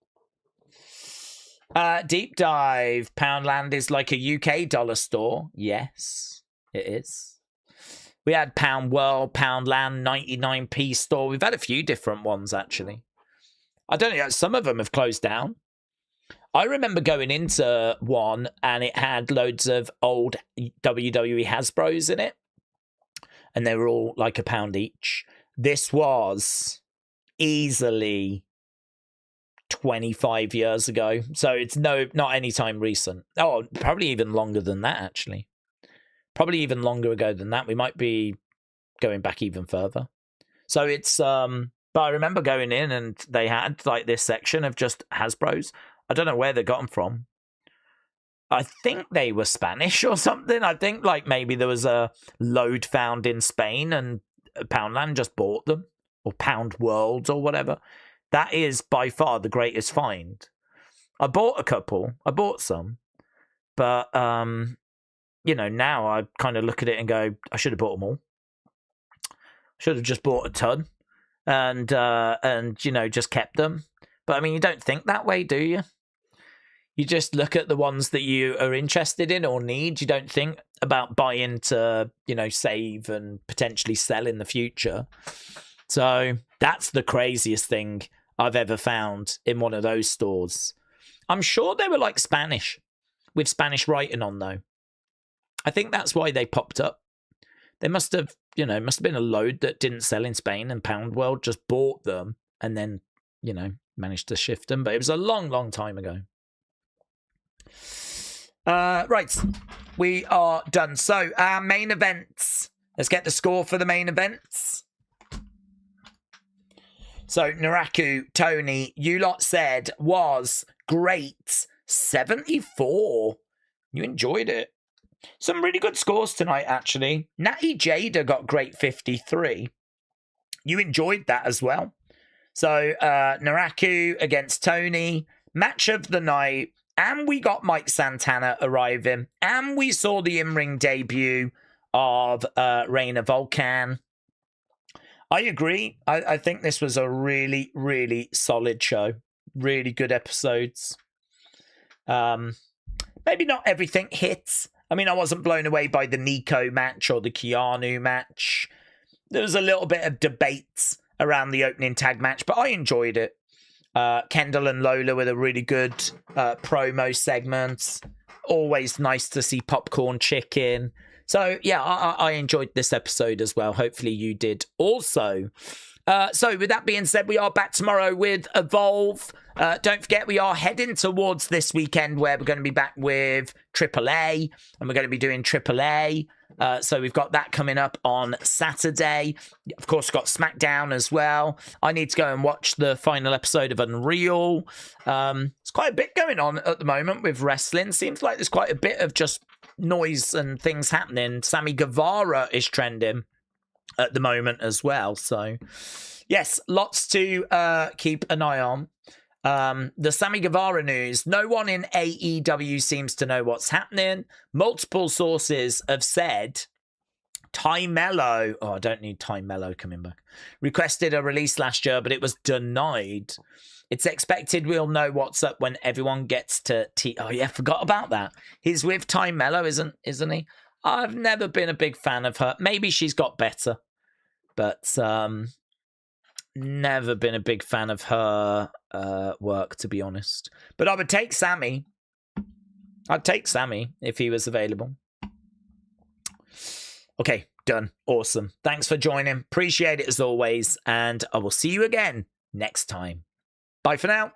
Deep dive. Poundland is like a UK dollar store. Yes, it is. We had Pound World, Poundland, 99p store. We've had a few different ones, actually. I don't know. Some of them have closed down. I remember going into one and it had loads of old WWE Hasbros in it. And they were all like £1 each. This was easily 25 years ago. So it's not any time recent. Oh, probably even longer than that, actually. Probably even longer ago than that. We might be going back even further. So it's, but I remember going in and they had like this section of just Hasbros. I don't know where they got them from. I think they were Spanish or something. I think like maybe there was a load found in Spain and Poundland just bought them, or Pound World or whatever. That is by far the greatest find. I bought a couple. I bought some. But, now I kind of look at it and go, I should have bought them all. Should have just bought a ton and just kept them. But, I mean, you don't think that way, do you? You just look at the ones that you are interested in or need. You don't think about buying to, save and potentially sell in the future. So that's the craziest thing I've ever found in one of those stores. I'm sure they were like Spanish with Spanish writing on, though. I think that's why they popped up. They must have been a load that didn't sell in Spain and Pound World just bought them and then, managed to shift them. But it was a long, long time ago. Right, we are done. So our main events. Let's get the score for the main events. So Naraku, Tony, you lot said was great. 74. You enjoyed it. Some really good scores tonight, actually. Nattie Jaida got great 53. You enjoyed that as well. So Naraku against Tony. Match of the night. And we got Mike Santana arriving. And we saw the in-ring debut of Reina Volcan. I agree. I think this was a really, really solid show. Really good episodes. Maybe not everything hits. I mean, I wasn't blown away by the Niko match or the Keanu match. There was a little bit of debate around the opening tag match, but I enjoyed it. Kendall and Lola with a really good promo segment. Always nice to see Popcorn Chicken. So, yeah, I enjoyed this episode as well. Hopefully you did also. So, with that being said, we are back tomorrow with Evolve. Don't forget, we are heading towards this weekend where we're going to be back with AAA, and we're going to be doing AAA. So we've got that coming up on Saturday. Of course, we've got SmackDown as well. I need to go and watch the final episode of Unreal. There's quite a bit going on at the moment with wrestling. Seems like there's quite a bit of just noise and things happening. Sammy Guevara is trending at the moment as well. So, yes, lots to keep an eye on. The Sammy Guevara news. No one in AEW seems to know what's happening. Multiple sources have said Ty Mello, I don't need Ty Mello coming back, requested a release last year, but it was denied. It's expected we'll know what's up when everyone gets to oh yeah, forgot about that. He's with Ty Mello, isn't he? I've never been a big fan of her. Maybe she's got better, but never been a big fan of her work, to be honest. But I would take Sammy. I'd take Sammy if he was available. Okay, done. Awesome. Thanks for joining. Appreciate it as always. And I will see you again next time. Bye for now.